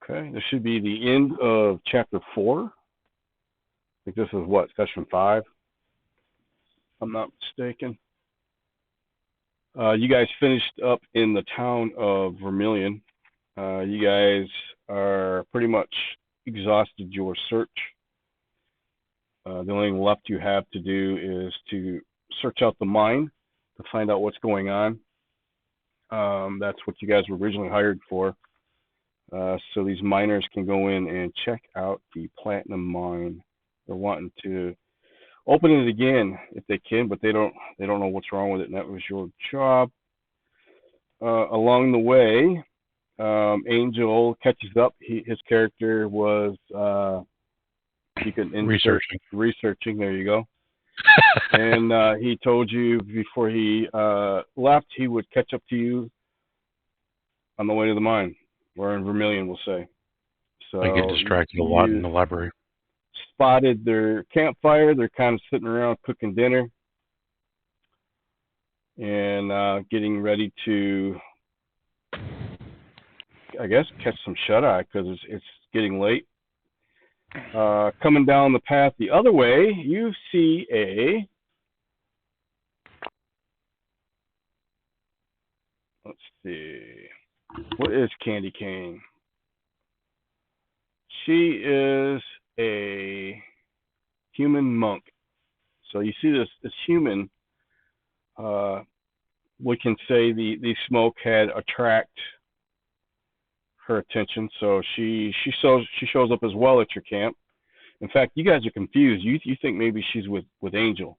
Okay, this should be the end of chapter 4. I think this is what, session 5, if I'm not mistaken. You guys finished up in the town of Vermilion. You guys are pretty much exhausted your search. The only thing left you have to do is to search out the mine to find out what's going on. That's what you guys were originally hired for. So these miners can go in and check out the platinum mine. They're wanting to open it again if they can, but they don't know what's wrong with it, and that was your job. Along the way, Angel catches up. His character was you can insert researching. There you go. And he told you before he left he would catch up to you on the way to the mine, or in Vermilion, we'll say. So I get distracted a lot in the library. Spotted their campfire. They're kind of sitting around cooking dinner and getting ready to, I guess, catch some shut-eye because it's getting late. Coming down the path the other way, you see let's see, what is Candy Cane? She is a human monk. So you see this human, we can say the smoke had attract her attention, so she shows up as well at your camp. In fact, you guys are confused. You think maybe she's with Angel.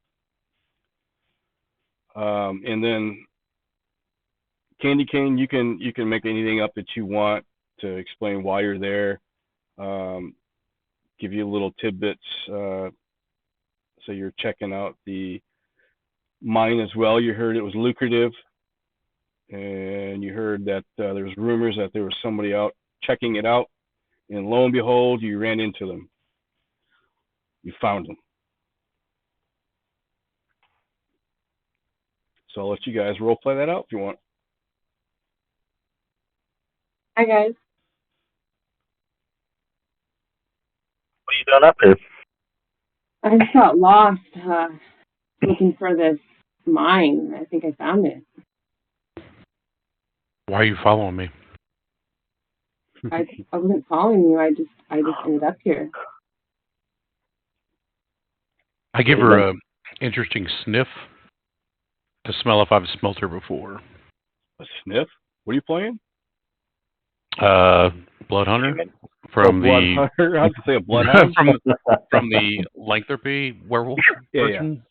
And then Candy Cane, you can make anything up that you want to explain why you're there. Give you little tidbits. So you're checking out the mine as well. You heard it was lucrative, and you heard that there was rumors that there was somebody out checking it out, and lo and behold, you ran into them. You found them. So I'll let you guys role play that out if you want. Hi guys. What are you doing up here? I just got lost looking for this mine. I think I found it. Why are you following me? I wasn't following you. I just ended up here. I give her an interesting sniff to smell if I've smelt her before. A sniff? What are you playing? Blood Hunter from the Hunter. I was gonna say a bloodhound from the Lycanthropy werewolf version.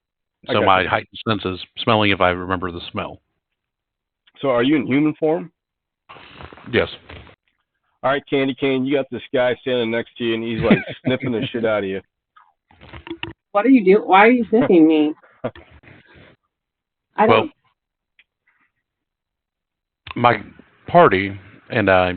Yeah. So my heightened senses smelling if I remember the smell. So are you in human form? Yes. All right, Candy Cane, you got this guy standing next to you, and he's like sniffing the shit out of you. What are you doing? Why are you sniffing me? Well, my party and I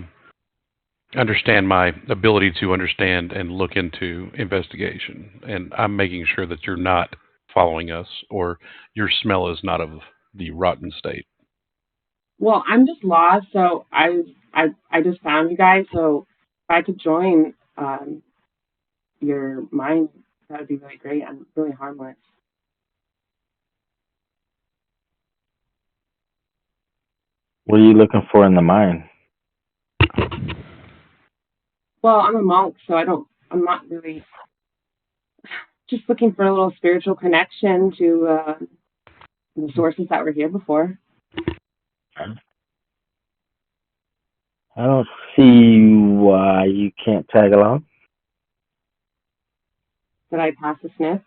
understand my ability to understand and look into investigation, and I'm making sure that you're not following us or your smell is not of the rotten state. Well, I'm just lost, so I just found you guys, so if I could join your mine, that would be really great. I'm really harmless. What are you looking for in the mine? Well, I'm a monk, so I'm not really just looking for a little spiritual connection to the sources that were here before. I don't see why you can't tag along. Did I pass the sniff?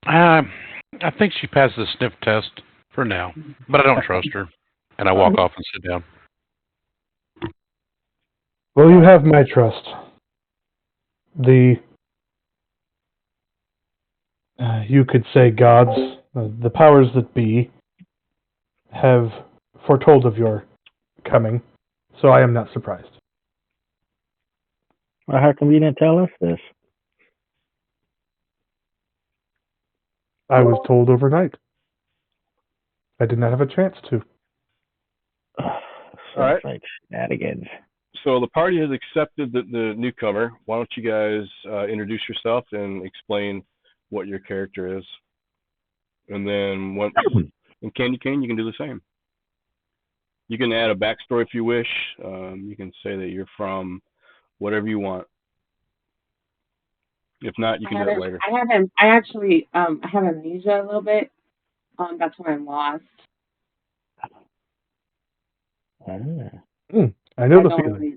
I think she passed the sniff test for now, but I don't trust her. And I walk off and sit down. Well, you have my trust. You could say gods, the powers that be, have foretold of your coming, so I am not surprised. Well, how come you didn't tell us this? I was told overnight. I did not have a chance to. All right. like shenanigans. So the party has accepted the newcomer. Why don't you guys introduce yourself and explain what your character is, and then once in Candy Cane, you can do the same. You can add a backstory if you wish. You can say that you're from whatever you want. If not, you can do that later. I have amnesia a little bit. That's why I'm lost. Ah. I know I the don't feeling. really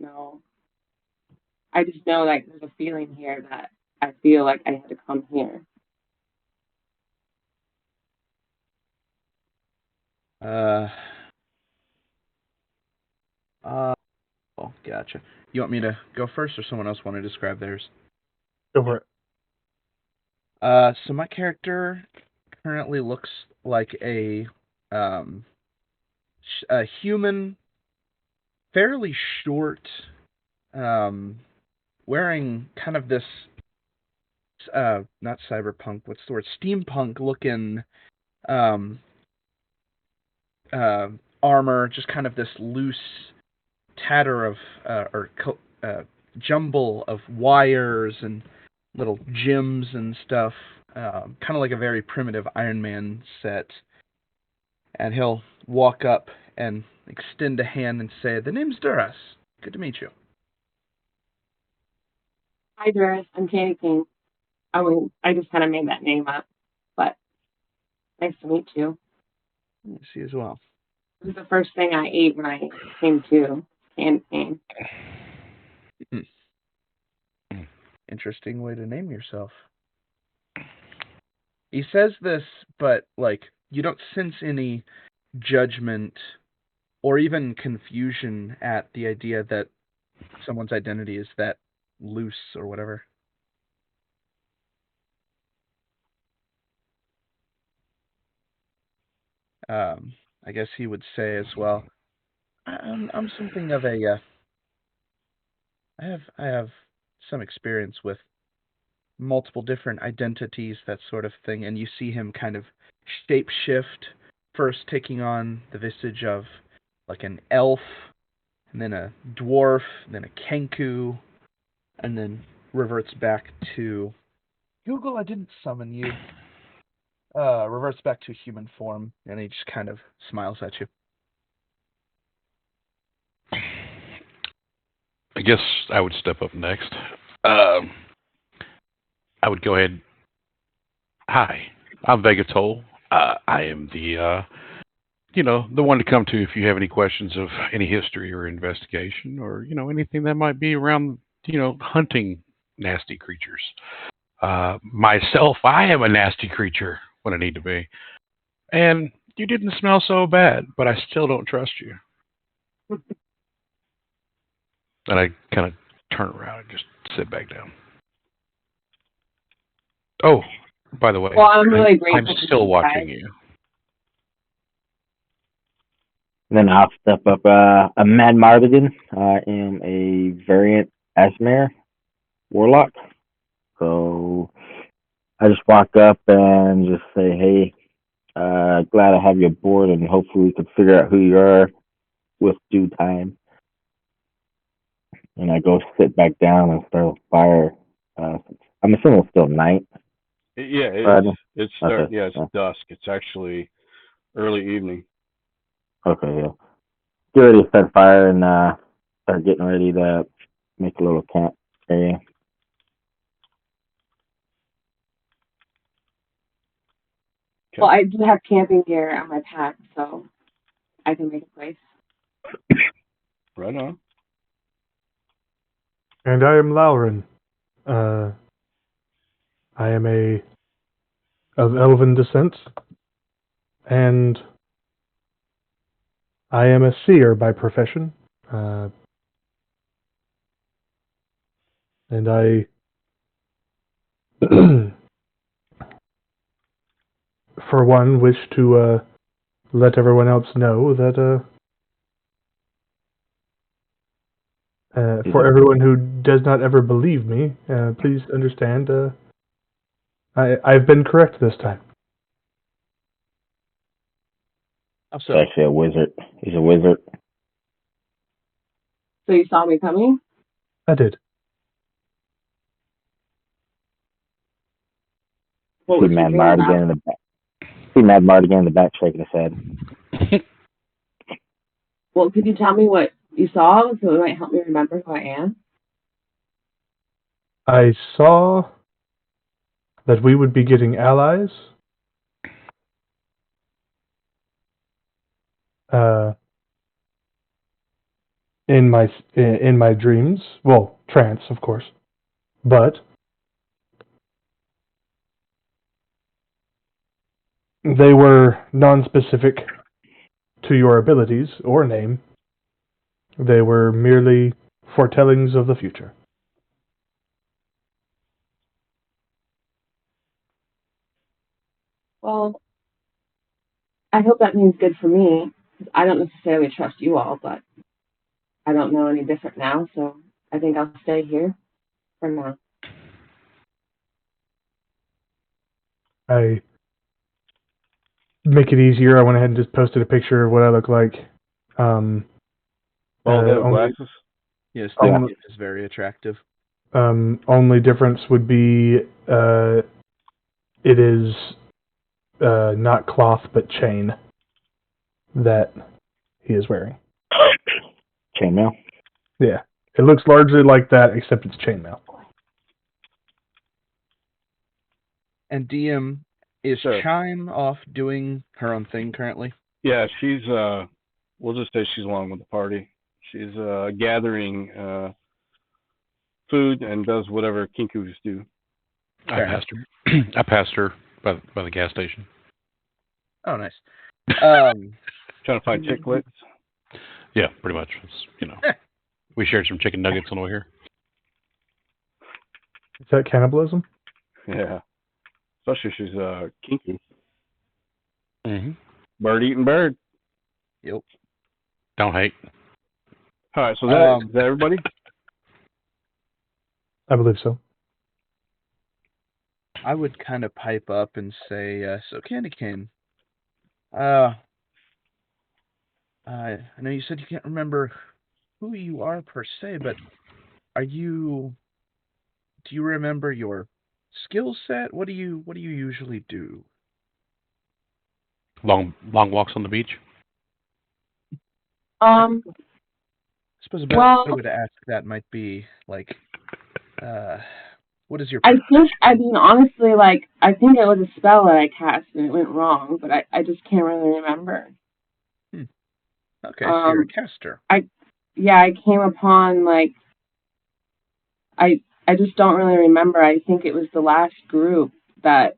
know. I just know like there's a feeling here that I feel like I had to come here. Oh, gotcha. You want me to go first, or someone else want to describe theirs? Go for it. So my character currently looks like a human, fairly short, wearing kind of this not cyberpunk, what's the word? Steampunk looking armor, just kind of this loose tatter of jumble of wires and little gems and stuff, kind of like a very primitive Iron Man set. And he'll walk up and extend a hand and say, "The name's Duras. Good to meet you." Hi, Doris. I'm Candy King. I just kind of made that name up, but nice to meet you. I see as well. This is the first thing I ate when I came to Candy Cane. Interesting way to name yourself. He says this, but like you don't sense any judgment or even confusion at the idea that someone's identity is that loose or whatever. I guess he would say as well, I'm something of a I have some experience with multiple different identities, that sort of thing, and you see him kind of shapeshift, first taking on the visage of like an elf, and then a dwarf, then a kenku, and then reverts back to Google, I didn't summon you. Reverts back to human form, and he just kind of smiles at you. I guess I would step up next. I would go ahead. Hi, I'm Vega Toll. I am the one to come to if you have any questions of any history or investigation, or anything that might be around hunting nasty creatures. Myself, I am a nasty creature when I need to be, and you didn't smell so bad, but I still don't trust you. And I kind of turn around and just sit back down. Oh, by the way, Well, I'm really grateful. I'm still watching you. Then I'll step up. I'm Mad Mardigan. I am a variant Asmare Warlock. So I just walk up and just say, "Hey, glad to have you aboard, and hopefully we can figure out who you are with due time." And I go sit back down and start a fire. I'm assuming it's still night. Yeah, it's Okay. it's dusk. It's actually early evening. Okay, yeah. Get ready to set fire and start getting ready to make a little camp area. Okay. Well, I do have camping gear on my pack, so I can make a place. Right on. And I am Lauren. I am of elven descent, and I am a seer by profession. And I, for one, wish to let everyone else know that for everyone who does not ever believe me, please understand, I've been correct this time. How He's so? actually a wizard. He's a wizard. So you saw me coming? I did. What See was your Mad dream Mardigan about? in the back. See Mad Mardigan in the back shaking his head. Well, could you tell me what you saw so it might help me remember who I am? I saw that we would be getting allies. In my dreams, well, trance, of course, but they were non-specific to your abilities or name. They were merely foretellings of the future. Well, I hope that means good for me. 'Cause I don't necessarily trust you all, but I don't know any different now, so I think I'll stay here for now. I make it easier. I went ahead and just posted a picture of what I look like. Oh, they have Only, glasses? Yes, Um, Candlekeep is very attractive. only difference would be it is not cloth but chain that he is wearing. Chainmail. Yeah, it looks largely like that, except it's chainmail. And DM, is Sure. Chime off doing her own thing currently? Yeah, she's, we'll just say she's along with the party. She's gathering food and does whatever kinkus do. I passed her by the gas station. Oh, nice. Trying to find chiclets. Yeah, pretty much. It's, we shared some chicken nuggets on the way here. Is that cannibalism? Yeah. Especially if she's kinky. Mm-hmm. Bird eating bird. Yep. Don't hate. All right, so is that everybody? I believe so. I would kind of pipe up and say, so Candy Cane, I know you said you can't remember who you are per se, but do you remember your skill set? What do you usually do? Long walks on the beach. I suppose a better Well, way to ask that might be like, what is your? I think, I mean, honestly, like, I think it was a spell that I cast and it went wrong, but I just can't really remember. Okay, so you're a caster. Yeah, I came upon, like, I just don't really remember. I think it was the last group that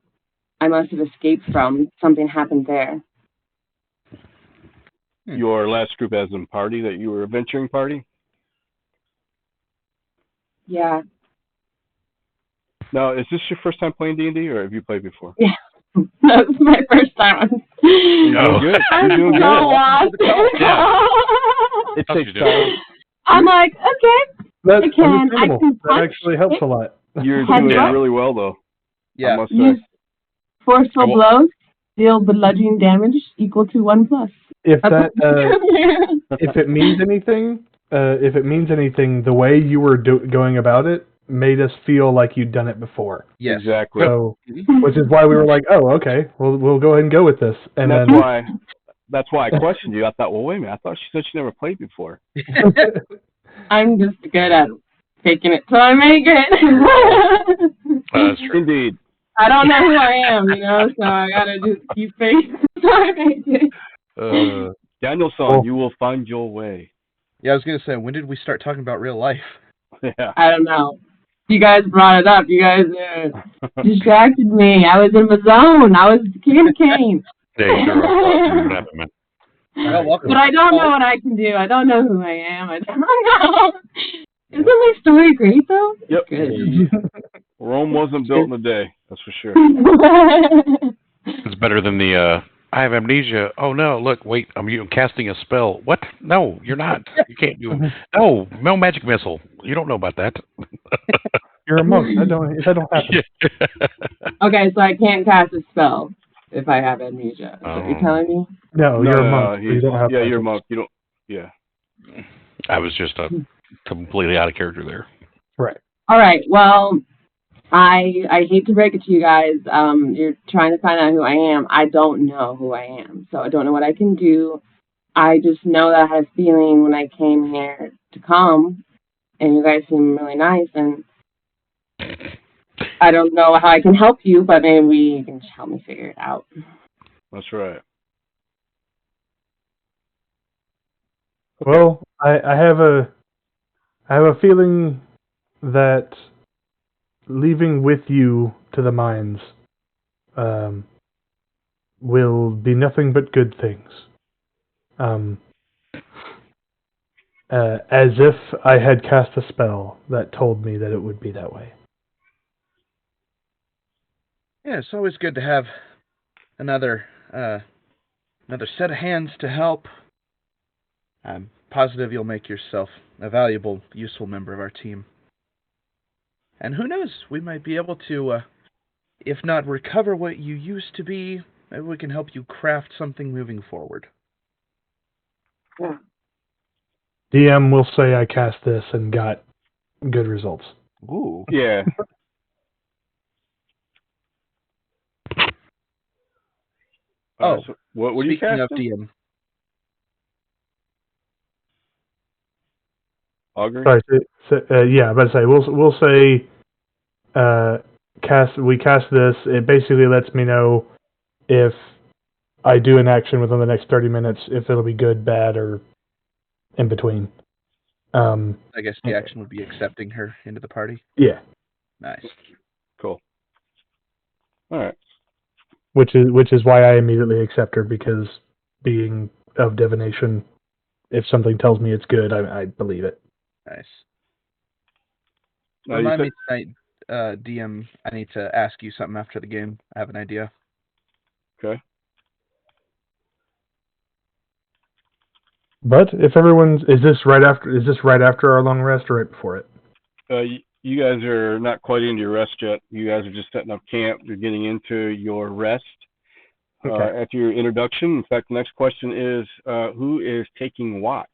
I must have escaped from. Something happened there. Your last group as in party that you were a venturing party? Yeah. Now, is this your first time playing D&D, or have you played before? Yeah. That was my first time. You're doing good. You're doing good. lost. It How'd takes you do? time. I'm like, okay. That's I can understandable. That punch actually helps it. a lot. You're Heads doing up. really well, though. I Yeah. must Use say. forceful blows. Deal bludgeoning damage equal to 1+. If that if it means anything, the way you were going about it made us feel like you'd done it before. Yes. Exactly. So, which is why we were like, oh, okay, we'll go ahead and go with this. And that's then why I questioned you. I thought, well, wait a minute. I thought she said she never played before. I'm just good at faking it till I make it. That's true. Indeed. I don't know who I am, so I gotta just keep faking it till I make it. Danielson, you will find your way. Yeah, I was gonna say, when did we start talking about real life? Yeah. I don't know. You guys brought it up. You guys distracted me. I was in the zone. I was Candy Cane. Yeah, you sure are. What happened, man? Well, welcome. But I don't know what I can do. I don't know who I am. I don't know. Isn't my story great, though? Yep. Good. Rome wasn't built in a day. That's for sure. It's better than the I have amnesia. Oh no, look, wait, I'm casting a spell. What? No, you're not. You can't do it. No magic missile. You don't know about that. you're a monk. That don't happen. Okay, so I can't cast a spell if I have amnesia. Is that what you're telling me? No, you're a monk. So you don't have you're a magic. monk. You don't. Yeah. I was just completely out of character there. Right. All right. Well, I hate to break it to you guys. You're trying to find out who I am. I don't know who I am, so I don't know what I can do. I just know that I had a feeling when I came here to come, and you guys seem really nice, and I don't know how I can help you, but maybe you can just help me figure it out. That's right. Well, I have a feeling that leaving with you to the mines will be nothing but good things. As if I had cast a spell that told me that it would be that way. Yeah, it's always good to have another set of hands to help. I'm positive you'll make yourself a valuable, useful member of our team. And who knows, we might be able to, if not recover what you used to be, maybe we can help you craft something moving forward. Yeah. DM will say I cast this and got good results. Ooh. Yeah. So what are you Speaking of casting? DM, Augury? Sorry, yeah, but say we'll say we cast this. It basically lets me know if I do an action within the next 30 minutes, if it'll be good, bad, or in between. I guess the action would be accepting her into the party. Yeah. Nice. Cool. All right. Which is why I immediately accept her, because being of divination, if something tells me it's good, I believe it. Nice. Now, Remind me tonight, DM, I need to ask you something after the game. I have an idea. Okay. But if is this right after our long rest or right before it? You guys are not quite into your rest yet. You guys are just setting up camp. You're getting into your rest. Okay. After your introduction. In fact, the next question is, who is taking watch?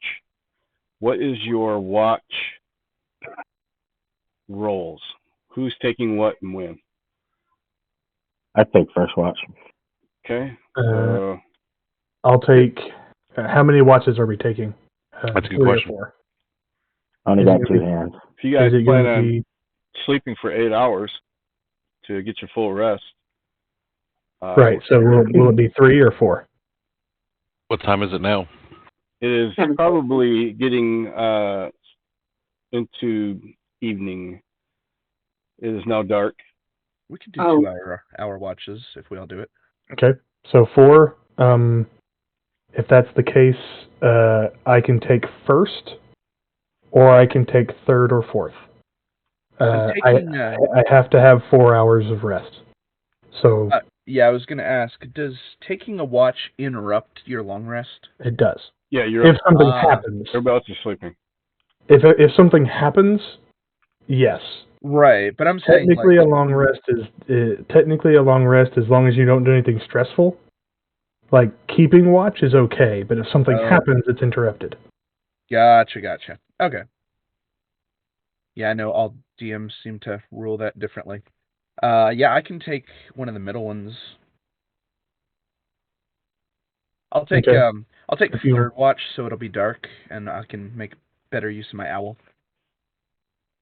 What is your watch roles? Who's taking what and when? I take first watch. Okay. I'll take. How many watches are we taking? That's a good 3 question. or 4? I only Is got it 2 hands. If you guys Is it plan going to on be? sleeping for 8 hours to get your full rest. Right. So will it be 3 or 4? What time is it now? It is probably getting into evening. It is now dark. We could do 2-hour watches if we all do it. Okay. So 4. If that's the case, I can take first, or I can take third or fourth. I have to have 4 hours of rest. So yeah, I was going to ask, does taking a watch interrupt your long rest? it does. Yeah, if something happens. Everybody else is sleeping. If something happens, yes. Right, but I'm saying technically a long rest as long as you don't do anything stressful. Like keeping watch is okay, but if something happens, it's interrupted. Gotcha. Okay. Yeah, I know all DMs seem to rule that differently. Yeah, I can take one of the middle ones. I'll take third watch, so it'll be dark, and I can make better use of my owl.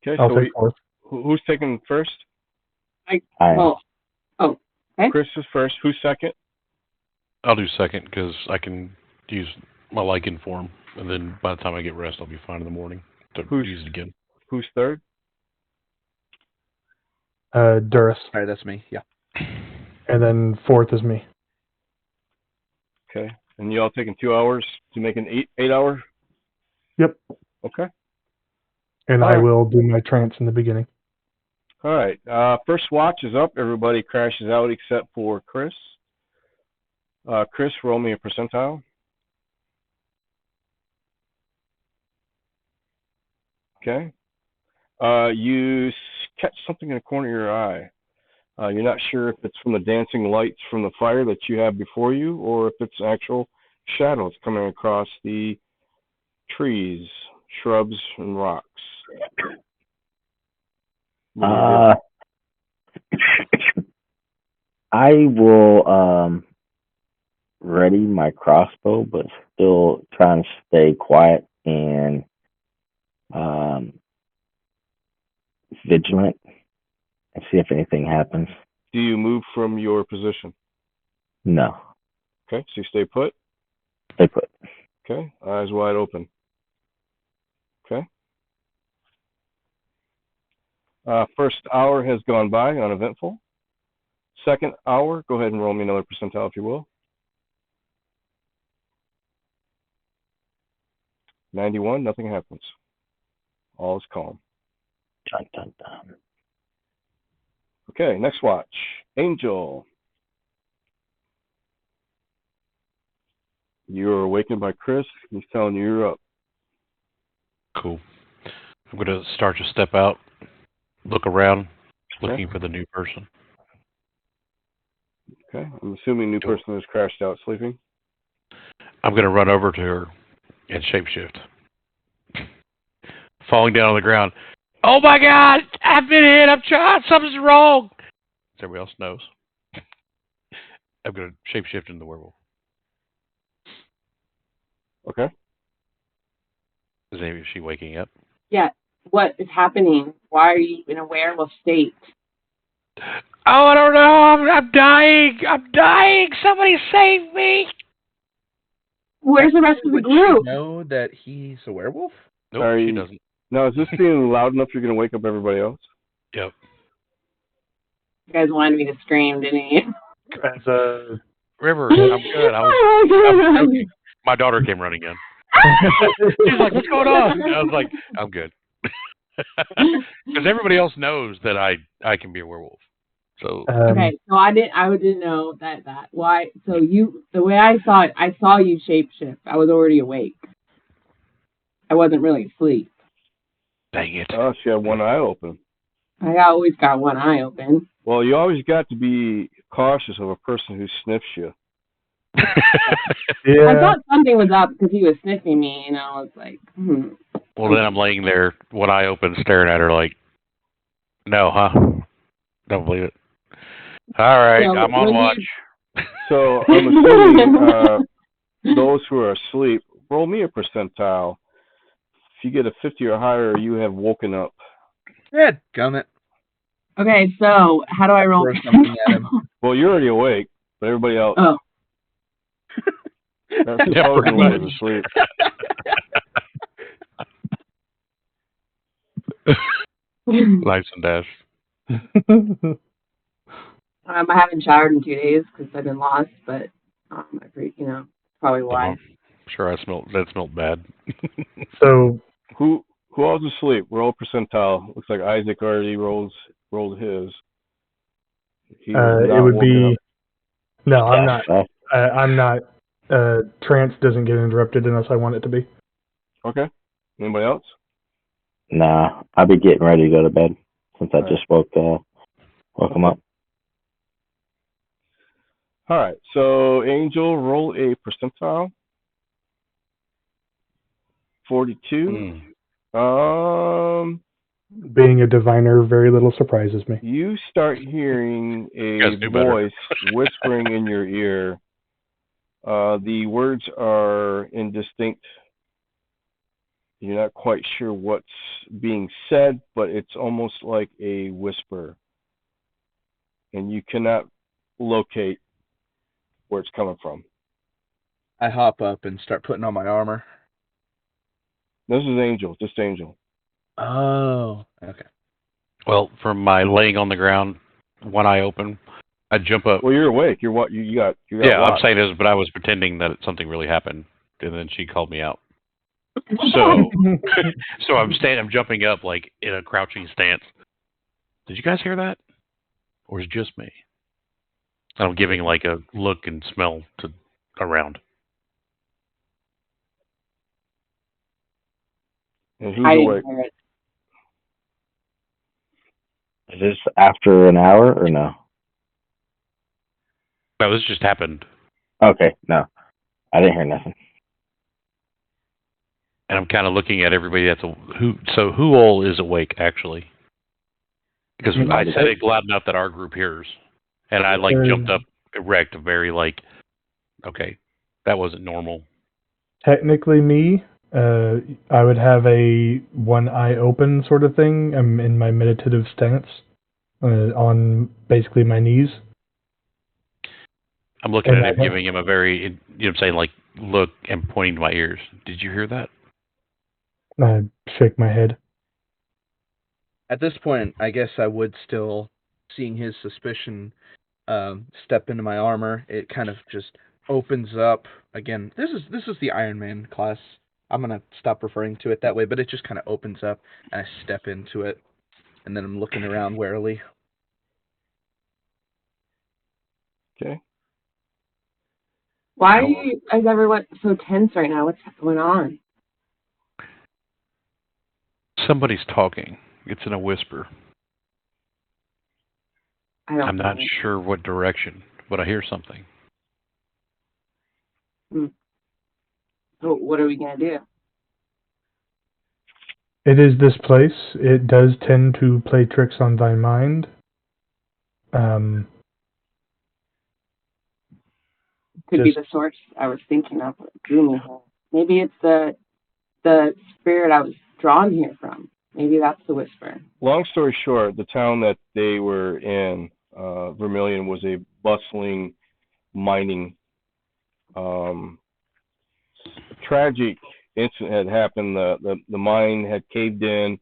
Okay, I'll take fourth. Who's taking first? Okay. Chris is first. Who's second? I'll do second because I can use my lichen form, and then by the time I get rest, I'll be fine in the morning to use it again. Who's third? Duras. All right, that's me. Yeah. And then fourth is me. Okay. And you all taking 2 hours to make an 8 hour? Yep. Okay. And I will do my trance in the beginning. All right. First watch is up. Everybody crashes out except for Chris. Chris, roll me a percentile. Okay. You catch something in the corner of your eye. You're not sure if it's from the dancing lights from the fire that you have before you, or if it's actual shadows coming across the trees, shrubs, and rocks. What do you do? I will ready my crossbow, but still trying to stay quiet and vigilant and see if anything happens. Do you move from your position? No, Okay, so you stay put. stay put. Okay, eyes wide open. Okay. First hour has gone by, uneventful. Second hour, go ahead and roll me another percentile if you will. 91, nothing happens. All is calm. Dun, dun, dun. Okay, next watch. Angel. You're awakened by Chris. He's telling you you're up. Cool. I'm going to start to step out, look around, looking for the new person. Okay, I'm assuming new person has crashed out sleeping. I'm going to run over to her and shapeshift. Falling down on the ground. Oh my God! I've been hit! I'm trying! Something's wrong! Everybody else knows. I'm going to shapeshift into the werewolf. Okay. Is she waking up? Yeah. What is happening? Why are you in a werewolf state? Oh, I don't know. I'm dying. I'm dying. Somebody save me. Where's the rest of the Would group? she know that he's a werewolf? Nope, she doesn't. Now, is this being loud enough you're going to wake up everybody else? Yep. You guys wanted me to scream, didn't you? As River, I'm good. I was joking. My daughter came running in. She's like, "What's going on?" And I was like, "I'm good," because everybody else knows that I can be a werewolf. So okay, so I didn't know that why. So the way I saw it, I saw you shapeshift. I was already awake. I wasn't really asleep. Dang it! Oh, she had one eye open. I always got one eye open. Well, you always got to be cautious of a person who sniffs you. yeah. I thought something was up because he was sniffing me, and I was like, Well, then I'm laying there, one eye open, staring at her like, "No, huh? Don't believe it." All right, So I'm on watch. So I'm assuming those who are asleep, roll me a percentile. If you get a 50 or higher, you have woken up. Gummit. Okay, so how do I roll? Throw something at him. Well, you're already awake, but everybody else Oh. supposedly is asleep. Lights and dash. I haven't showered in 2 days because I've been lost, but probably why. Sure, that smelled bad. So Who else is asleep? Roll percentile. Looks like Isaac already rolled his. He's it would be up. no. I'm not. I'm not. Trance doesn't get interrupted unless I want it to be. Okay. Anybody else? Nah, I'll be getting ready to go to bed since I just woke him up. All right. So Angel, roll a percentile. 42. Being a diviner, very little surprises me. You start hearing a voice whispering in your ear. The words are indistinct. You're not quite sure what's being said, but it's almost like a whisper. And you cannot locate where it's coming from. I hop up and start putting on my armor. This is Angel, just Angel. Oh, okay. Well, from my laying on the ground, one eye open, I jump up. Well, you're awake. You're what? You got. Yeah, watch. I'm saying this, but I was pretending that something really happened, and then she called me out. So, so I'm jumping up like in a crouching stance. Did you guys hear that, or is it just me? I'm giving like a look and smell to around. And who's awake? Is this after an hour or no? No, this just happened. Okay, no. I didn't hear nothing. And I'm kind of looking at everybody who all is awake actually? Because I said it loud enough that our group hears. And I jumped up erect, very okay, that wasn't normal. Technically me, I would have a one eye open sort of thing. I'm in my meditative stance on basically my knees. I'm looking at him, giving him a very, I'm saying look and pointing to my ears. Did you hear that? I shake my head. At this point, I guess I would still, seeing his suspicion, step into my armor. It kind of just opens up again. This is the Iron Man class. I'm gonna stop referring to it that way, but it just kind of opens up, and I step into it, and then I'm looking around warily. Okay. Why are you guys everyone so tense right now? What's going on? Somebody's talking. It's in a whisper. I'm not sure what direction, but I hear something. So what are we going to do? It is this place. It does tend to play tricks on thy mind. Could be the source I was thinking of that drew me here. Maybe it's the spirit I was drawn here from. Maybe that's the whisper. Long story short, the town that they were in, Vermilion, was a bustling mining. Tragic incident had happened. The mine had caved in.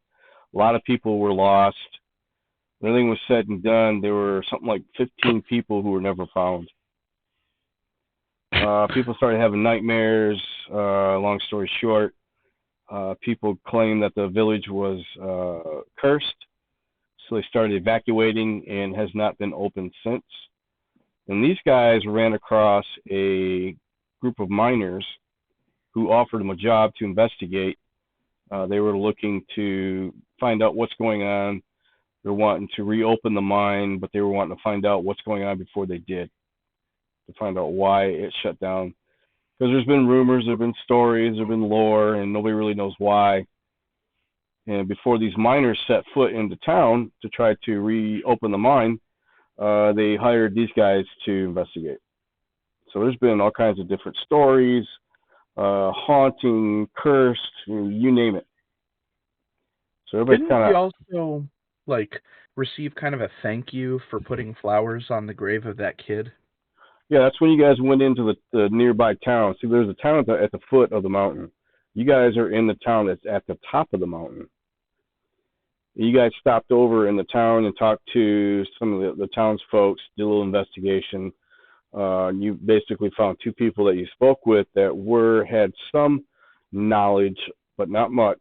A lot of people were lost. When everything was said and done, there were something like 15 people who were never found. People started having nightmares. Long story short, people claimed that the village was cursed, so they started evacuating and has not been opened since. And these guys ran across a group of miners who offered them a job to investigate. They were looking to find out what's going on. They're wanting to reopen the mine, but they were wanting to find out what's going on before they did, to find out why it shut down. Because there's been rumors, there have been stories, there have been lore, and nobody really knows why. And before these miners set foot into town to try to reopen the mine, they hired these guys to investigate. So there's been all kinds of different stories, haunting, cursed, you name it. So everybody's Didn't we also receive kind of a thank you for putting flowers on the grave of that kid? Yeah, that's when you guys went into the nearby town. See, there's a town at the foot of the mountain. You guys are in the town that's at the top of the mountain. You guys stopped over in the town and talked to some of the townsfolk, did a little investigation. You basically found two people that you spoke with that had some knowledge, but not much.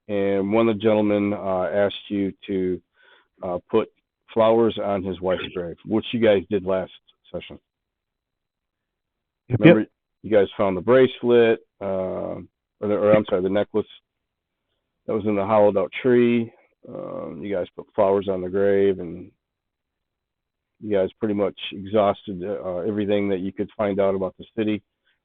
And one of the gentlemen asked you to put flowers on his wife's grave, which you guys did last session. Remember, you guys found the bracelet, the necklace that was in the hollowed out tree. You guys put flowers on the grave, and you guys pretty much exhausted everything that you could find out about the city,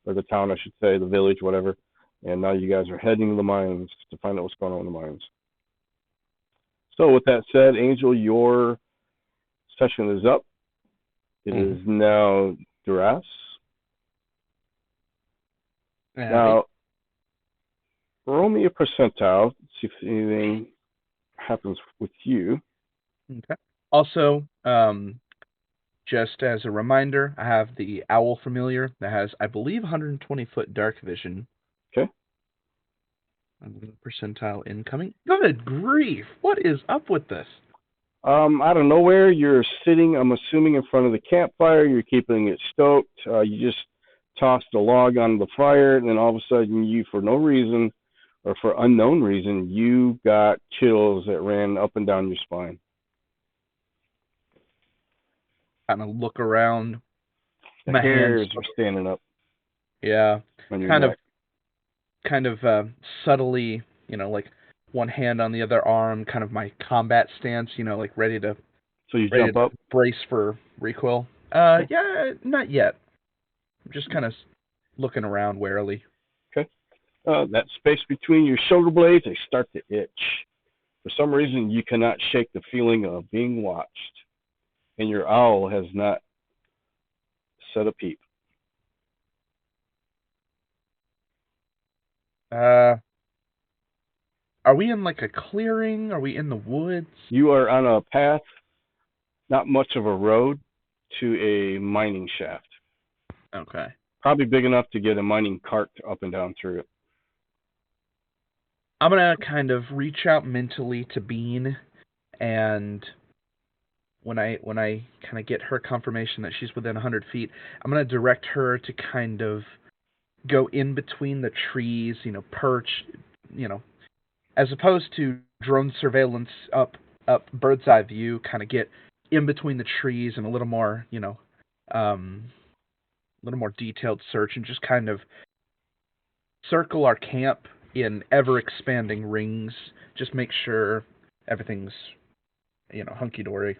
or the town, I should say, the village, whatever. And now you guys are heading to the mines to find out what's going on in the mines. So with that said, Angel, your session is up. It is now Duras. Now, roll me a percentile, see if anything happens with you. Okay. Also, just as a reminder, I have the Owl Familiar that has, I believe, 120-foot dark vision. Okay. Percentile incoming. Good grief! What is up with this? Out of nowhere, you're sitting, I'm assuming, in front of the campfire. You're keeping it stoked. You just tossed a log on the fire, and then all of a sudden, you, for no reason, or for unknown reason, you got chills that ran up and down your spine. Kind of look around. The hairs are standing up. Yeah. Kind of subtly, one hand on the other arm, kind of my combat stance, ready to. So you jump up? Brace for recoil. Yeah, not yet. I'm just kind of looking around warily. Okay. That space between your shoulder blades, they start to itch. For some reason, you cannot shake the feeling of being watched, and your owl has not said a peep. Are we in like a clearing? Are we in the woods? You are on a path, not much of a road, to a mining shaft. Okay. Probably big enough to get a mining cart up and down through it. I'm gonna kind of reach out mentally to Bean, and when I kind of get her confirmation that she's within 100 feet, I'm gonna direct her to kind of go in between the trees, perch, as opposed to drone surveillance up bird's eye view, kind of get in between the trees and a little more, a little more detailed search, and just kind of circle our camp in ever-expanding rings. Just make sure everything's, hunky-dory.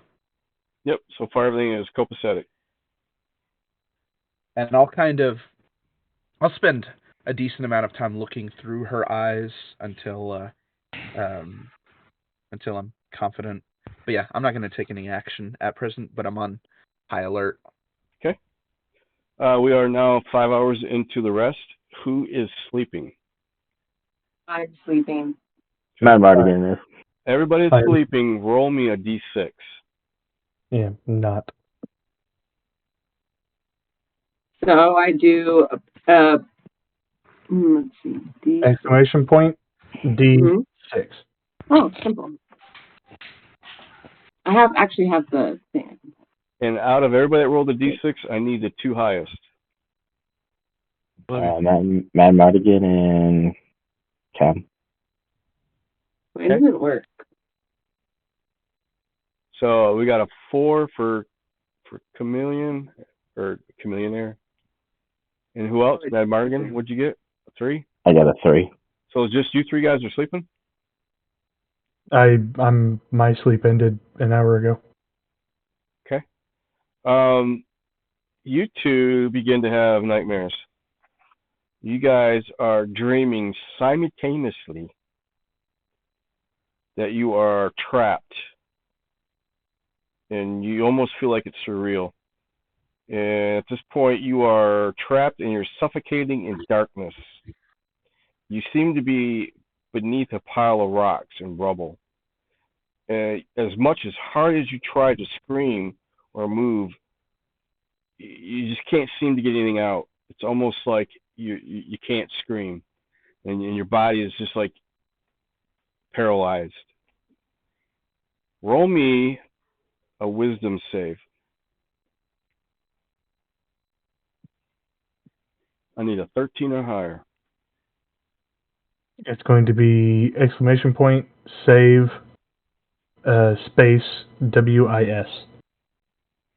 Yep, so far everything is copacetic. And I'll spend a decent amount of time looking through her eyes until I'm confident. But yeah, I'm not going to take any action at present, but I'm on high alert. Okay. We are now 5 hours into the rest. Who is sleeping? I'm sleeping. Mad Mardigan is. Everybody's sleeping. Roll me a d6. Yeah, not. So I do, let's see, D. Exclamation point, D6. Oh, simple. I actually have the thing. And out of everybody that rolled a d6, I need the two highest. Mad Mardigan and Cam. It doesn't work. So we got a 4 for Chameleon, or Chameleonaire. And who else? Mad Mardigan, what'd you get? A 3? I got a 3. So it's just you three guys are sleeping? My sleep ended an hour ago. Okay. You two begin to have nightmares. You guys are dreaming simultaneously that you are trapped, and you almost feel like it's surreal. And at this point, you are trapped and you're suffocating in darkness. You seem to be beneath a pile of rocks and rubble. As much as hard as you try to scream or move, you just can't seem to get anything out. It's almost like you can't scream, and your body is just like paralyzed. Roll me a wisdom save. I need a 13 or higher. It's going to be exclamation point, save, space, WIS.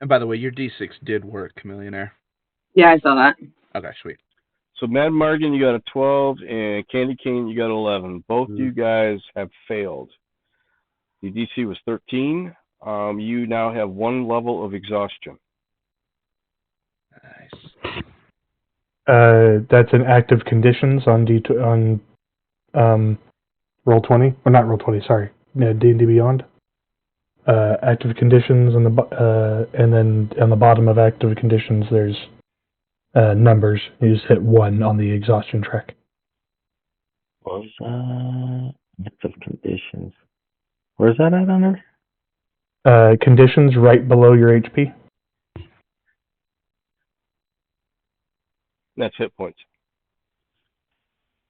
And by the way, your D6 did work, Chameleonaire. Yeah, I saw that. Okay, sweet. So Mad Mardigan, you got a 12, and Candy Cane, you got 11. Both you guys have failed. The DC was 13. You now have 1 level of exhaustion. Nice. That's an active conditions on Roll20, or not Roll20. Sorry, D&D Beyond. Active conditions on and then on the bottom of active conditions, there's numbers. You just hit 1 on the exhaustion track. What was active conditions? Where's that at on there? Conditions right below your HP. That's hit points.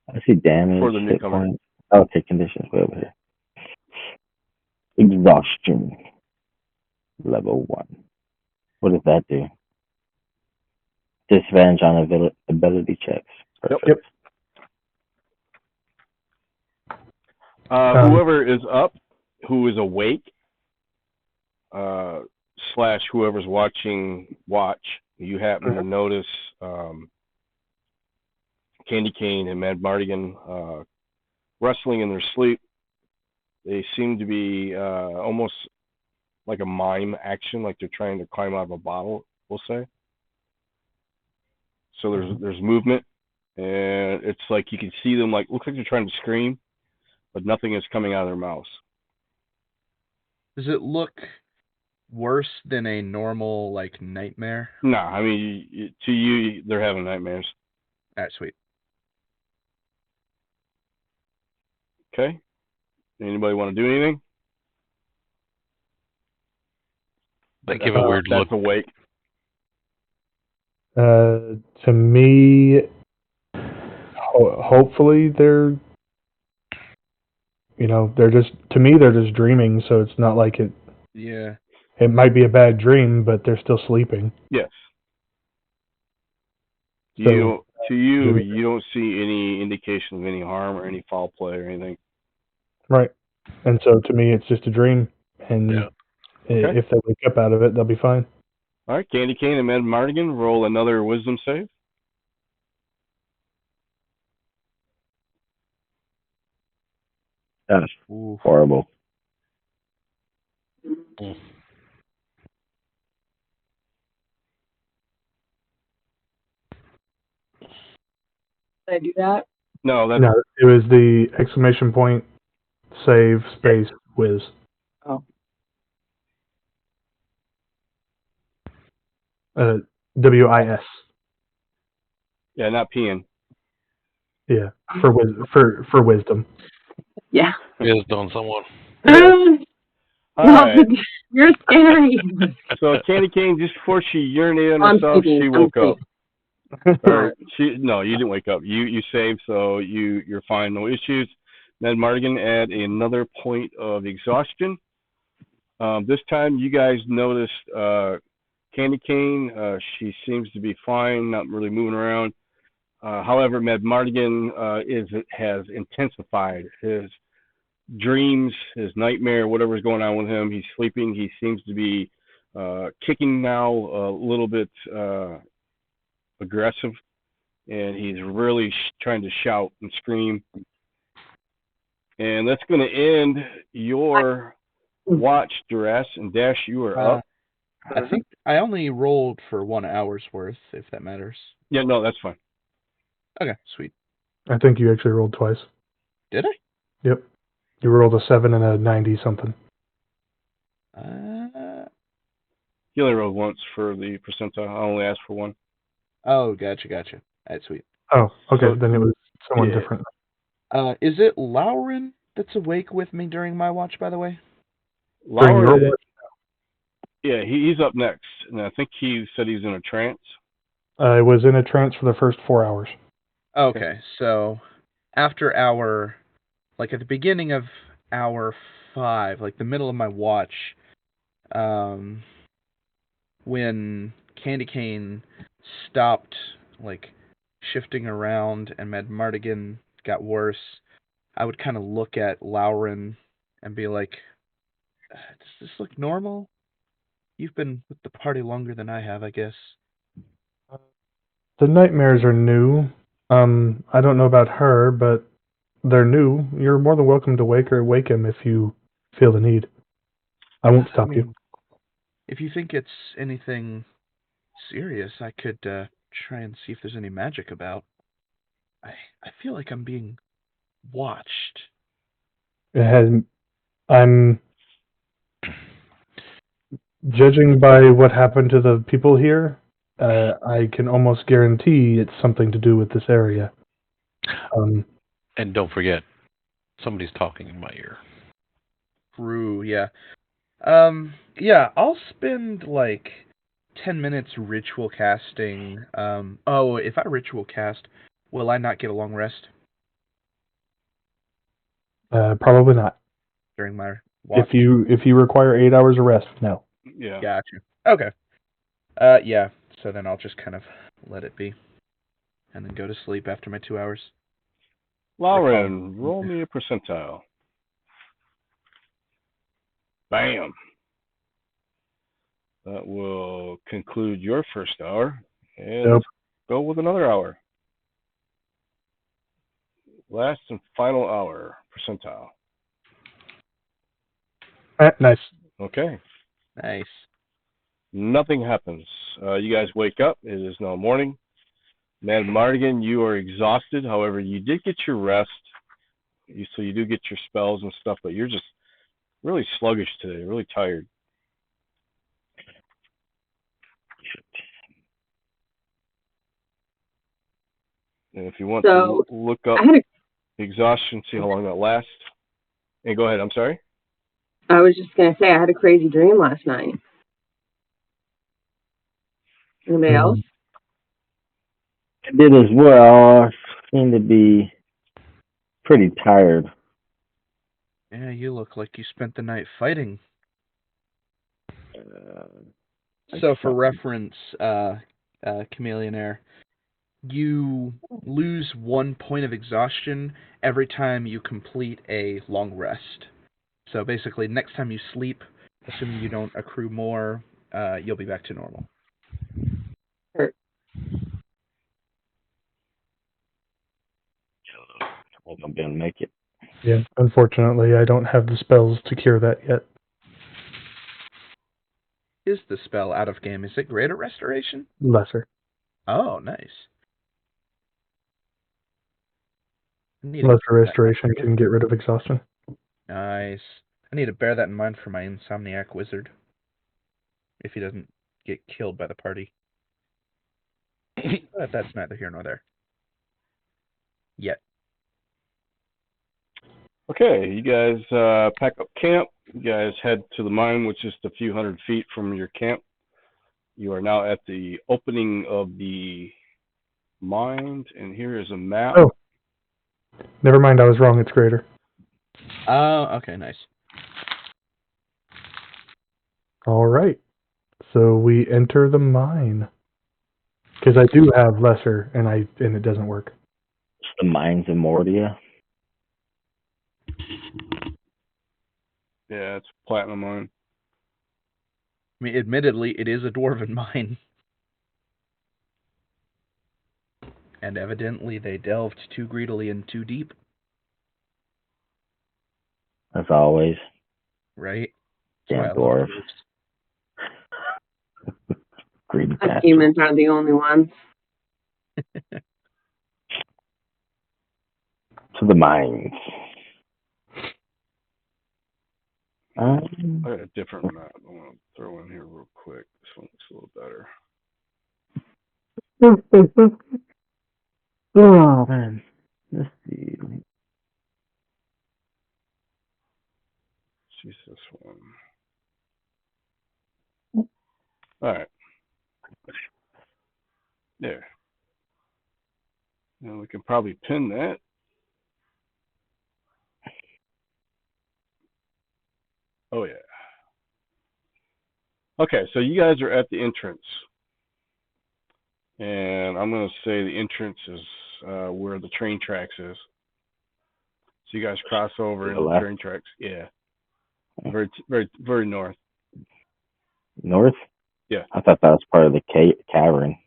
I see damage. For the hit newcomer. points. Okay, conditions way over here. Exhaustion. Level 1. What does that do? Disadvantage on ability checks. Perfect. Yep. Whoever is up, who is awake, slash whoever's watching watch, you happen to notice Candy Cane and Mad Mardigan wrestling in their sleep. They seem to be almost like a mime action, like they're trying to climb out of a bottle, we'll say. So there's movement. and it's like you can see them, like, looks like they're trying to scream, but nothing is coming out of their mouths. Does it look worse than a normal, like, nightmare? No, I mean, to you, they're having nightmares. Alright, sweet. Okay? Anybody want to do anything? They give a weird look. That's awake. To me, hopefully they're, they're just, to me, they're just dreaming, so it's not like it. Yeah. It might be a bad dream, but they're still sleeping. Yes. So, to you, you don't see any indication of any harm or any foul play or anything. right. And so to me, it's just a dream. And Yeah. if they wake up out of it, they'll be fine. All right, Candy Cane and Mad Mardigan, roll another wisdom save. That's Oof. horrible. Mm. Did I do that? No, that's No, it was the exclamation point, save, space, whiz. Oh. WIS. yeah, not peeing. Yeah, for wisdom. Yeah. Is on someone. All right. You're scary. So Candy Cane, just before she urinated on I'm herself, sleeping. she woke up. Or sleeping. no, you didn't wake up. You saved, so you're fine, no issues. Mad Mardigan, add another point of exhaustion. This time, you guys noticed Candy Cane. She seems to be fine, not really moving around. However, Mad Mardigan has intensified his dreams, his nightmare, whatever's going on with him. He's sleeping. He seems to be kicking now, a little bit aggressive, and he's really trying to shout and scream. And that's going to end your watch, Duress, and Dash, you are up. I think I only rolled for 1 hour's worth, if that matters. Yeah, no, that's fine. Okay, sweet. I think you actually rolled twice. Did I? Yep. You rolled a 7 and a 90 something. He only rolled once for the percentile. I only asked for one. Oh, gotcha. That's sweet. Oh, okay. So, then it was someone yeah. different. Is it Lauren that's awake with me during my watch, by the way? During your watch? Yeah, he's up next, and I think he said he's in a trance. I was in a trance for the first 4 hours. Okay, so after hour, like at the beginning of hour 5, like the middle of my watch, when Candy Cane stopped, like, shifting around and Mad Mardigan got worse, I would kind of look at Lauren and be like, does this look normal? You've been with the party longer than I have, I guess. The nightmares are new. I don't know about her, but they're new. You're more than welcome to wake him if you feel the need. I won't stop you. If you think it's anything serious, I could try and see if there's any magic about. I feel like I'm being watched. I'm judging by what happened to the people here. I can almost guarantee it's something to do with this area. And don't forget, somebody's talking in my ear. True, yeah. Yeah, I'll spend like 10 minutes ritual casting. If I ritual cast, will I not get a long rest? Probably not. During my watch? If you require 8 hours of rest, no. Yeah. Gotcha. Okay. Yeah. So then I'll just kind of let it be, and then go to sleep after my 2 hours. Lauren, roll me a percentile. Bam. That will conclude your first hour, and let's go with another hour. Last and final hour, percentile. Nice. Okay. Nice. Nothing happens. You guys wake up. It is now morning. Mad Mardigan, you are exhausted. However, you did get your rest. So you do get your spells and stuff, but you're just really sluggish today, really tired. And if you want to look up exhaustion, see how long that lasts. And go ahead, I'm sorry. I was just going to say, I had a crazy dream last night. Anybody else? I did as well. I seem to be pretty tired. Yeah, you look like you spent the night fighting. So for reference, Chameleonaire, you lose 1 point of exhaustion every time you complete a long rest. So basically, next time you sleep, assuming you don't accrue more, you'll be back to normal. I think I'm going to make it. Yeah, unfortunately, I don't have the spells to cure that yet. Is the spell out of game? Is it Greater Restoration? Lesser. Oh, nice. Lesser Restoration can get rid of exhaustion. Nice. I need to bear that in mind for my Insomniac Wizard. If he doesn't get killed by the party. But that's neither here nor there. Yet. Okay, you guys pack up camp. You guys head to the mine, which is a few hundred feet from your camp. You are now at the opening of the mine, and here is a map. Oh, never mind. I was wrong. It's greater. Oh, okay, nice. All right. So we enter the mine. Because I do have lesser, and it doesn't work. It's the mines of Mordia. Yeah, it's a platinum mine. I mean, admittedly, it is a dwarven mine. And evidently they delved too greedily and too deep. As always. Right? Damn dwarves. Greedy bastards. Humans aren't the only ones. To the mines. I got a different map I want to throw in here real quick. This one looks a little better. Oh, man. Let's see. Choose this one. All right. There. Now we can probably pin that. Oh, yeah. Okay, so you guys are at the entrance. And I'm going to say the entrance is where the train tracks is. So you guys cross over into the train tracks. Yeah. Very, very, very north. North? Yeah. I thought that was part of the cavern.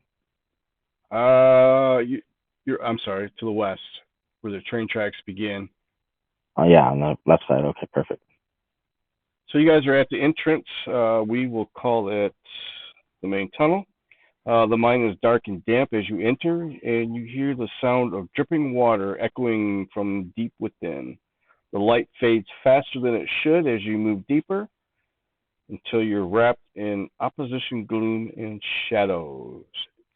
I'm sorry, to the west, where the train tracks begin. Oh, yeah, on the left side. Okay, perfect. So you guys are at the entrance. We will call it the main tunnel. The mine is dark and damp as you enter, and you hear the sound of dripping water echoing from deep within. The light fades faster than it should as you move deeper until you're wrapped in opposition gloom and shadows.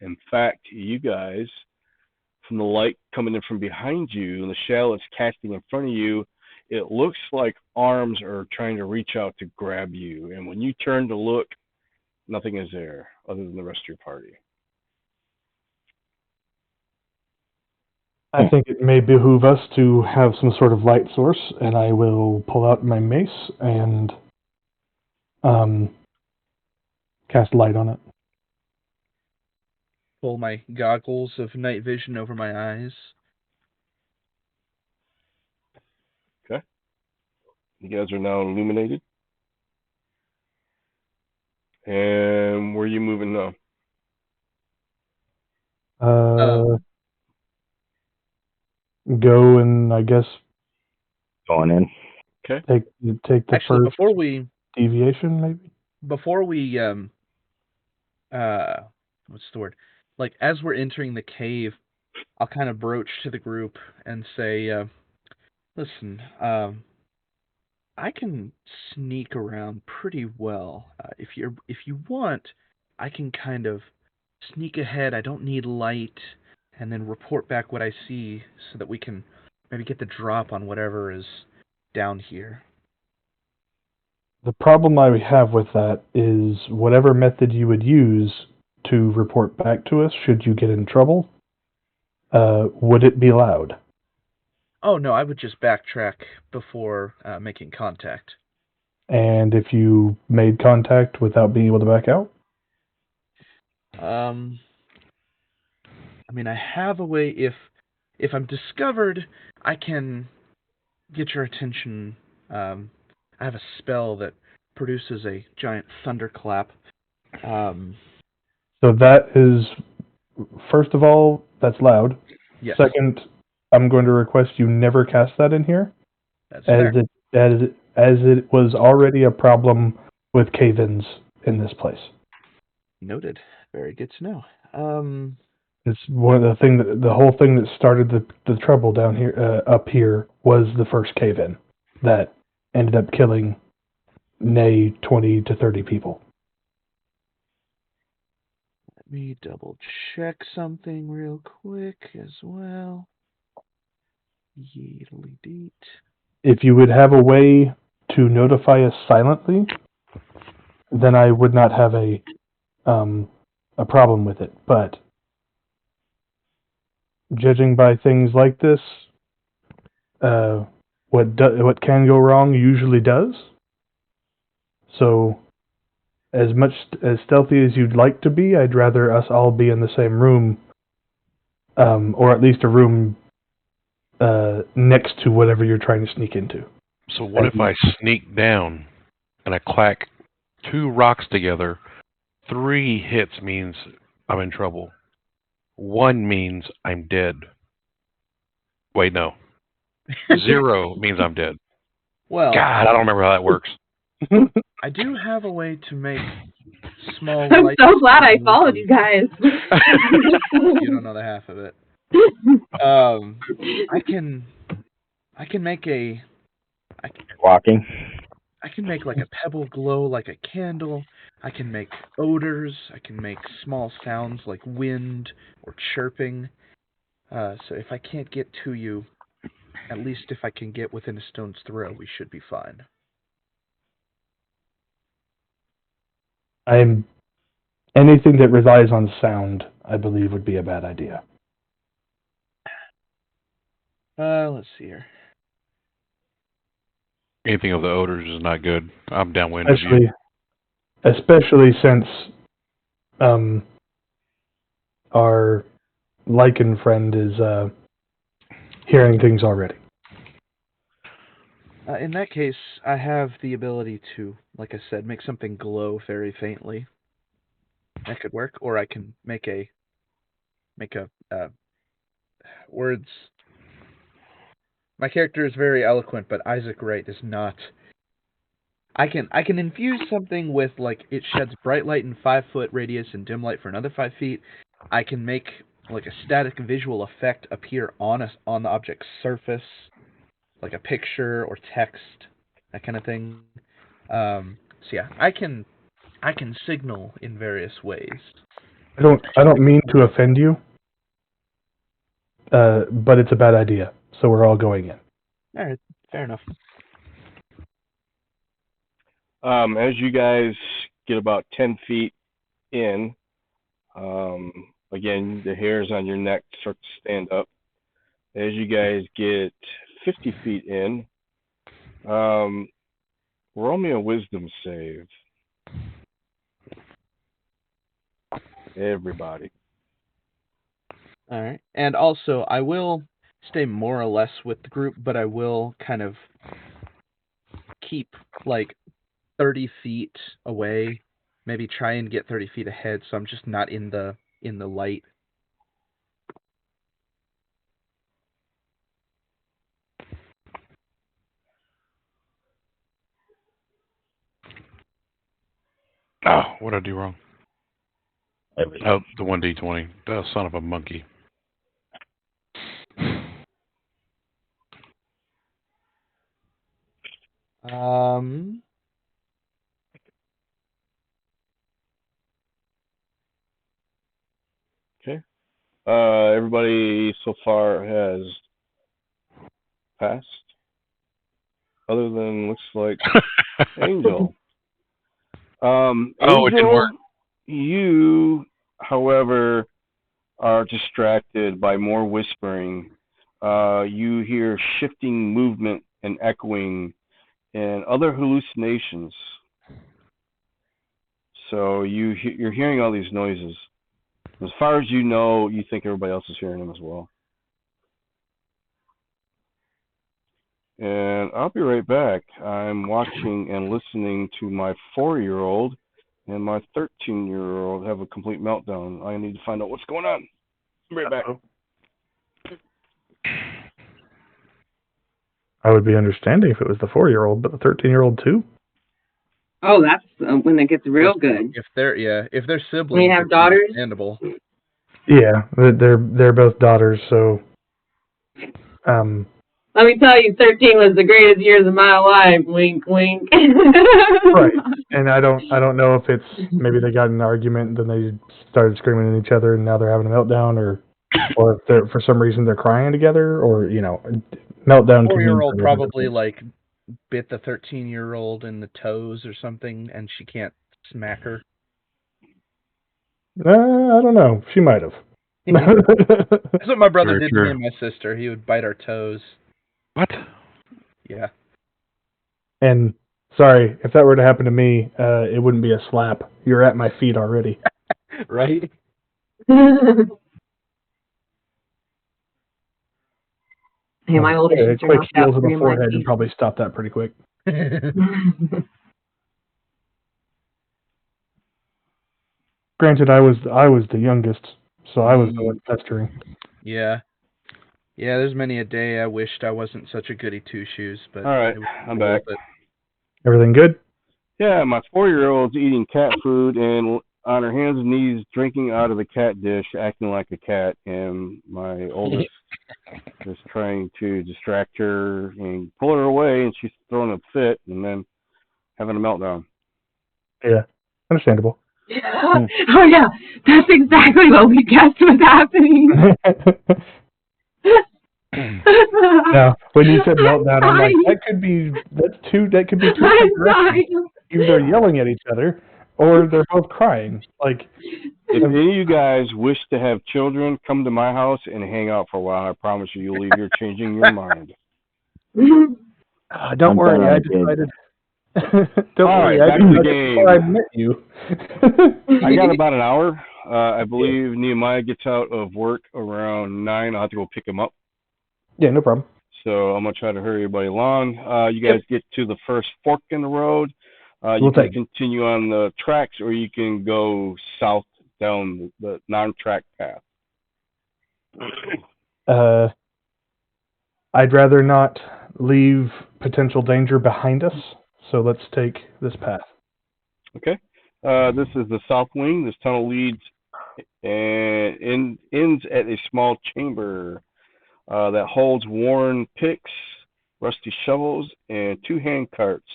In fact, you guys, from the light coming in from behind you and the shadow it's casting in front of you, it looks like arms are trying to reach out to grab you. And when you turn to look, nothing is there other than the rest of your party. I think it may behoove us to have some sort of light source, and I will pull out my mace and cast light on it. Pull my goggles of night vision over my eyes. Okay. You guys are now illuminated. And where are you moving now? Go and I guess going in. Okay. Take the Actually, first before we deviation, maybe. Before we what's the word? like as we're entering the cave, I'll kind of broach to the group and say, "Listen, I can sneak around pretty well. If you want, I can kind of sneak ahead. I don't need light, and then report back what I see so that we can maybe get the drop on whatever is down here." The problem I have with that is whatever method you would use to report back to us, should you get in trouble, would it be loud? Oh no, I would just backtrack before making contact. And if you made contact without being able to back out? I mean, I have a way. If I'm discovered, I can get your attention. I have a spell that produces a giant thunderclap. So that is, first of all, that's loud. Yes, Second, I'm going to request you never cast that in here, that's as fair. it was already a problem with cave-ins in this place. Noted. Very good to know. It's one of the whole thing that started the trouble down here, up here, was the first cave-in that ended up killing 20 to 30 people. Let me double check something real quick as well. Yeedly deet. If you would have a way to notify us silently, then I would not have a problem with it. But judging by things like this, what can go wrong usually does. So, as much as stealthy as you'd like to be, I'd rather us all be in the same room, or at least a room next to whatever you're trying to sneak into. So what if I sneak down and I clack 2 rocks together? 3 hits means I'm in trouble. 1 means I'm dead. Wait, no. 0 means I'm dead. Well, God, I don't remember how that works. I do have a way to make small I'm lights. so glad I followed you guys. You don't know the half of it. I can make Walking. I can make like a pebble glow like a candle. I can make odors. I can make small sounds like wind or chirping. So if I can't get to you, at least if I can get within a stone's throw, we should be fine. Anything that relies on sound, I believe, would be a bad idea. Let's see here. Anything of the odors is not good. I'm downwind of you. Especially since our lichen friend is hearing things already. In that case, I have the ability to, like I said, make something glow very faintly. That could work, or I can make a words. My character is very eloquent, but Isaac Wright is not. I can infuse something with like it sheds bright light in 5-foot radius and dim light for another 5 feet. I can make like a static visual effect appear on the object's surface, like a picture or text, that kind of thing. So yeah, I can signal in various ways. I don't mean to offend you, but it's a bad idea. So we're all going in. All right, fair enough. As you guys get about 10 feet in, again, the hairs on your neck start to stand up. As you guys get 50 feet in, roll me a wisdom save. Everybody. All right, and also I will stay more or less with the group, but I will kind of keep like 30 feet away, maybe try and get 30 feet ahead, so I'm just not in the light. Oh, what did I do wrong? Oh, the 1d20. Oh, son of a monkey. Okay. Everybody so far has passed, other than looks like Angel. Oh, it didn't work. Angel, you, however, are distracted by more whispering. You hear shifting movement and echoing and other hallucinations. So you're hearing all these noises. As far as you know, you think everybody else is hearing them as well. And I'll be right back. I'm watching and listening to my 4-year-old and my 13-year-old have a complete meltdown. I need to find out what's going on. I'll be right back. I would be understanding if it was the 4-year-old, but the 13-year-old too? Oh, that's when it gets real good. If they're siblings, When you have daughters? understandable. Yeah, they're both daughters, so Let me tell you, 13 was the greatest years of my life. Wink, wink. right. And I don't know if it's maybe they got in an argument and then they started screaming at each other and now they're having a meltdown, or if they're for some reason they're crying together, or meltdown. 4-year-old probably like bit the 13-year-old in the toes or something, and she can't smack her. I don't know. She might have. That's what my brother Very did true. to me and my sister. He would bite our toes. What? Yeah. And sorry, if that were to happen to me, it wouldn't be a slap. You're at my feet already. Right? Hey, my older sister quick knocked out heels in 3 the of my forehead teeth. would probably stop that pretty quick. Granted, I was the youngest, so I was the one pestering. Yeah. Yeah, there's many a day I wished I wasn't such a goody two-shoes, but... All right, I'm back. Everything good? Yeah, my 4-year-old's eating cat food and on her hands and knees drinking out of the cat dish, acting like a cat, and my oldest is trying to distract her and pull her away, and she's throwing a fit and then having a meltdown. Yeah, understandable. Yeah. Oh, yeah. That's exactly what we guessed was happening. Now, when you said meltdown, I'm like, that could be two directions. Either they're yelling at each other, or they're both crying. Like, if any of you guys wish to have children, come to my house and hang out for a while. I promise you, you'll leave here changing your mind. Don't worry, I decided. Don't worry, I decided before I met you. I got about an hour. I believe Nehemiah gets out of work around 9. I'll have to go pick him up. Yeah, no problem. So I'm going to try to hurry everybody along. You guys get to the first fork in the road. You can continue on the tracks, or you can go south down the non-track path. I'd rather not leave potential danger behind us, so let's take this path. Okay. This is the south wing. This tunnel leads and ends at a small chamber that holds worn picks, rusty shovels, and 2 hand carts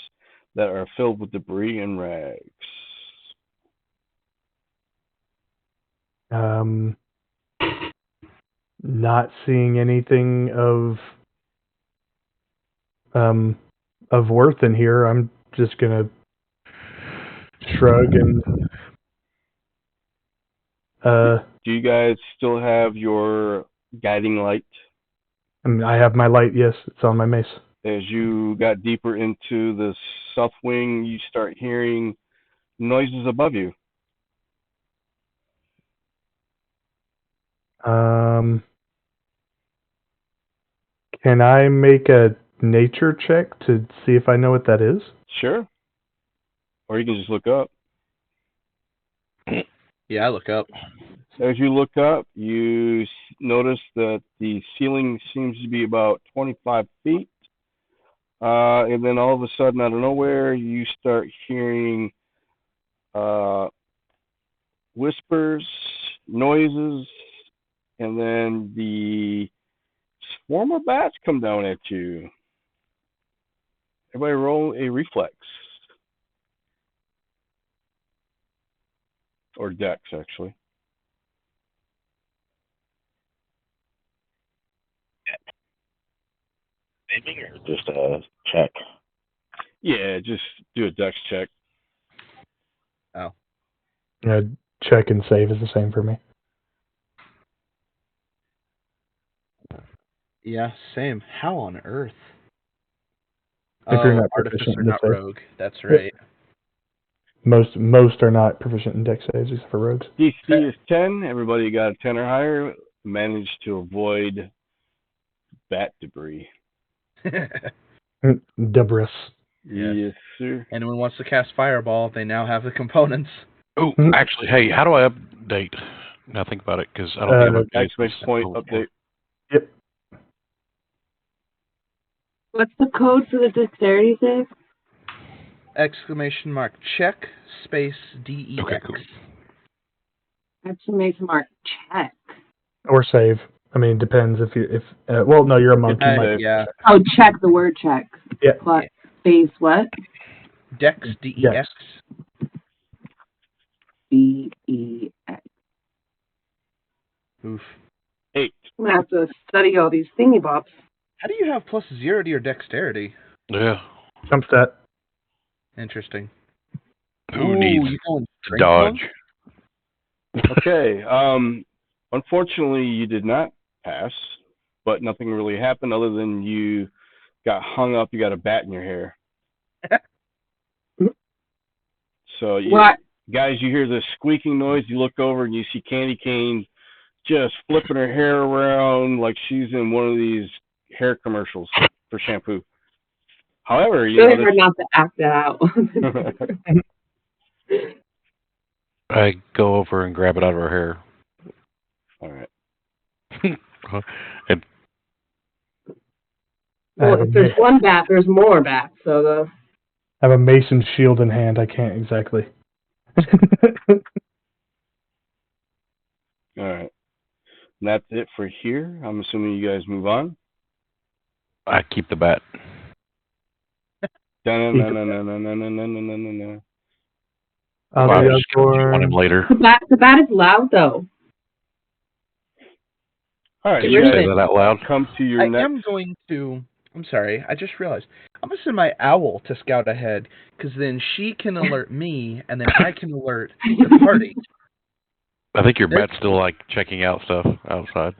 that are filled with debris and rags. Not seeing anything of worth in here. I'm just gonna shrug and. Do you guys still have your guiding light? I have my light. Yes, it's on my mace. As you got deeper into the south wing, you start hearing noises above you. Can I make a nature check to see if I know what that is? Sure. Or you can just look up. Yeah, I look up. As you look up, you notice that the ceiling seems to be about 25 feet. And then all of a sudden, out of nowhere, you start hearing whispers, noises, and then the swarm of bats come down at you. Everybody roll a reflex. Or dex, actually. Saving or just a check? Yeah, just do a dex check. Oh. Check and save is the same for me. Yeah, same. How on earth? If you're not proficient Artificer, in the not save. rogue. That's right. Most are not proficient in dex saves except for rogues. DC is 10. Everybody got a 10 or higher. Managed to avoid bat debris. Debris. Yes, sir. Anyone wants to cast Fireball, they now have the components. Oh, actually, hey, how do I update? Now think about it, because I don't think I've updated. Exclamation point update. Yep. What's the code for the dexterity save? Exclamation mark check space DEX. Okay, cool. Exclamation mark check. Or save. I mean, it depends well, no, you're a monk. You might Yeah. Oh, check, the word check. Yeah. Plus space what? Dex DEX. DEX. Oof. 8. I'm going to have to study all these thingy bobs. How do you have +0 to your dexterity? Yeah. Jump stat. Interesting. Who needs you going to dodge? Okay. Unfortunately, you did not pass, but nothing really happened other than you got hung up. You got a bat in your hair. So, guys, you hear this squeaking noise. You look over and you see Candy Cane just flipping her hair around like she's in one of these hair commercials for shampoo. However, you really hard not to act that out. I go over and grab it out of her hair. All right. Well, if there's one bat, there's more bats. So I have a mason's shield in hand. I can't exactly. All right. And that's it for here. I'm assuming you guys move on. I keep the bat. I'll Well, do just want him later. the bat is loud though. All right. Did you say that out loud? Come to your next. am going to. I'm sorry. I just realized. I'm going to send my owl to scout ahead, because then she can alert me, and then I can alert the party. I think your bat's still like checking out stuff outside.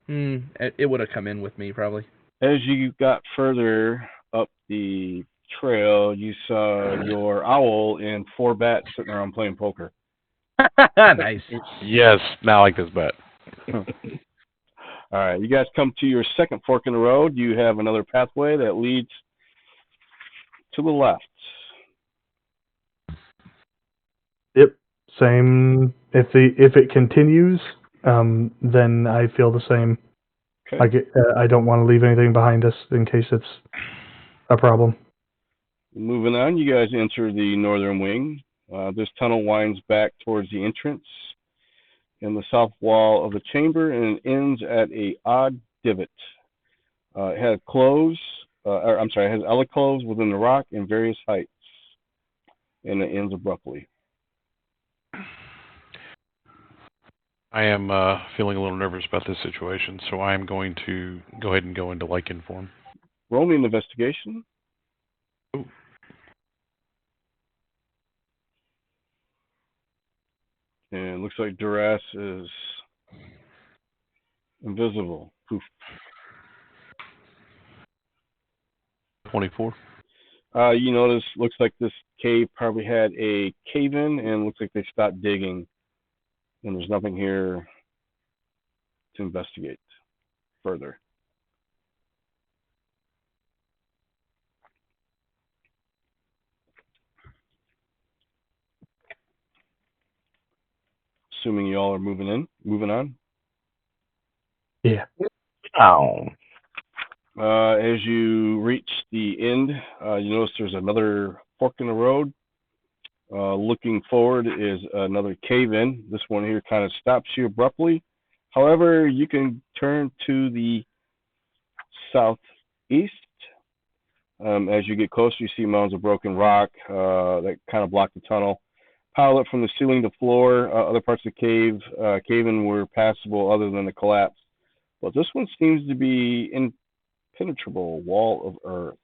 It would have come in with me probably. As you got further up the trail, you saw your owl and 4 bats sitting around playing poker. Nice. Yes, now I like this bat. All right, you guys come to your second fork in the road. You have another pathway that leads to the left. Yep. Same. If it continues, then I feel the same. Okay. I don't want to leave anything behind us in case it's a problem. Moving on, you guys enter the northern wing. This tunnel winds back towards the entrance in the south wall of the chamber, and it ends at a odd divot. It has it has alcoves within the rock in various heights, and it ends abruptly. I am feeling a little nervous about this situation, so I am going to go ahead and go into Lycan form. Roll me an investigation. Ooh. And it looks like Duras is invisible. Poof. 24. You notice, looks like this cave probably had a cave-in, and looks like they stopped digging, and there's nothing here to investigate further. Assuming you all are moving on. Yeah. Oh. As you reach the end, you notice there's another fork in the road. Looking forward is another cave-in. This one here kind of stops you abruptly. However, you can turn to the southeast. As you get closer, you see mounds of broken rock that kind of block the tunnel. Piled up from the ceiling to floor, other parts of the cave-in were passable other than the collapse. But this one seems to be impenetrable wall of earth.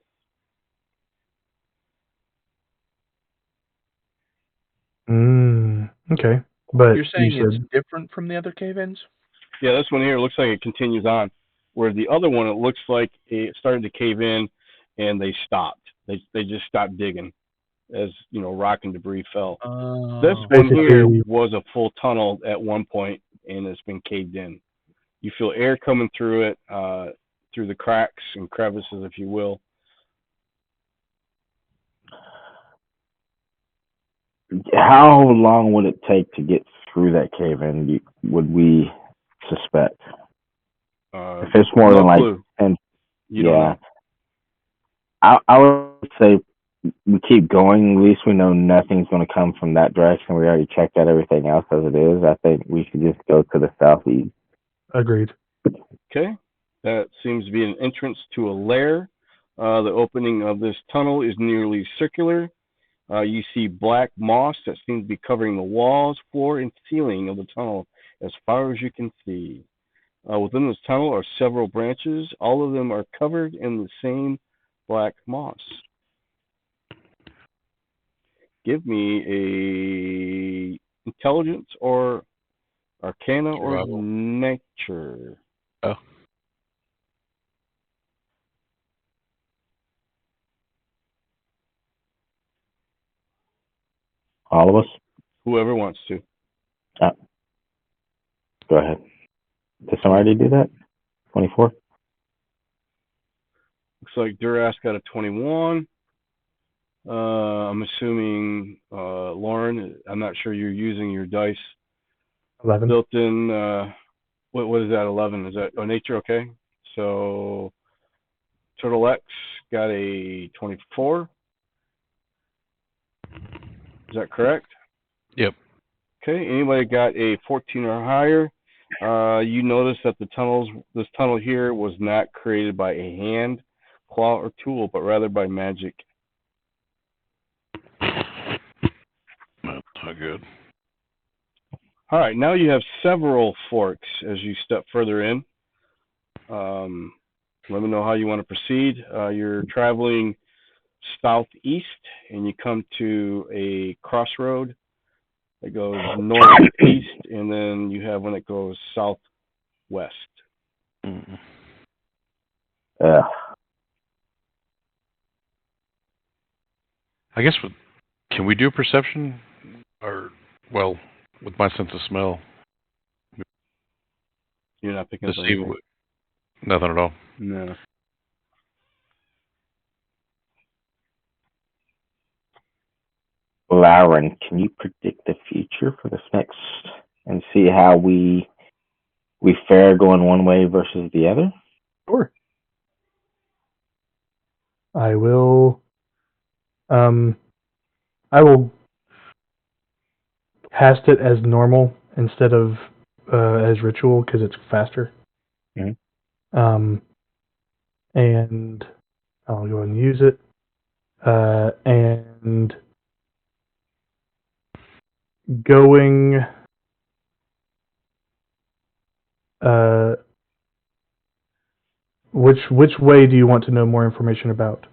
Okay. But You're saying you it's said different from the other cave-ins? Yeah, this one here looks like it continues on. Where the other one, it looks like it started to cave in and they stopped. They just stopped digging as, rock and debris fell. This Oh. one here basically was a full tunnel at one point and it's been caved in. You feel air coming through it, through the cracks and crevices, if you will. How long would it take to get through that cave-in? Would we suspect? If it's more No than like clue. 10, You don't know. I would say we keep going. At least we know nothing's going to come from that direction. We already checked out everything else as it is. I think we should just go to the southeast. agreed. Okay. That seems to be an entrance to a lair. The opening of this tunnel is nearly circular. You see black moss that seems to be covering the walls, floor, and ceiling of the tunnel as far as you can see. Within this tunnel are several branches. All of them are covered in the same black moss. Give me a intelligence or arcana or Survival. nature. Oh. All of us? Whoever wants to. Go ahead. Did somebody do that? 24? Looks like Duras got a 21. I'm assuming Lauren. I'm not sure you're using your dice 11. built in. What is that? 11? Is that nature? Okay. So Turtle X got a 24. Is that correct? Yep. Okay. Anybody got a 14 or higher? You notice that this tunnel here was not created by a hand, claw, or tool, but rather by magic. That's not good. All right, now you have several forks as you step further in. Let me know how you want to proceed. You're traveling southeast, and you come to a crossroad that goes northeast, and then you have one that goes southwest. Mm. Yeah. I guess can we do a perception? Or, well, with my sense of smell, You're not picking to up see anything. nothing at all. No. Lauren, can you predict the future for this next and see how we fare going one way versus the other? Sure. I will. I will cast it as normal instead of as ritual because it's faster. Mhm. And I'll go and use it. And going. Which way do you want to know more information about?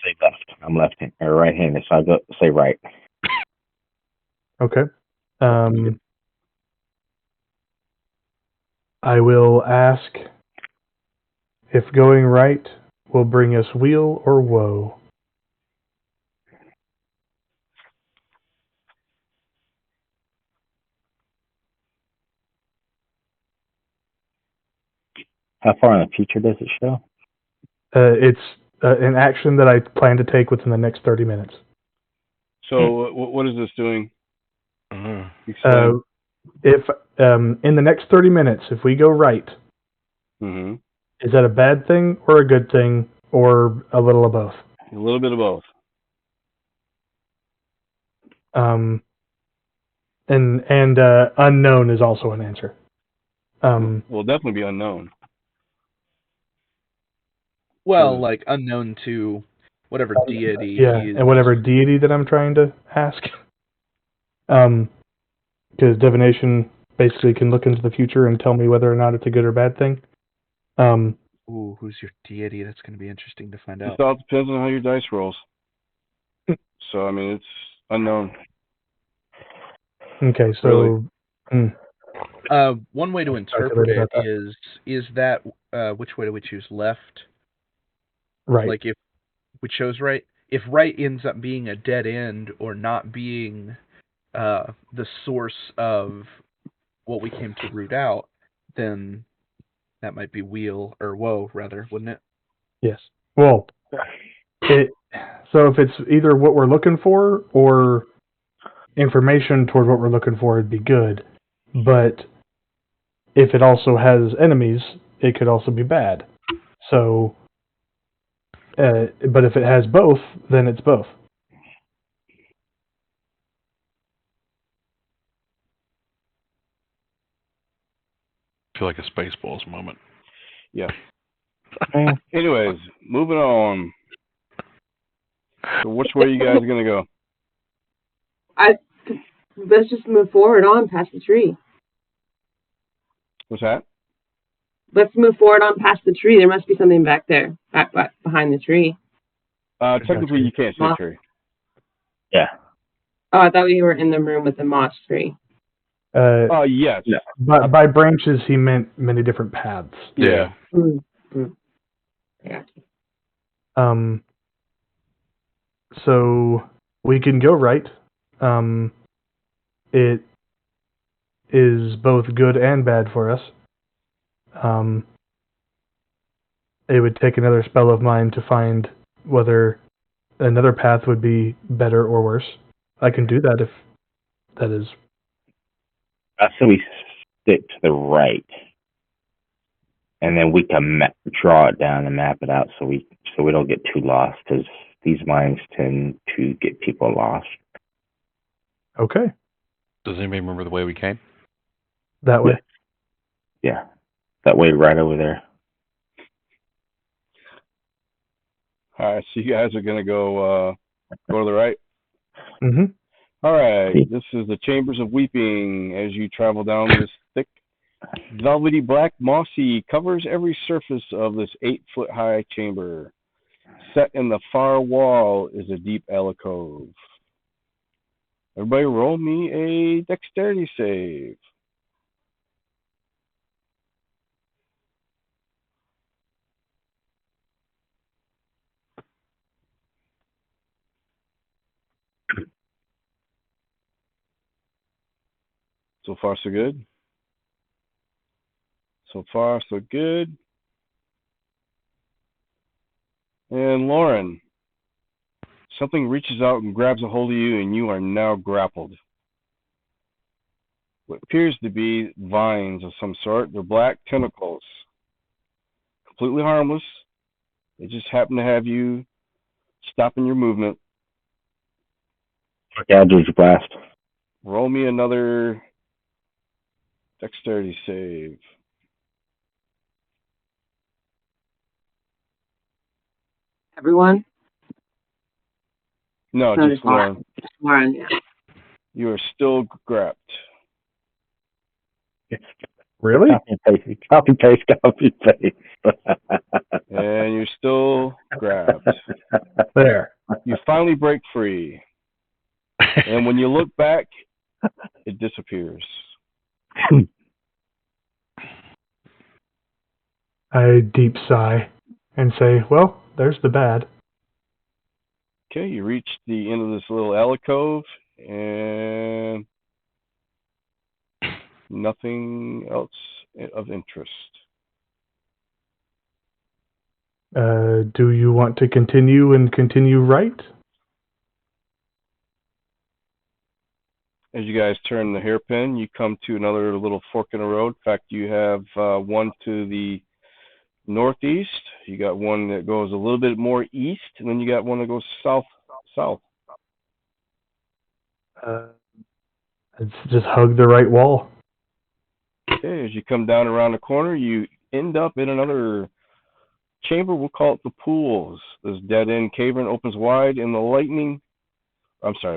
Say left. I'm left-handed or right-handed, so I'll go say right. Okay. I will ask if going right will bring us weal or woe. How far in the future does it show? It's an action that I plan to take within the next 30 minutes. So what is this doing? Uh-huh. Explain. If in the next 30 minutes, if we go right, Mm-hmm. is that a bad thing or a good thing or a little of both? A little bit of both. And unknown is also an answer. Will definitely be unknown. Well, like unknown to whatever deity Yeah, he's. and whatever deity that I'm trying to ask. Because divination basically can look into the future and tell me whether or not it's a good or bad thing. Ooh, who's your deity? That's going to be interesting to find out. It all depends on how your dice rolls. So, I mean, it's unknown. Okay, so Really? One way to interpret it is that which way do we choose? Left? Right. Like if we chose right, if right ends up being a dead end or not being the source of what we came to root out, then that might be wheel or woe rather, wouldn't it? Yes. Well, so if it's either what we're looking for or information toward what we're looking for, it'd be good. But if it also has enemies, it could also be bad. So, but if it has both, then it's both. I feel like a Spaceballs moment. Yeah. Anyways, moving on. So which way are you guys going to go? Let's just move forward on past the tree. What's that? Let's move forward on past the tree. There must be something back there, back behind the tree. Technically, you can't see a tree. Yeah. Oh, I thought we were in the room with the moss tree. Yes. No. But by branches, he meant many different paths. Yeah. Yeah. So we can go right. It is both good and bad for us. It would take another spell of mine to find whether another path would be better or worse. I can do that if that is. So we stick to the right, and then we can draw it down and map it out so we don't get too lost, because these mines tend to get people lost. Okay. Does anybody remember the way we came? That way. Yeah. That way right over there. All right, so you guys are going to go to the right? Mm-hmm. All right, this is the Chambers of Weeping. As you travel down this thick, velvety black mossy covers every surface of this 8-foot-high chamber. Set in the far wall is a deep alcove. Everybody roll me a dexterity save. So far, so good. So far, so good. And Lauren, something reaches out and grabs a hold of you, and you are now grappled. What appears to be vines of some sort. They're black tentacles. Completely harmless. They just happen to have you stopping your movement. Eldritch Blast. Roll me another dexterity save. Everyone? No, No, just Lauren. Just Lauren, yeah. You are still grabbed. Really? Copy paste. And you're still grabbed. There. You finally break free. And when you look back, it disappears. I deep sigh and say, well, there's the bad. Okay, you reach the end of this little alcove, and nothing else of interest. Do you want to continue right? As you guys turn the hairpin, you come to another little fork in the road. In fact, you have one to the northeast. You got one that goes a little bit more east, and then you got one that goes south. It's just hug the right wall. Okay, as you come down around the corner, you end up in another chamber. We'll call it the pools. This dead-end cavern opens wide, and the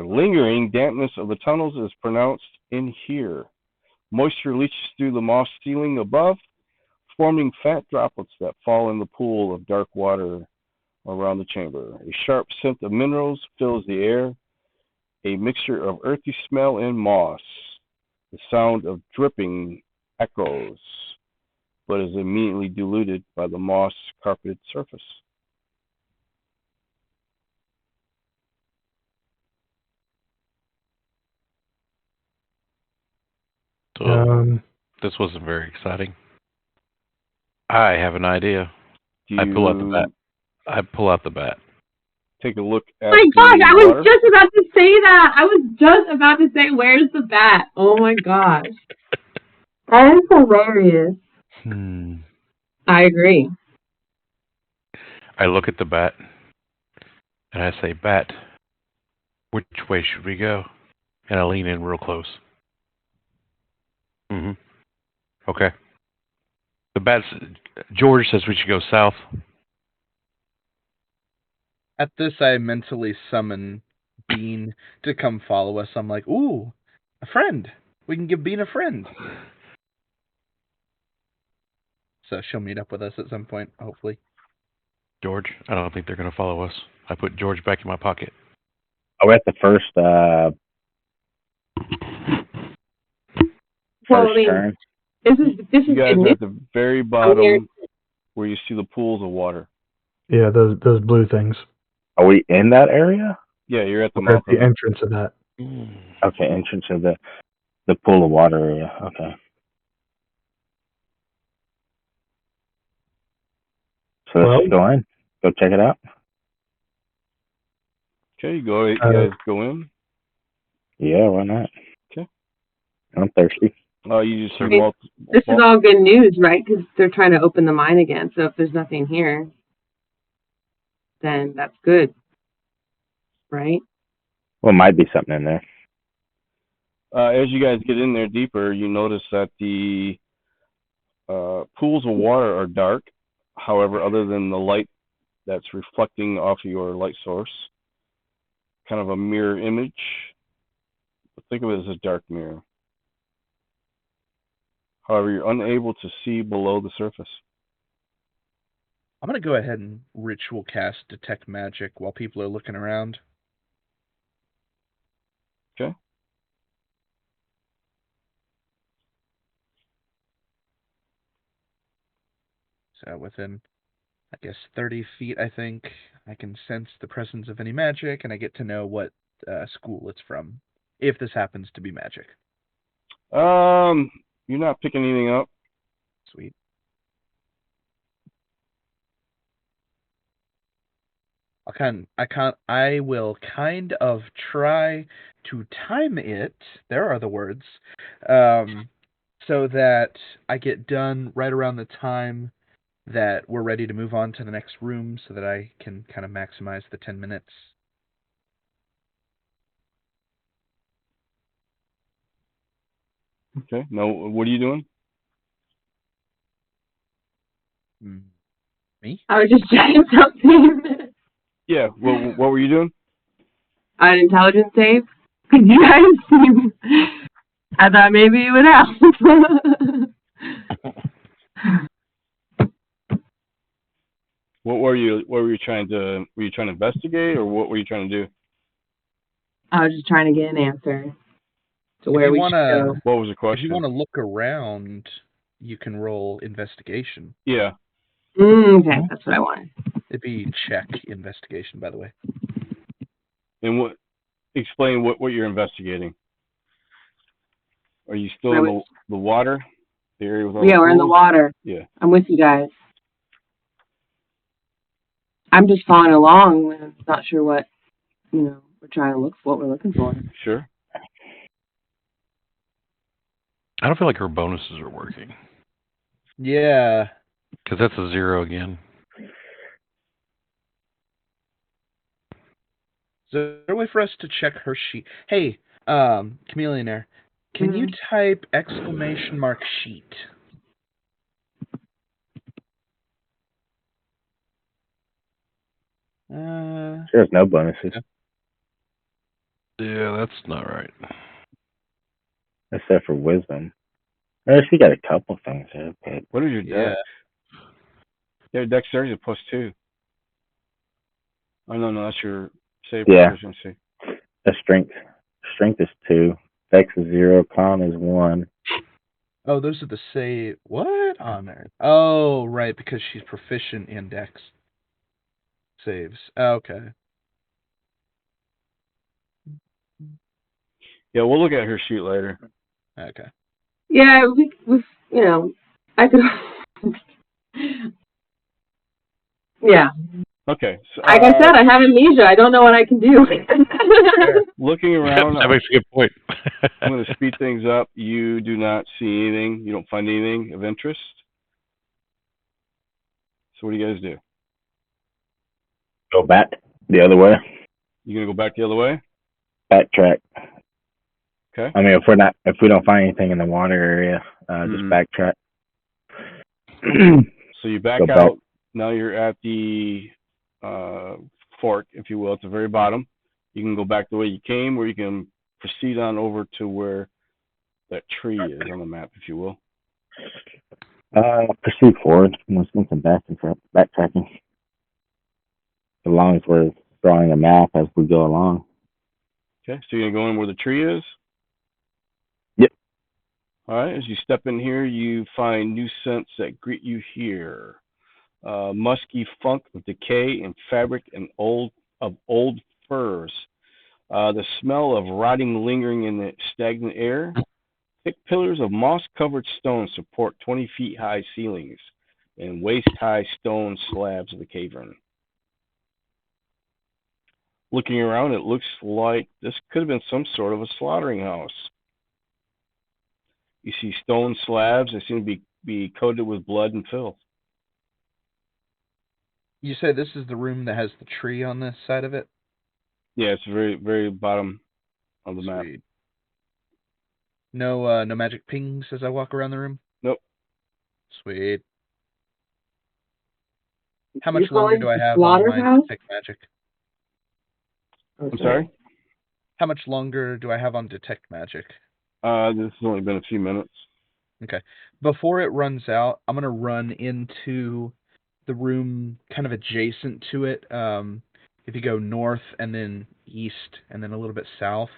lingering dampness of the tunnels is pronounced in here. Moisture leaches through the moss ceiling above, forming fat droplets that fall in the pool of dark water around the chamber. A sharp scent of minerals fills the air, a mixture of earthy smell and moss. The sound of dripping echoes, but is immediately diluted by the moss-carpeted surface. So this wasn't very exciting. I have an idea. I pull out the bat. I pull out the bat. Take a look at Oh my gosh, I water. was just about to say that. I was just about to say, where's the bat? Oh my gosh. That is hilarious. I agree. I look at the bat, and I say, "Bat, which way should we go?" And I lean in real close. Okay. The bat, George says we should go south. At this, I mentally summon Bean to come follow us. I'm like, ooh, a friend. We can give Bean a friend. So she'll meet up with us at some point, hopefully. George, I don't think they're going to follow us. I put George back in my pocket. Oh, we're at the first Well, I mean, turn. this is You guys good are news. at the very bottom where you see the pools of water. Yeah, those blue things. Are we in that area? Yeah, you're at the We're mouth at the of it. entrance of that. Okay, entrance of the pool of water area. Okay. So let's go in. Go check it out. Okay, you guys go in. Yeah, why not? Okay. I'm thirsty. You just Okay. This is all good news, right? Because they're trying to open the mine again. So if there's nothing here, then that's good, right? Well, might be something in there. As you guys get in there deeper, you notice that the pools of water are dark. However, other than the light that's reflecting off of your light source, kind of a mirror image. But think of it as a dark mirror. However, you're unable to see below the surface. I'm going to go ahead and ritual cast Detect Magic while people are looking around. Okay. So within, I guess, 30 feet, I think, I can sense the presence of any magic, and I get to know what school it's from, if this happens to be magic. You're not picking anything up. Sweet. I will kind of try to time it. There are the words, so that I get done right around the time that we're ready to move on to the next room, so that I can kind of maximize the 10 minutes. Okay. Now, what are you doing? Me? I was just trying something. Yeah. What were you doing? An intelligence save? Because you guys seem... I thought maybe you would help. What were you trying to? Were you trying to investigate, or what were you trying to do? I was just trying to get an answer to where we should go. What was the question? If you want to look around, you can roll investigation. Yeah. Okay, that's what I wanted. It'd be check investigation, by the way. And explain what you're investigating. Are you still in the water? The area with all we're in the water. Yeah. I'm with you guys. I'm just following along. I'm not sure what, we're trying to look for, what we're looking for. Sure. I don't feel like her bonuses are working. Yeah. Because that's a 0 again. Is there a way for us to check her sheet? Hey, Chameleonaire, can you type !sheet? There's no bonuses Yeah, that's not right. except for wisdom. She got a couple things there, but What is your Yeah. dex? Yeah, dexterity is a +2. Oh no, that's your save proficiency. the strength. Strength is 2. Dex is 0. Con is 1. Oh, those are the save. What on there? Oh, right, because she's proficient in dex saves. Okay. Yeah, we'll look at her sheet later. Okay. Yeah, we I could. Yeah. Okay. So, Like I said, I have amnesia. I don't know what I can do. looking around, That makes a good point. I'm going to speed things up. You do not see anything. You don't find anything of interest. So what do you guys do? Go back the other way. You going to go back the other way? Backtrack. Okay. I mean, if we don't find anything in the water area, just backtrack. So you back Go out. back. Now you're at the fork, if you will, at the very bottom. You can go back the way you came, or you can proceed on over to where that tree is on the map, if you will. Proceed forward. Let's do some backtracking. As long as we're drawing a map as we go along. Okay, so you're going to go in where the tree is? Yep. All right, as you step in here, you find new scents that greet you here. Musky funk of decay and fabric and old furs. The smell of rotting lingering in the stagnant air. Thick pillars of moss-covered stone support 20 feet high ceilings and waist-high stone slabs of the cavern. Looking around, it looks like this could have been some sort of a slaughtering house. You see stone slabs that seem to be coated with blood and filth. You say this is the room that has the tree on this side of it? Yeah, it's the very, very bottom of the map. Sweet. No magic pings as I walk around the room? Nope. Sweet. How much longer do I have on my detect magic? I'm sorry? How much longer do I have on detect magic? This has only been a few minutes. Okay. Before it runs out, I'm going to run into the room kind of adjacent to it. If you go north and then east and then a little bit south,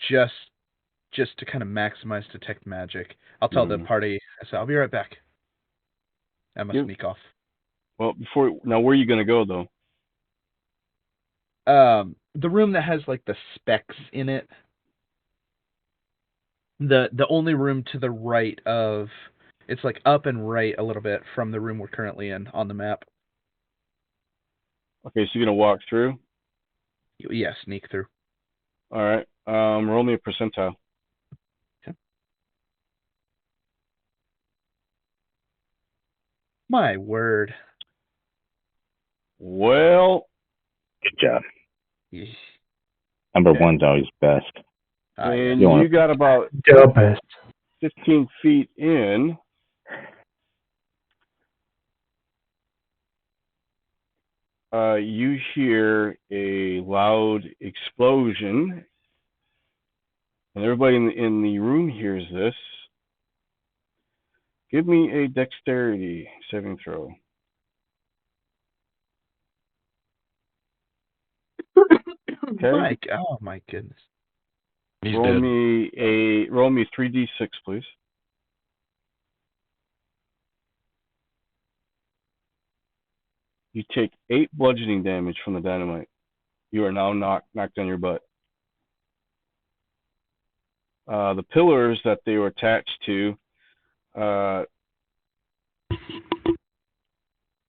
just to kind of maximize detect magic. I'll tell the party, I said, I'll be right back. I must sneak off. Well, now where are you going to go, though? The room that has like the specks in it. The only room to the right of, it's like up and right a little bit from the room we're currently in on the map. Okay, so you're going to walk through? Yeah, sneak through. All right. Roll me a percentile. Okay. My word. Well. Good job. Yeah. Number one's always best. And you got about 15 feet in. You hear a loud explosion, and everybody in the room hears this. Give me a dexterity saving throw. Okay. Oh my goodness. Roll me 3d6, please. You take 8 bludgeoning damage from the dynamite. You are now knocked on your butt. The pillars that they were attached to, or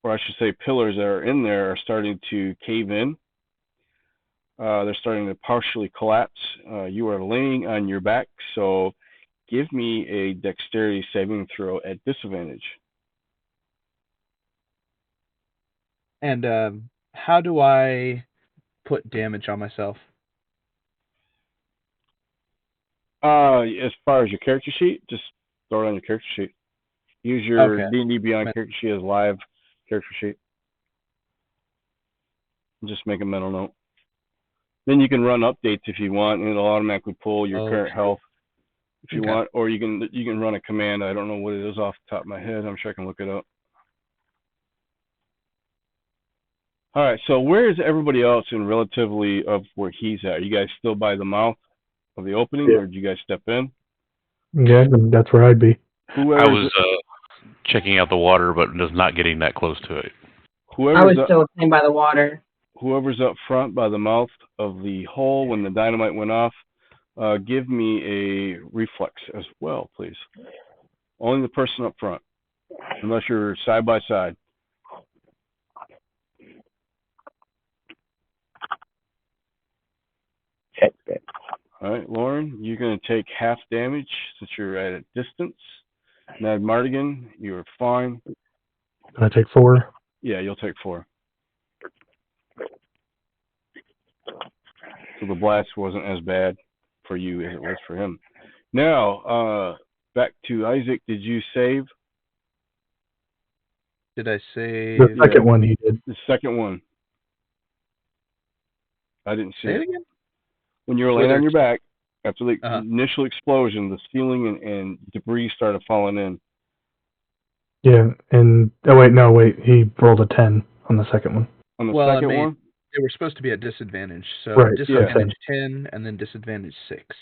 I should say pillars that are in there, are starting to cave in. They're starting to partially collapse. You are laying on your back, so give me a dexterity saving throw at disadvantage. And how do I put damage on myself? As far as your character sheet, just throw it on your character sheet. Use your Okay. D&D Beyond character sheet as live character sheet. Just make a mental note. Then you can run updates if you want, and it'll automatically pull your current health if you want, or you can run a command. I don't know what it is off the top of my head. I'm sure I can look it up. All right, so where is everybody else in relatively of where he's at? Are you guys still by the mouth of the opening, or did you guys step in? Yeah, that's where I'd be. I was checking out the water, but just not getting that close to it. I was still staying by the water. Whoever's up front by the mouth of the hole when the dynamite went off, give me a reflex as well, please. Only the person up front, unless you're side by side. All right, Lauren, you're going to take half damage since you're at a distance. Mad Mardigan, you're fine. I take 4. Yeah, you'll take 4. So the blast wasn't as bad for you as it was for him. Now, back to Isaac. Did you save? Did I save? The second one he did. The second one. I didn't see Say it. it again? When you were laying on your back, after the Uh-huh. initial explosion, the ceiling and debris started falling in. Yeah, and he rolled a 10 on the second one. On the second one? They were supposed to be at disadvantage, so Right, disadvantage 10 and then disadvantage 6.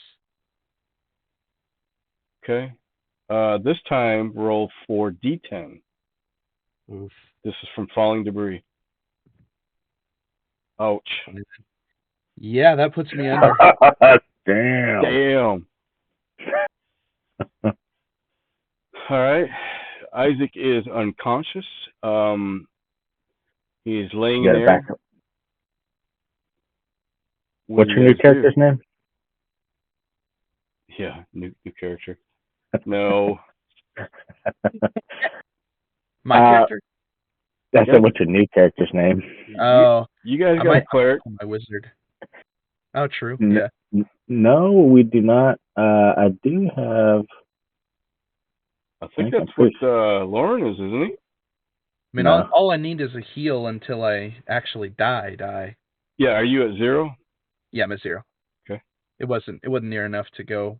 Okay. This time, roll 4d10. Oof. This is from falling debris. Ouch. Yeah, that puts me under. Damn. All right. Isaac is unconscious. He is laying in there. What's your new character's name? Yeah, new character. No. My character? I said, what's your new character's name? Oh. You guys got a cleric. My wizard. Oh, true. No, we do not. I do have... I think that's what Lauren is, isn't he? I mean, all I need is a heal until I actually die. Yeah, are you at 0? Yeah, I'm at 0. Okay. It wasn't near enough to go.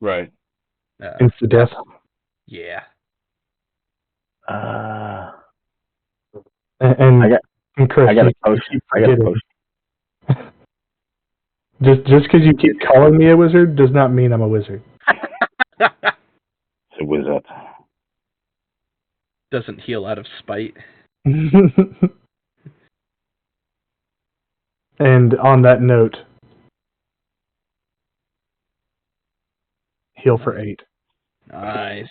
Right. Instant death. Yeah. And Chris, I got a potion. Just because you keep calling me a wizard does not mean I'm a wizard. It's a wizard. Doesn't heal out of spite. And on that note, heal for 8. Nice.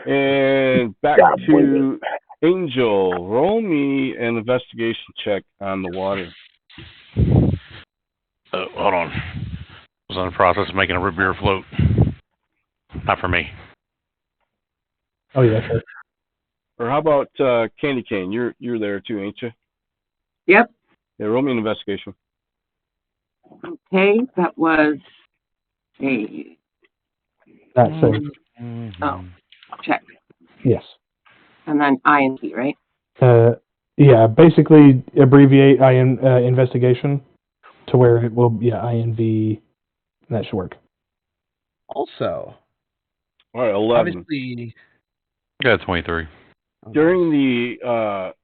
And back to Angel. Roll me an investigation check on the water. Hold on. I was in the process of making a root beer float. Not for me. Oh, yeah, sure. Or how about Candy Cane? You're there too, ain't you? Yep. Yeah, roll me an investigation. Okay, that was a... Not safe. Oh, check. Yes. And then INT, right? Yeah, basically abbreviate investigation to where it will, INV, that should work. Also. All right, 11. Obviously. Yeah, 23. During the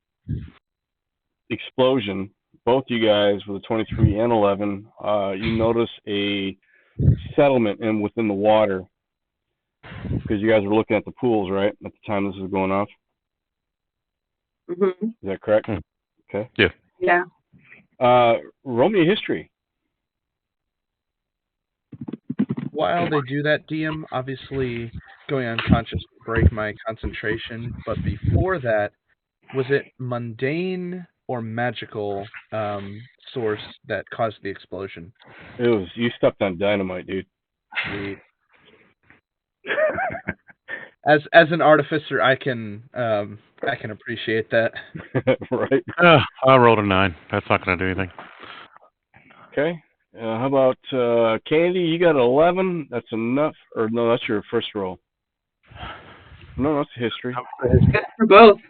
explosion, both you guys with a 23 and 11, you notice a settlement within the water because you guys were looking at the pools, right, at the time this was going off? Mm-hmm. Is that correct? Okay. Yeah. Yeah. Roll me a history. While they do that, DM, obviously going unconscious will break my concentration, but before that, was it mundane or magical source that caused the explosion? It was, you stepped on dynamite, dude. Sweet. As an artificer, I can appreciate that. Right. I rolled a 9. That's not going to do anything. Okay. How about Candy? You got 11. That's enough. Or no, that's your first roll. No, that's history. Good for both.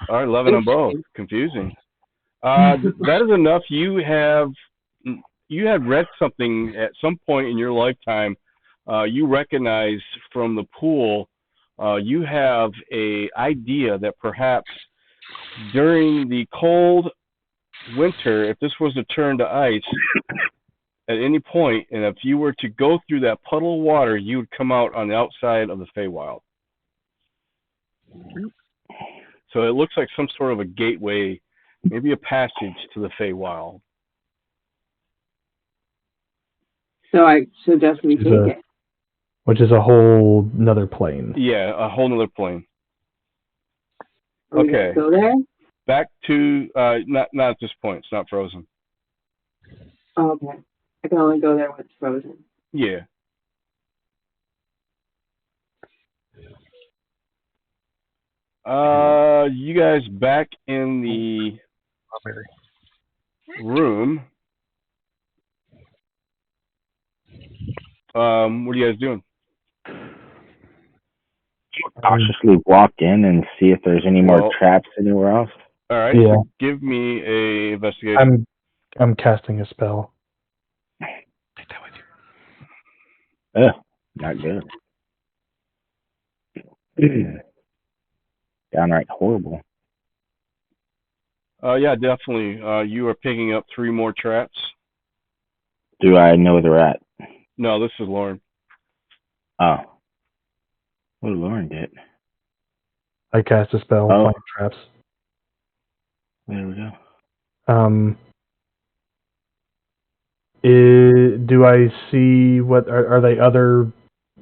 All right, 11 on both. Confusing. That is enough. You had read something at some point in your lifetime. You recognize from the pool. You have a idea that perhaps during the cold winter, if this was to turn to ice at any point, and if you were to go through that puddle of water, you would come out on the outside of the Feywild. So it looks like some sort of a gateway, maybe a passage to the Feywild. So I suggest we take it. Which is a whole another plane. Yeah, a whole nother plane. Are we Okay. gonna go there? Back to not at this point. It's not frozen. Oh, okay. I can only go there when it's frozen. Yeah. You guys back in the room. What are you guys doing? Cautiously walk in and see if there's any more traps anywhere else. All right. Yeah. So give me a investigation. I'm casting a spell. Take that with you. Not good. Downright horrible. Yeah, definitely. You are picking up 3 more traps. Do I know they're at? No, this is Lauren. Oh. What did Lauren get? I cast a spell, Flame Traps. There we go. Do I see what are they other?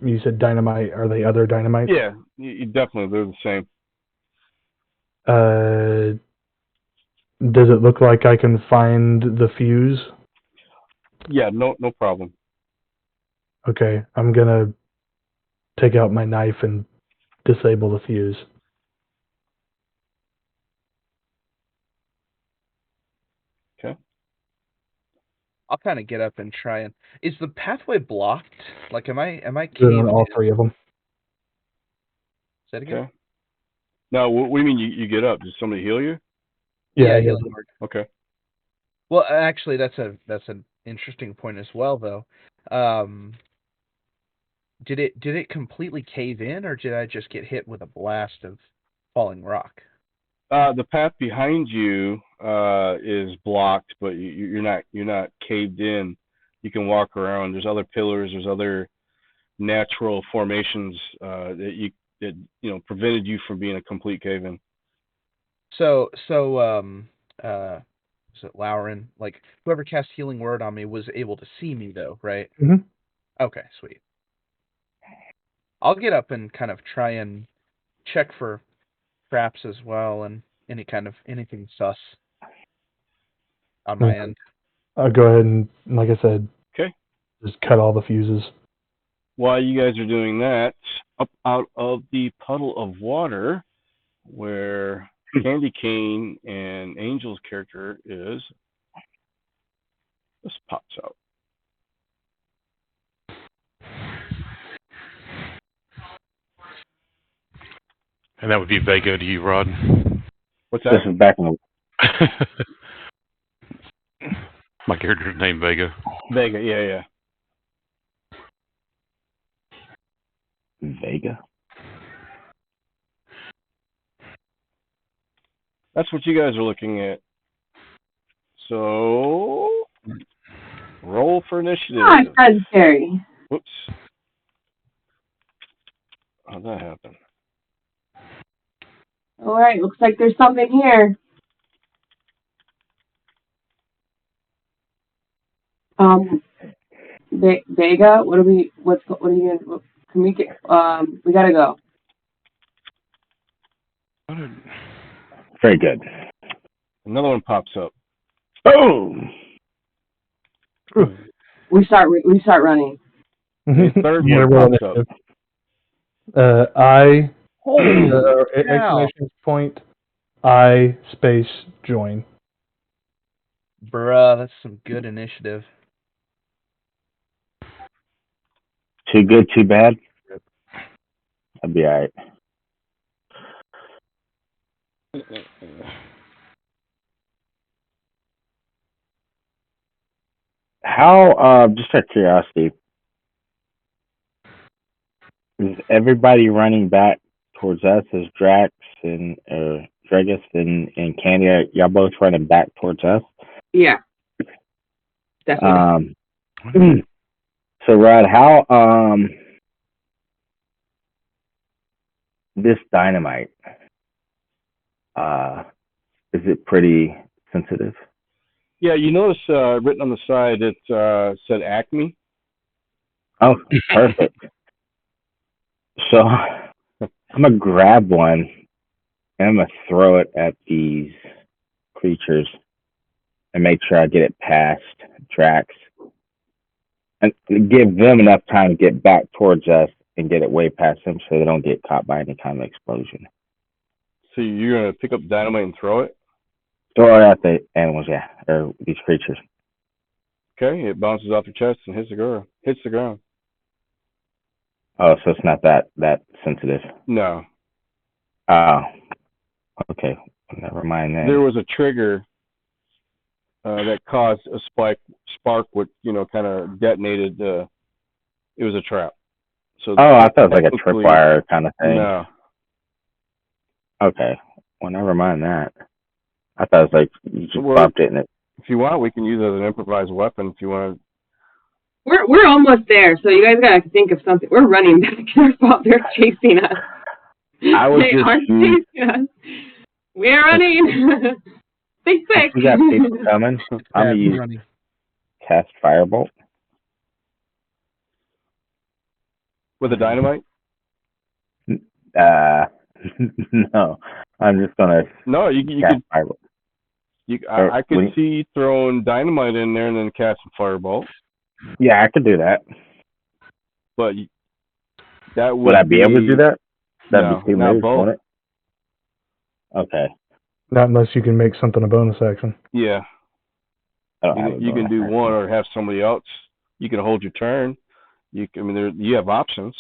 You said dynamite. Are they other dynamite? Yeah, you definitely. They're the same. Does it look like I can find the fuse? Yeah, no problem. Okay, I'm gonna take out my knife and disable the fuse. Okay. I'll kind of get up and try and. Is the pathway blocked? Like, am I caved On all in? 3 of them. Say it again. Okay. Now, what do you mean you get up? Did somebody heal you? Yeah, healing word. Okay. Well, actually, that's an interesting point as well, though. Did it completely cave in, or did I just get hit with a blast of falling rock? The path behind you is blocked, but you're not caved in. You can walk around. There's other pillars. There's other natural formations that prevented you from being a complete cave in. So is it Lauren? Like, whoever cast healing word on me was able to see me, though, right? Mm-hmm. Okay, sweet. I'll get up and kind of try and check for traps as well, and anything sus on my end. I'll go ahead and, like I said, Okay. just cut all the fuses. While you guys are doing that, up out of the puddle of water where Candy Cane and Angel's character is, this pops out. And that would be Vega to you, Rod. What's that? This is back in the... My character's named Vega. Vega, yeah. Vega? That's what you guys are looking at. So, roll for initiative. Ah, that's scary. Whoops. How'd that happen? All right, looks like there's something here. Vega, what are you gonna? Can we get? We gotta go. Very good. Another one pops up. Boom! We start running. The third Yeah, one roll pops up. initiative. Holy cow. Exclamation point, I space join. Bruh, that's some good initiative. Too good, too bad. That'd be alright. How? Just out of curiosity, is everybody running back towards us? Is Drax and Dragus and Candy? Y'all both running back towards us? Yeah, definitely. So Rod, how this dynamite is it pretty sensitive? Yeah, you notice written on the side it said Acme. Oh, perfect. So I'm gonna grab one and I'm gonna throw it at these creatures and make sure I get it past Drax and give them enough time to get back towards us and get it way past them so they don't get caught by any kind of explosion. So you're gonna pick up dynamite and throw it. Throw it at the animals, yeah, or these creatures. Okay, it bounces off your chest and hits the ground. Oh, so it's not that sensitive. No. Oh, okay. Never mind then. There was a trigger that caused a spark, which kind of detonated. It was a trap. So I thought it was like a tripwire kind of thing. No. Okay. Well, never mind that. I thought it was like you just bumped it in it. If you want, we can use it as an improvised weapon. If you want. We're almost there, so you guys gotta think of something. We're running back. They're chasing us. I was They are chasing us. We're running. Stay quick. We got people coming. I'm gonna use cast firebolt With a dynamite? No, I'm just gonna. No, you could. Firebolt. I could see throwing dynamite in there and then casting firebolt. Yeah, I could do that. But that would I be able to do that? That'd be too moves, wouldn't it? Okay. Not unless you can make something a bonus action. Yeah. You can do one or have somebody else. You can hold your turn. You have options.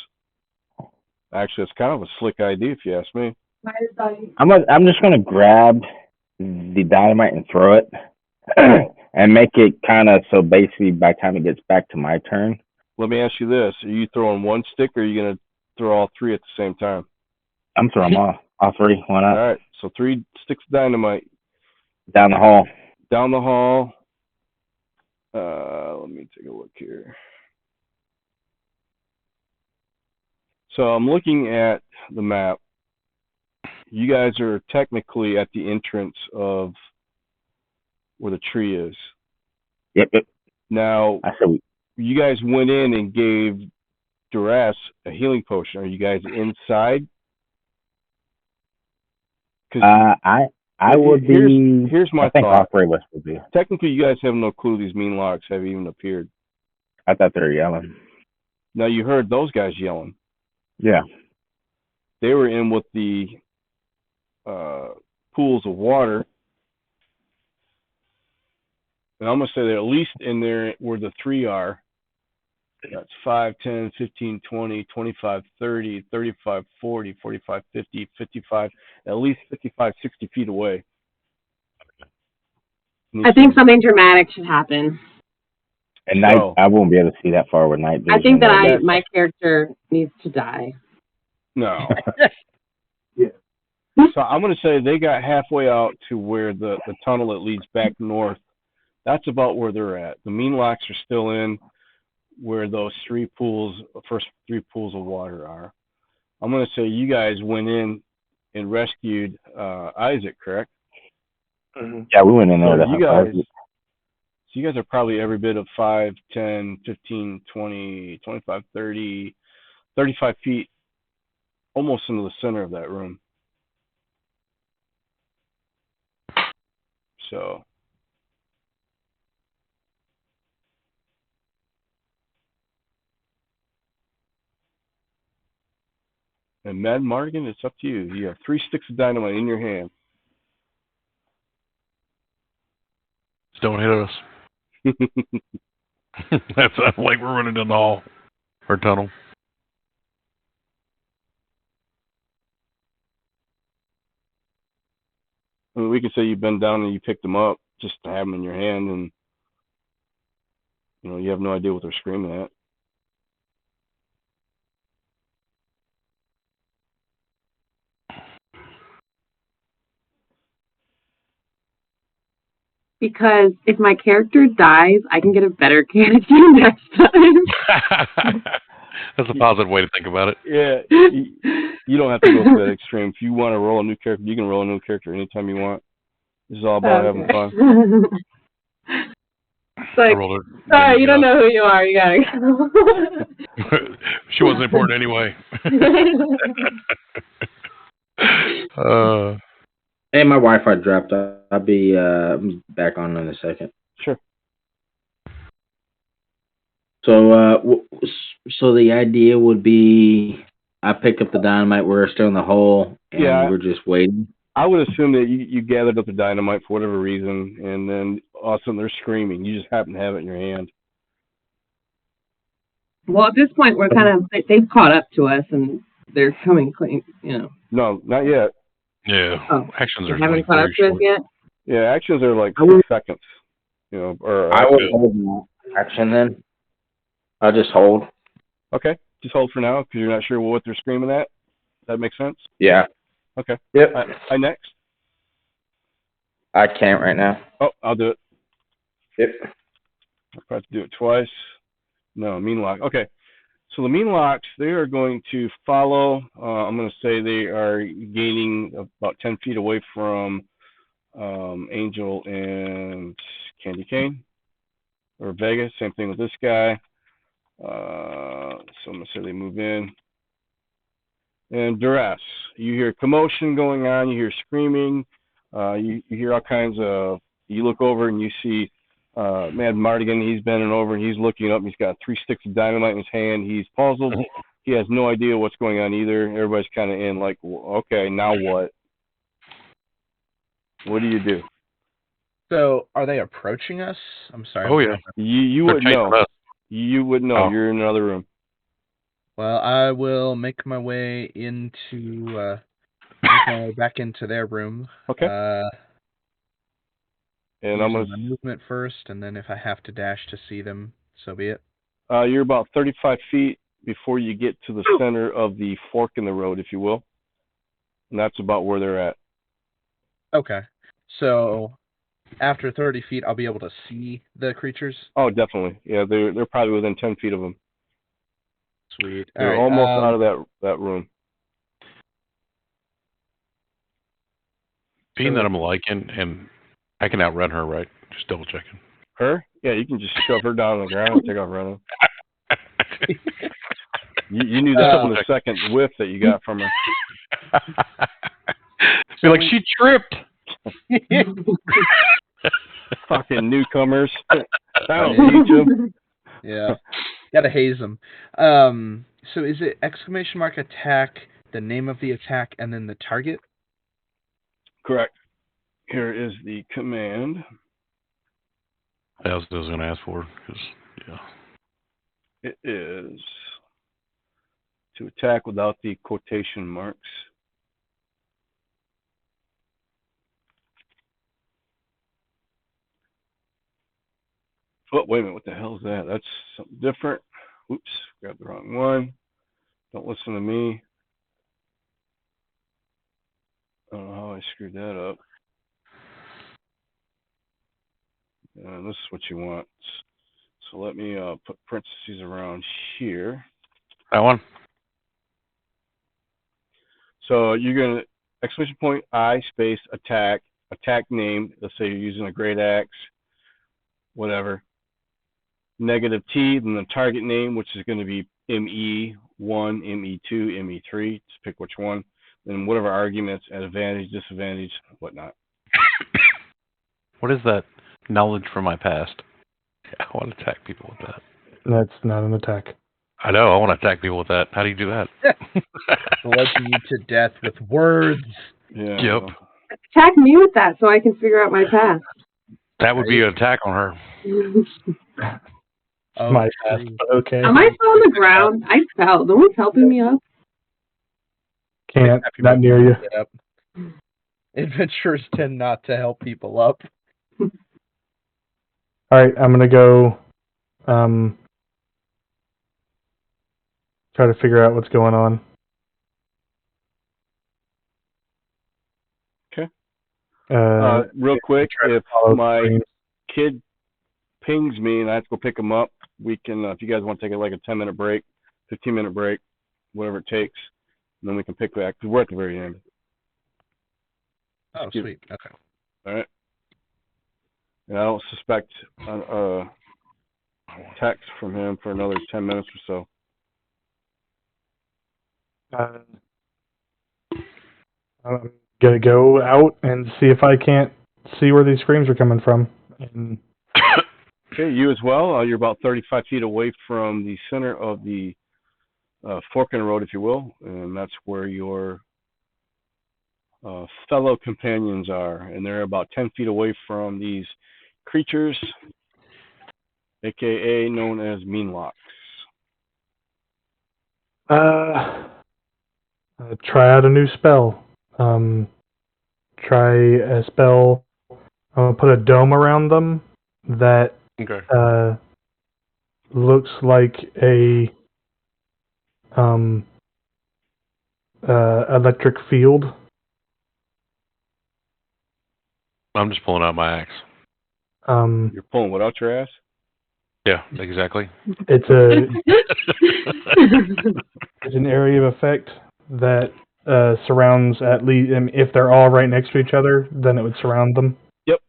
Actually, it's kind of a slick idea if you ask me. I'm just gonna grab the dynamite and throw it, and make it kind of so basically by the time it gets back to my turn. Let me ask you this: are you throwing one stick, or are you gonna throw all three at the same time? I'm throwing all three. Why not? All right. So 3 sticks of dynamite. Down the hall. Down the hall. Let me take a look here. So I'm looking at the map. You guys are technically at the entrance of where the tree is. Yep. Now, you guys went in and gave Duress a healing potion. Are you guys inside? I would be. Here's my thought. thought. All three of us would be. Technically, you guys have no clue these mean locks have even appeared. I thought they were yelling. Now, you heard those guys yelling. Yeah. They were in with the pools of water. And I'm going to say they're at least in there where the 3 are. That's 5, 10, 15, 20, 25, 30, 35, 40, 45, 50, 55, at least 55, 60 feet away. I think something dramatic should happen. And night, I won't be able to see that far with night vision. I think that my character needs to die. No. Yeah. So I'm going to say they got halfway out to where the tunnel that leads back north. That's about where they're at. The mean locks are still in where those first 3 pools of water are. I'm going to say you guys went in and rescued Isaac, correct? Mm-hmm. Yeah, we went in there. So you guys are probably every bit of 5, 10, 15, 20, 25, 30, 35 feet almost into the center of that room. So and Mad Mardigan, it's up to you. You have 3 sticks of dynamite in your hand. Don't hit us. That's like we're running down the hall. Or tunnel. I mean, we could say you bend down and you picked them up just to have them in your hand, and you have no idea what they're screaming at. Because if my character dies, I can get a better character next time. That's a positive way to think about it. Yeah, you don't have to go for that extreme. If you want to roll a new character, you can roll a new character anytime you want. This is all about having fun. It's like, sorry, you don't know who you are. You gotta go. She wasn't important anyway. Hey, my Wi-Fi dropped. I'll be back on in a second. Sure. So, so the idea would be, I pick up the dynamite. We're still in the hole, and we're just waiting. I would assume that you gathered up the dynamite for whatever reason, and then all of a sudden they're screaming. You just happen to have it in your hand. Well, at this point, we're they've caught up to us, and they're coming clean, No, not yet. Yeah. Oh, actions are haven't caught up to us yet? Yeah, actions are like 6 seconds. Or I will hold my action then. I'll just hold. Okay, just hold for now because you're not sure what they're screaming at. That makes sense? Yeah. Okay. Yep. I next? I can't right now. Oh, I'll do it. Yep. I'll have to do it twice. No, mean lock. Okay. So the mean locks, they are going to follow. I'm going to say they are gaining about 10 feet away from Angel and Candy Cane. Or Vega. Same thing with this guy. So I'm going to say they move in. And duress. You hear commotion going on. You hear screaming. You hear all kinds of. You look over and you see Mad Mardigan. He's bending over and he's looking up. And he's got 3 sticks of dynamite in his hand. He's puzzled. He has no idea what's going on either. Everybody's kind of in like, okay, now what? What do you do? So, are they approaching us? I'm sorry. Oh, yeah. You would know. You would know. Oh. You're in another room. Well, I will make my way into back into their room. Okay. And I'm gonna movement first, and then if I have to dash to see them, so be it. You're about 35 feet before you get to the center of the fork in the road, if you will, and that's about where they're at. Okay. So after 30 feet, I'll be able to see the creatures? Oh, definitely. Yeah, they're probably within 10 feet of them. Sweet. They're almost out of that room. Being that I'm liking, and I can outrun her, right? Just double checking. Her? Yeah, you can just shove her down on the ground and take off running. You knew that from the second whiff that you got from her. Be like, she tripped. Fucking newcomers. That'll teach them. Yeah. Gotta haze them. So is it exclamation mark attack, the name of the attack, and then the target? Correct. Here is the command. That's what I was going to ask for. Yeah. It is to attack without the quotation marks. Oh, wait a minute. What the hell is that? That's something different. Oops. Grabbed the wrong one. Don't listen to me. I don't know how I screwed that up. And this is what you want. So let me put parentheses around here. That one? So you're going to exclamation point I space attack name. Let's say you're using a great axe, whatever. Negative T, then the target name, which is going to be ME1, ME2, ME3. Just pick which one. Then whatever arguments at advantage, disadvantage, whatnot. What is that knowledge from my past? I want to attack people with that. That's not an attack. I know. I want to attack people with that. How do you do that? Bludgeon you to death with words. Yeah. Yep. Attack me with that so I can figure out my path. That would be an attack on her. Oh, my path, tree. but okay. Am I still on the ground? I fell. No one's helping me up. Can't. Happy Not near you. Get up. Adventurers tend not to help people up. All right, I'm gonna go. Try to figure out what's going on. Okay. Uh, Real quick, try to if follow my screens. kid pings me and I have to go pick him up, we can, if you guys want to take like a 10-minute break, 15-minute break, whatever it takes, and then we can pick back, because we're at the very end. Oh, sweet. Okay. All right. And I don't suspect a text from him for another 10 minutes or so. I'm gonna go out and see if I can't see where these screams are coming from. And Okay, you as well. You're about 35 feet away from the center of the fork in the road, if you will, and that's where your fellow companions are. And they're about 10 feet away from these creatures, aka known as meanlocks. try out a new spell. Try a spell. I'm gonna put a dome around them that Okay. looks like a electric field. I'm just pulling out my axe. You're pulling what out your ass? Yeah, exactly. It's an area of effect that surrounds at least. If they're all right next to each other, then it would surround them. Yep,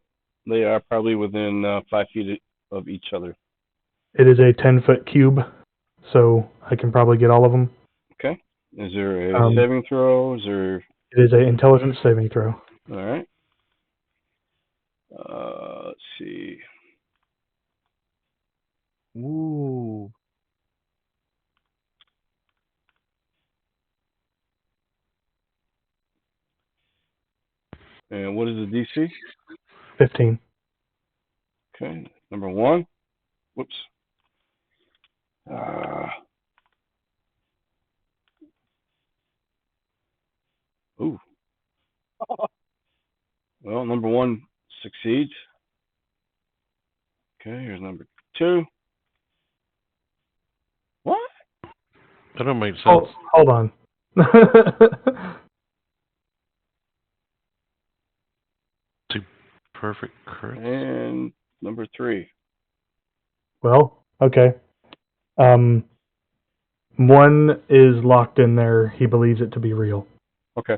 they are probably within 5 feet of each other. It is a 10-foot cube, so I can probably get all of them. Okay. Is there a saving throw? Is there... It is an intelligence saving throw. All right. Let's see. Ooh. And what is the DC? 15. Okay. Number 1. Whoops. Ooh. Well, number 1 succeeds. Okay, here's number 2. What? That don't make sense. Hold on. Two perfect crits. And number 3. Well, okay. One is locked in there. He believes it to be real. Okay.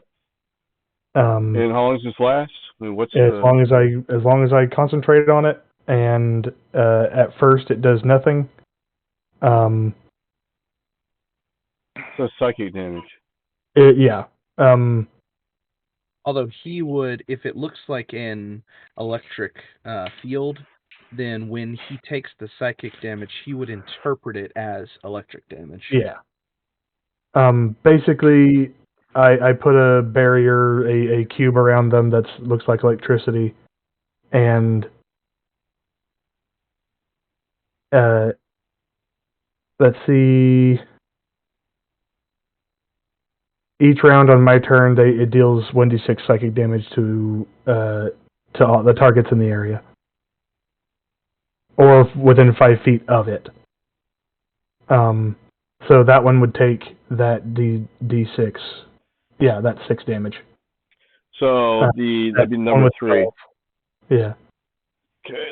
And how long does this last? I mean, as long as I concentrate on it, and at first it does nothing. So psychic damage. Yeah. Although he would, if it looks like an electric field, then when he takes the psychic damage, he would interpret it as electric damage. Yeah. Basically, I put a barrier, a cube around them that looks like electricity, and let's see. Each round on my turn, it deals 1d6 psychic damage to all the targets in the area, or within 5 feet of it. So that one would take that d6. Yeah, that's 6 damage. So that'd be number 3. 12. Yeah. Okay.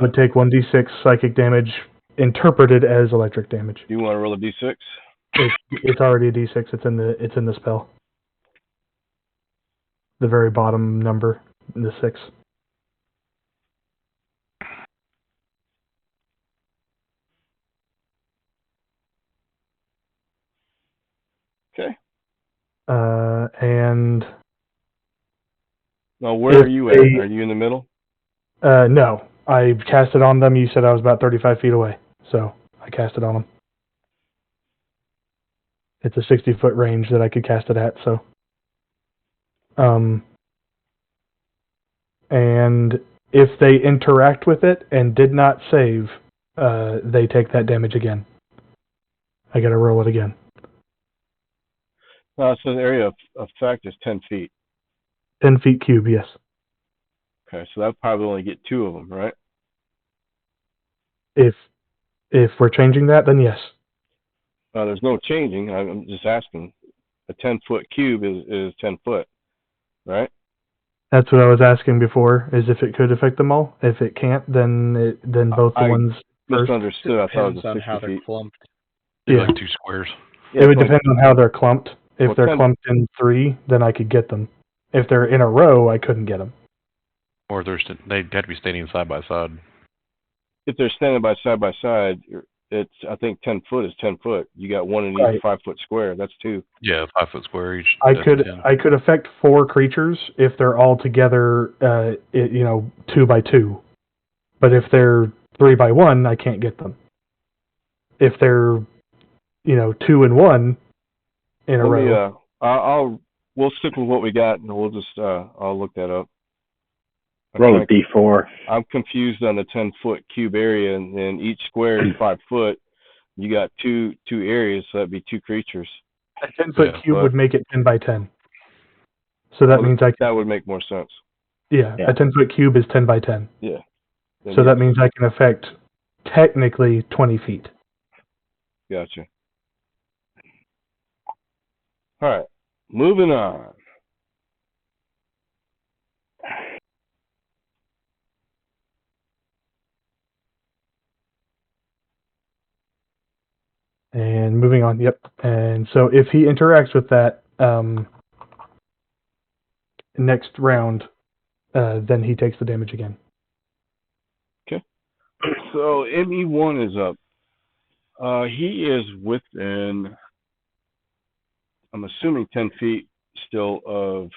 Would take 1d6 psychic damage, interpreted as electric damage. Do you want to roll a d6? It's already a d6. It's in the spell. The very bottom number, the 6. Okay. And Now, where are you at? Are you in the middle? No, I cast it on them. You said I was about 35 feet away, so I cast it on them. It's a 60-foot range that I could cast it at, so. And if they interact with it and did not save, they take that damage again. I gotta roll it again. So the area of effect is 10 feet. 10 feet cube, yes. Okay, so that probably only get 2 of them, right? If we're changing that, then yes. There's no changing. I'm just asking. A 10-foot cube is 10 foot, right? That's what I was asking before, is if it could affect them all. If it can't, then both the I ones first. misunderstood. I thought it Depends was on 60 how they're feet. clumped. Do Yeah. like 2 squares. Yeah, It would it's depend on how they're clumped. If Well, they're 10 clumped in 3, then I could get them. If they're in a row, I couldn't get them. Or they'd have to be standing side by side. if they're standing by side, it's I think 10 foot is 10 foot. You got one in Right. each 5-foot square. That's 2. Yeah, 5 foot square each. I That's could 10. I could affect 4 creatures if they're all together, 2 by 2. But if they're 3 by 1, I can't get them. If they're 2 and 1 in a row. We'll stick with what we got, and we'll just I'll look that up. Roll a D4. I'm confused on the 10-foot cube area, and then each square is 5 foot. You got two areas, so that'd be 2 creatures. A 10-foot Yeah, cube but- would make it 10 by 10. So that means that would make more sense. Yeah, Yeah. a 10-foot cube is 10 by 10. Yeah. Then So that yes. means I can affect technically 20 feet. Gotcha. All right, moving on. And moving on, yep. And so if he interacts with that next round, then he takes the damage again. So ME1 is up. He is within, I'm assuming, 10 feet still of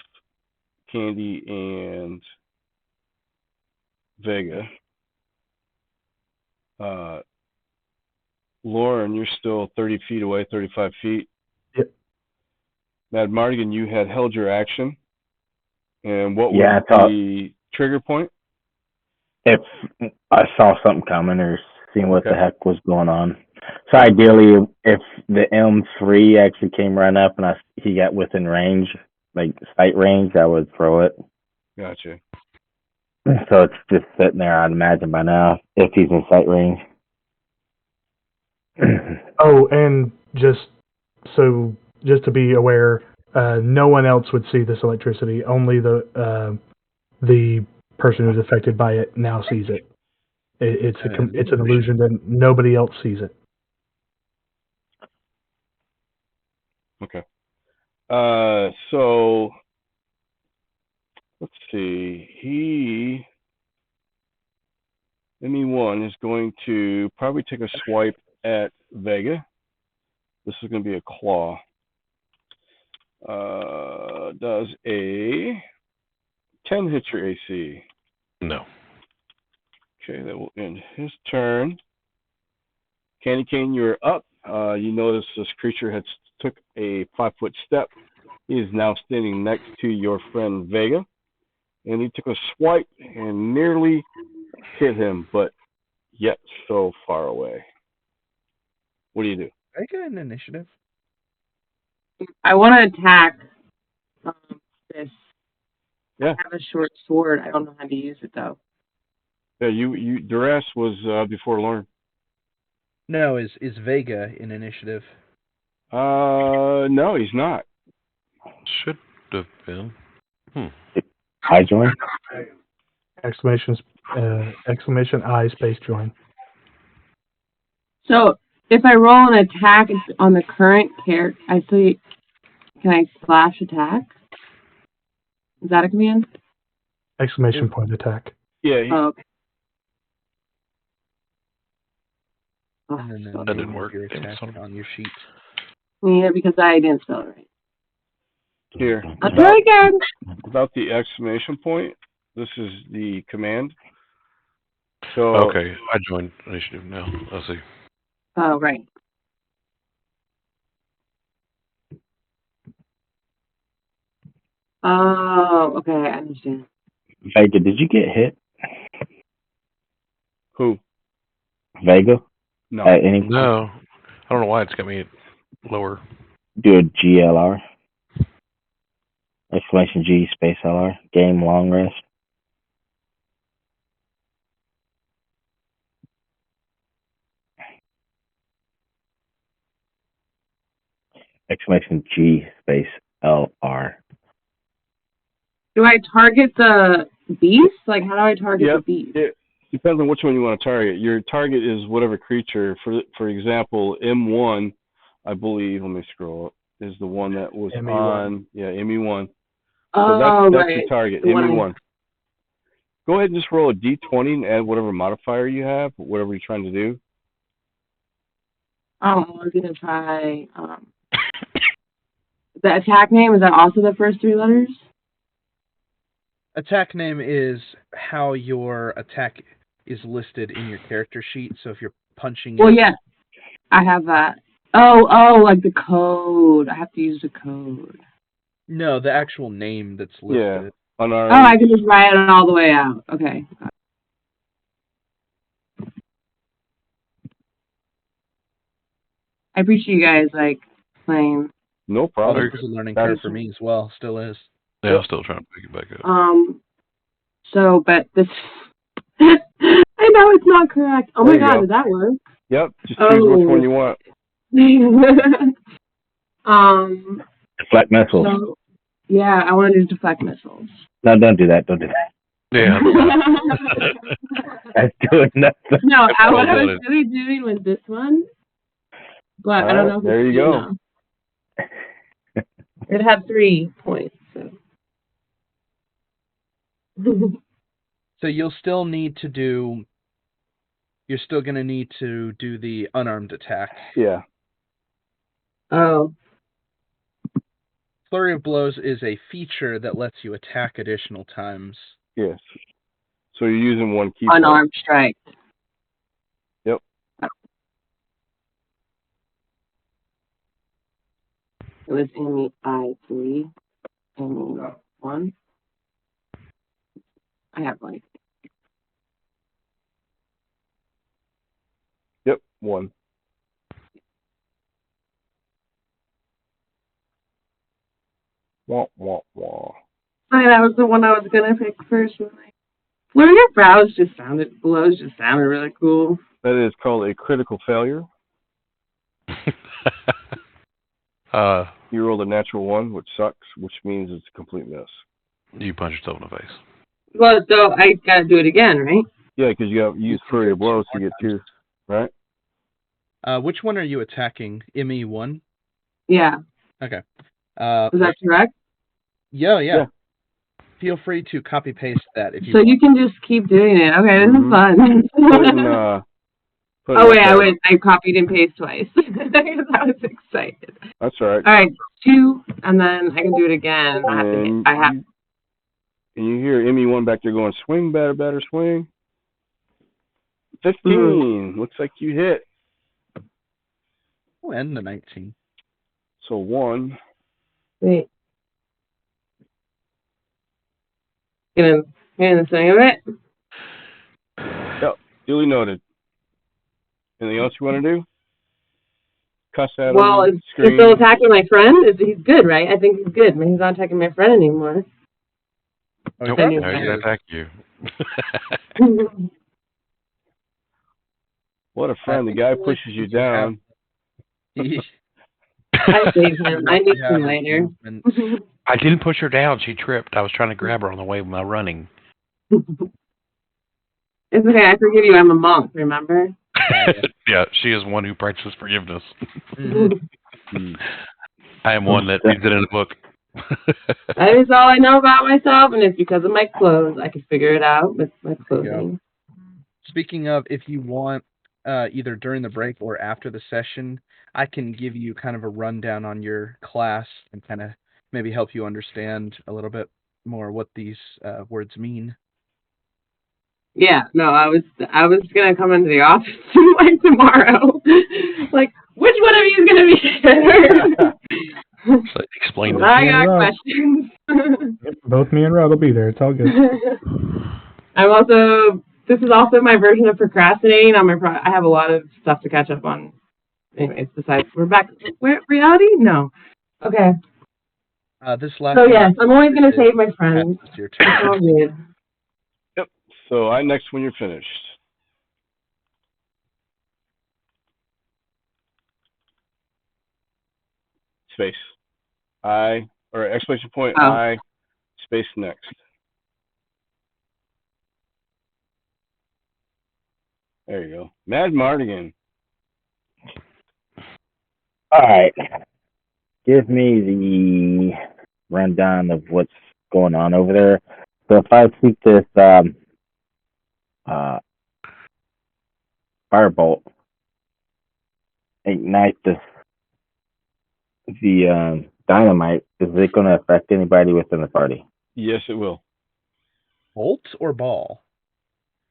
Candy and Vega. Lauren, you're still 30 feet away, 35 feet. Yep. Mad Mardigan, you had held your action. And what Yeah, was I thought- the trigger point? If I saw something coming or seeing what the Okay. heck was going on. So ideally, if the M3 actually came right up and he got within range, like sight range, I would throw it. Gotcha. So it's just sitting there, I'd imagine by now, if he's in sight range. Oh, and just to be aware, no one else would see this electricity. Only the person who's affected by it now sees it. It's an illusion that nobody else sees it. Okay. So let's see. ME1 is going to probably take a swipe at Vega. This is going to be a claw. Does a 10 hit your AC? No. Okay, that will end his turn. Candy Cane, you're up. You notice this creature had took a 5-foot step. He is now standing next to your friend Vega, and he took a swipe and nearly hit him, but yet so far away. What do you do? I get an initiative. I want to attack this. Yeah. I have a short sword. I don't know how to use it though. Yeah, you Duress was before Lauren. No, is Vega in initiative? No, he's not. Should have been. I join. Exclamation I space join. So if I roll an attack on the current character, can I slash attack? Is that a command? Exclamation point attack. Yeah, Oh, okay. Oh, And then That didn't move work. your Damn attack son of a- on your sheet. yeah, because I didn't spell it right. here. I'll try again. Without the exclamation point, this is the command. So Okay, I joined initiative now. Let's see. Oh, right. Oh, okay, I understand. Vega, did you get hit? who? Vega No. at any No, I don't know why it's got me lower. do a GLR. Exclamation G space LR. Game long rest. Exclamation G space LR. Do I target the beast? Like, how do I target the beast? It depends on which one you want to target. Your target is whatever creature. For example, M1, I believe, let me scroll up, is the one that was ME1. on, ME1. Oh, So that's right. your target, The one ME1. Go ahead and just roll a D20 and add whatever modifier you have, whatever you're trying to do. I was going to try... the attack name, is that also the first 3 letters? Attack name is how your attack is listed in your character sheet. So if you're punching... Well, yeah. I have that. Oh, like the code. I have to use the code. No, the actual name that's listed. Yeah. On our I can just write it all the way out. Okay. I appreciate you guys, like, playing. No Oh, problem. this is a learning curve for me as well. Still is. Yeah, I'm still trying to pick it back up. So, but this... I know it's not correct. Oh There my you god, go. did that work? Yep. Just choose which one you want. Deflect missiles. So, yeah, I want to do deflect missiles. No, don't do that. Don't do that. Yeah. That's doing nothing. No, what I was really doing was this one. But I don't know if there you go. It had 3 points, so. So you'll still need to do... You're still going to need to do the unarmed attack. Yeah. Oh. Flurry of Blows is a feature that lets you attack additional times. Yes. So you're using one key. Unarmed strike. Yep. It was Amy I3, Amy 1. I have like. Yep, 1. Wah, wah, wah. That was the one I was gonna pick first. Flurry of Blows just sounded really cool. That is called a critical failure. You rolled a natural 1, which sucks, which means it's a complete miss. You punch yourself in the face. Well, so I gotta do it again, right? Yeah, because you have used Flurry of Blows to get 2, right? Which one are you attacking? ME1? Yeah. Okay. Is that correct? Yeah. Feel free to copy paste that if you So want. you can just keep doing it. Okay, this is fun. I copied and pasted twice. I was excited. That's all right. All right, 2, and then I can do it again. And you hear ME1 back there going, swing, batter, swing. 15. Looks like you hit. Oh, and the 19. So 1. Wait. Getting the swing of it? Yep, duly noted. Anything else you want to do? Cuss at him? Well, is he still attacking my friend? He's good, right? I think he's good. He's not attacking my friend anymore. Nope, Okay. he's going to attack you. What a friend. The guy pushes you down. I saved him. I need him later. I didn't push her down. She tripped. I was trying to grab her on the way of my running. It's okay. I forgive you. I'm a monk, remember? Yeah, she is one who practices forgiveness. Mm-hmm. I am one that reads it in a book. That is all I know about myself, and it's because of my clothes. I can figure it out with my clothing. Speaking of, if you want, either during the break or after the session, I can give you kind of a rundown on your class and kind of maybe help you understand a little bit more what these words mean. Yeah, no, I was gonna come into the office like tomorrow. Like, which one of you is gonna be there? So explain I got questions. Both me and Rod will be there. It's all good. I'm also This is also my version of procrastinating on my I have a lot of stuff to catch up on. Anyways, besides, we're back. Reality? No. Okay. This last. So yes, I'm always gonna save my friends. It's your turn. It's all good. Yep. So I next when you're finished. Space. Or exclamation point Oh. I, space next. There you go. Mad Mardigan. All right. Give me the rundown of what's going on over there. So if I shoot this firebolt, ignite the dynamite, is it going to affect anybody within the party? Yes, it will. Bolt or ball?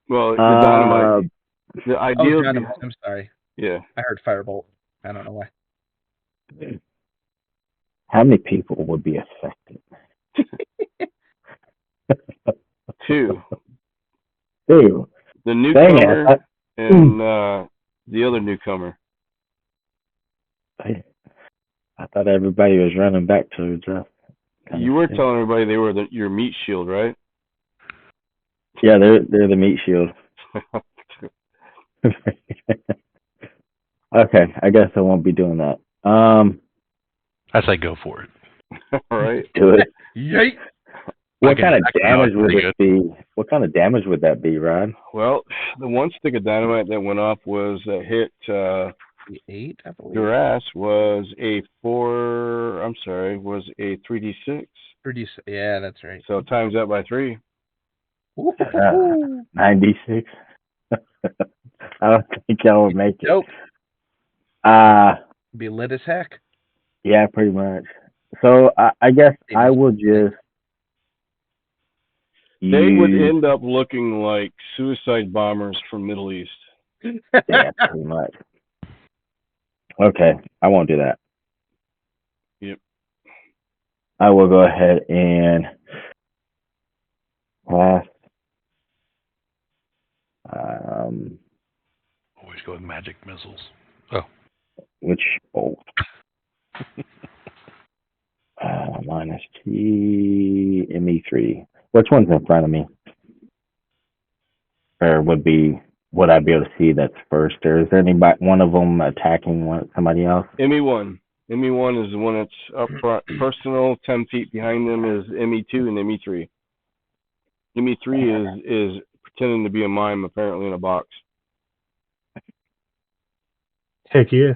Well, the dynamite. The Oh, ideal. dynamite. I'm sorry. Yeah. I heard firebolt. I don't know why. How many people would be affected? 2. 2. The newcomer and the other newcomer. I thought everybody was running back towards us. You were telling everybody they were your meat shield, right? Yeah, they're the meat shield. Okay, I guess I won't be doing that. I say go for it. All right. Do it. Yay! What kind of damage would it be? What kind of damage would that be, Rod? Well, the one stick of dynamite that went off was hit 8, I believe. Duras was a 3d6. 3D. Yeah, that's right. So times that by 3. 96. I don't think I would make it. Nope. Be lit as heck. Yeah, pretty much. So I guess I will just. They would end up looking like suicide bombers from Middle East. Yeah, pretty much. Okay, I won't do that. Yep. I will go ahead and pass. Always go with magic missiles. Oh. Which bolt? Minus T, ME3. Which one's in front of me? Or would I be able to see that's first? Or is there anybody, one of them attacking somebody else? ME1. ME1 is the one that's up front. Personal, 10 feet behind them is ME2 and ME3. ME3 is pretending to be a mime, apparently, in a box. Heck yeah.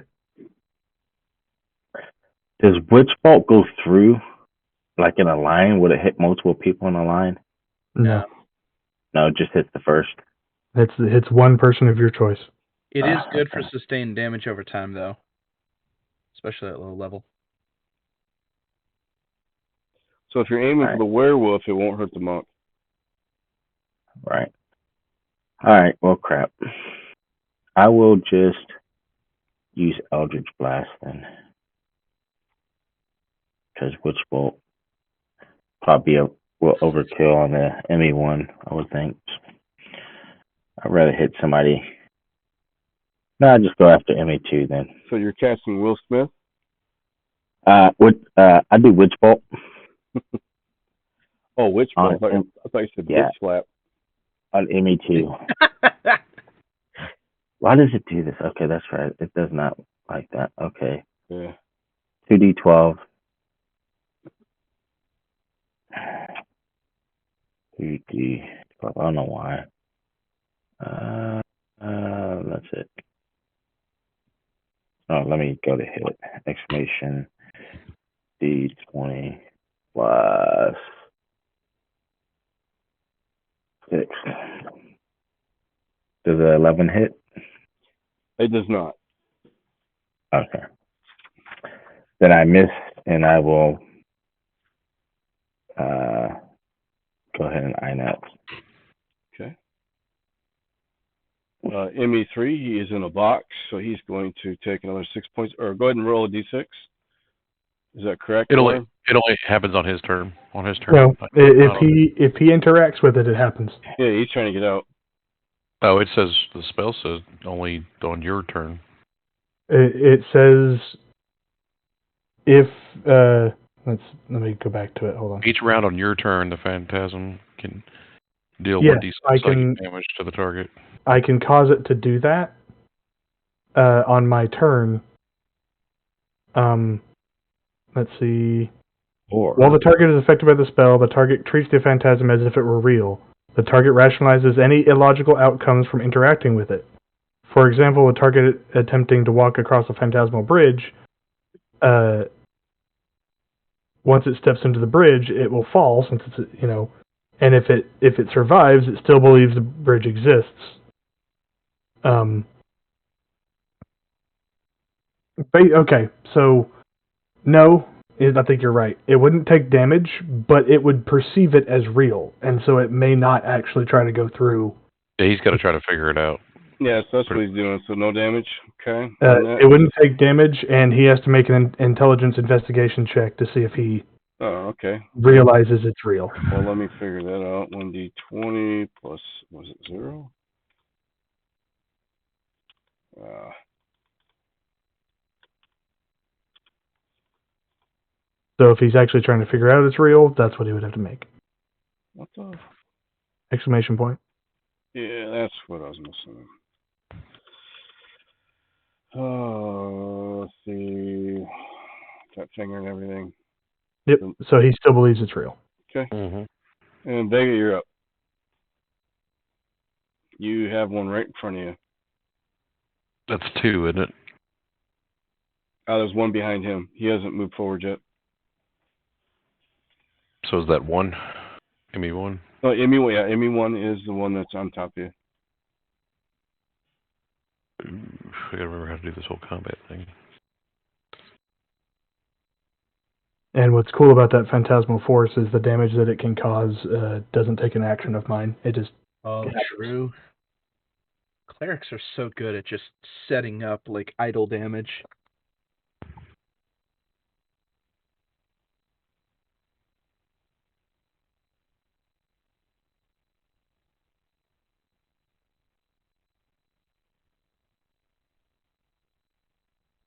Does Witch Bolt go through, like in a line? Would it hit multiple people in a line? No. No, it just hits the first. It's one person of your choice. It is good for sustained damage over time, though. Especially at low level. So if you're aiming for the werewolf, it won't hurt the monk. Right. All right, well, crap. I will just use Eldritch Blast then. Because Witch Bolt probably will overkill on the ME1, I would think. I'd rather hit somebody. No, I'll just go after ME2 then. So you're casting Will Smith? I do Witch Bolt. Oh, Witch Bolt. I thought you said Bitch Slap. On ME2. Why does it do this? Okay, that's right. It does not like that. Okay. Yeah. 2d12. 2d12. I don't know why. That's it. Oh, let me go to hit. Exclamation D20 plus 6. Does the 11 hit? It does not. Okay. Then I miss, and I will go ahead and INET. Okay. ME3, he is in a box, so he's going to take another 6 points. Or go ahead and roll a d6. Is that correct? It only happens on his turn. Well, if he interacts with it, it happens. Yeah, he's trying to get out. Oh, it says the spell says only on your turn. It says if let me go back to it. Hold on. Each round on your turn, the phantasm can deal Yes, 1d6 I psychic can. damage to the target. I can cause it to do that on my turn. Let's see. Or While the target is affected by the spell, the target treats the phantasm as if it were real. The target rationalizes any illogical outcomes from interacting with it. For example, a target attempting to walk across a phantasmal bridge, once it steps into the bridge, it will fall since it's and if it survives, it still believes the bridge exists. Okay, so no, I think you're right. It wouldn't take damage, but it would perceive it as real, and so it may not actually try to go through. Yeah, he's got to try to figure it out. Yeah, so that's what he's doing. So no damage. Okay. It wouldn't take damage, and he has to make an intelligence investigation check to see if he okay. realizes it's real. Well, let me figure that out. 1d20 plus, was it 0? So if he's actually trying to figure out it's real, that's what he would have to make. What the? Exclamation point. Yeah, that's what I was missing. Oh, let's see. Got finger and everything. Yep. So he still believes it's real. Okay. Mm-hmm. And Vega, you're up. You have one right in front of you. That's 2, isn't it? There's one behind him. He hasn't moved forward yet. So is that 1? Give me 1. Oh, Emmy 1 is the one that's on top of you. Ooh, I gotta remember how to do this whole combat thing. And what's cool about that phantasmal force is the damage that it can cause doesn't take an action of mine. It just happens. True. Clerics are so good at just setting up like idle damage.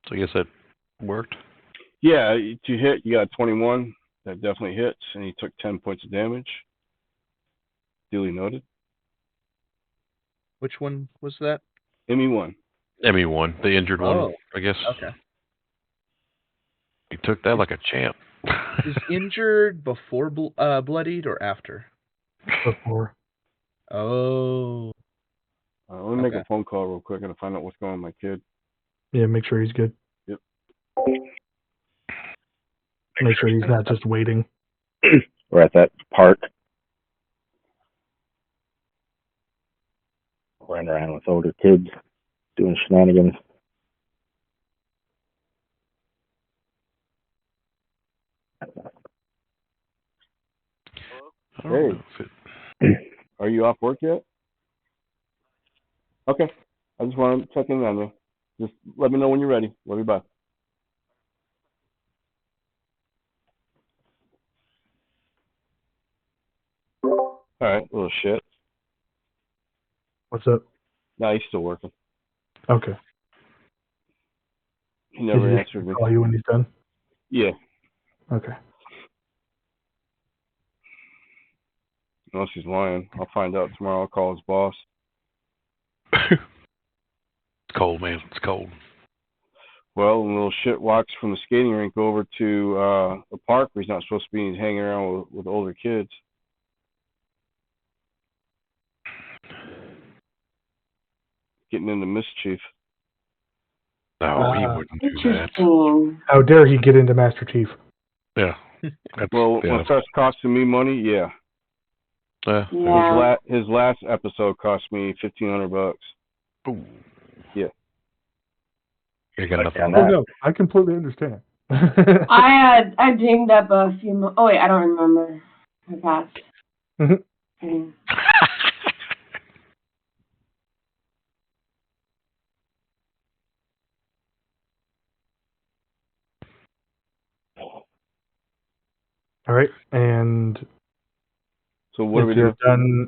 So I guess that worked. Yeah, to hit, you got 21. That definitely hits, and he took 10 points of damage. Duly noted. Which one was that? Emmy 1. Emmy 1, the injured one, I guess. Okay. He took that like a champ. Is injured before bloodied or after? Before. Oh. Let me make a phone call real quick and find out what's going on with my kid. Yeah, make sure he's good. Yep. Make sure he's not just waiting. we're at that park, running around with older kids, doing shenanigans. Hey, are you off work yet? Okay. I just want to check in on you. Just let me know when you're ready. Love you, bye. All right, little shit. What's up? No, he's still working. Okay. He never Did he answered me. call you when he's done? Yeah. Okay. Unless he's lying. I'll find out tomorrow. I'll call his boss. It's cold, man. It's cold. Well, and little shit walks from the skating rink over to the park where he's not supposed to be. He's hanging around with older kids. Getting into mischief. No, he wouldn't do that. Interesting. How dare he get into Master Chief? Yeah. Well, when it starts costing me money, yeah. Yeah. His last episode cost me $1,500. Ooh. Yeah. You got nothing on Oh that. no, I completely understand. I dinged up a few. Oh wait, I don't remember. I passed. Mm. All right, and So what do we do?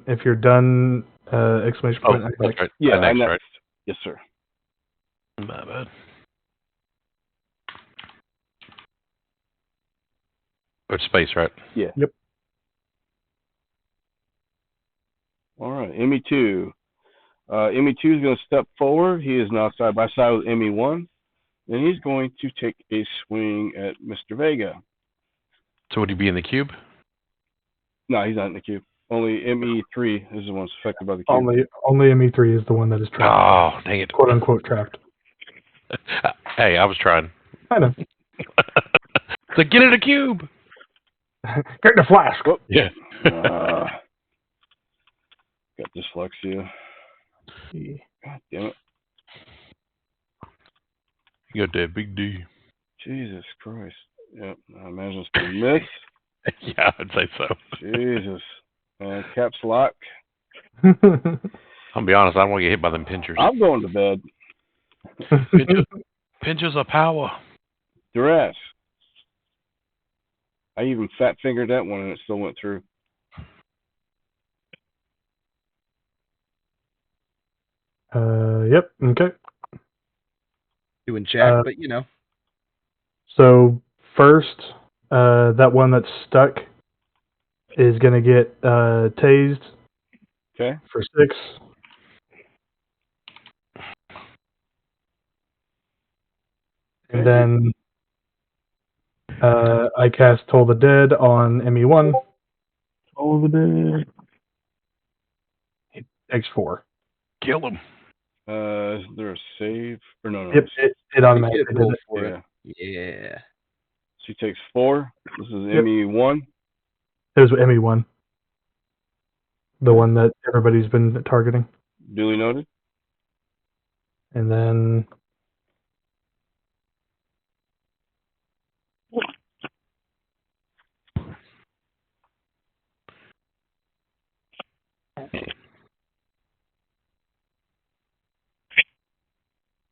If you're done Exclamation Oh, point. that's right. Yeah, Next, next. right? Yes, sir. My bad. It's space, right? Yeah. Yep. All right, ME2. ME2 is going to step forward. He is now side by side with ME1, and he's going to take a swing at Mr. Vega. So would he be in the cube? No, he's not in the cube. Only ME3 is the one affected by the cube. Only ME3 is the one that is trapped. Oh, dang it. Quote unquote trapped. Hey, I was trying. I know. So get in a cube. Get in the flask. Whoop. Yeah. Got dyslexia. God damn it. You got that big D. Jesus Christ. Yep, I imagine it's going to miss. Yeah, I'd say so. Jesus. Caps lock. I'll be honest, I don't want to get hit by them pinchers. I'm going to bed. Pinchers of power. Duress. I even fat fingered that one and it still went through. Yep. Okay. Doing jack, but So first, that one that's stuck is gonna get tased. Okay. For 6. And then I cast Toll the Dead on ME1. Toll the Dead. It takes 4. Kill him. Is there a save? Or no. Yep, it automatically roll did it. for Yeah. it. Yeah. She takes 4. This is Yep. ME1. It was ME1. The one that everybody's been targeting. Duly noted. And then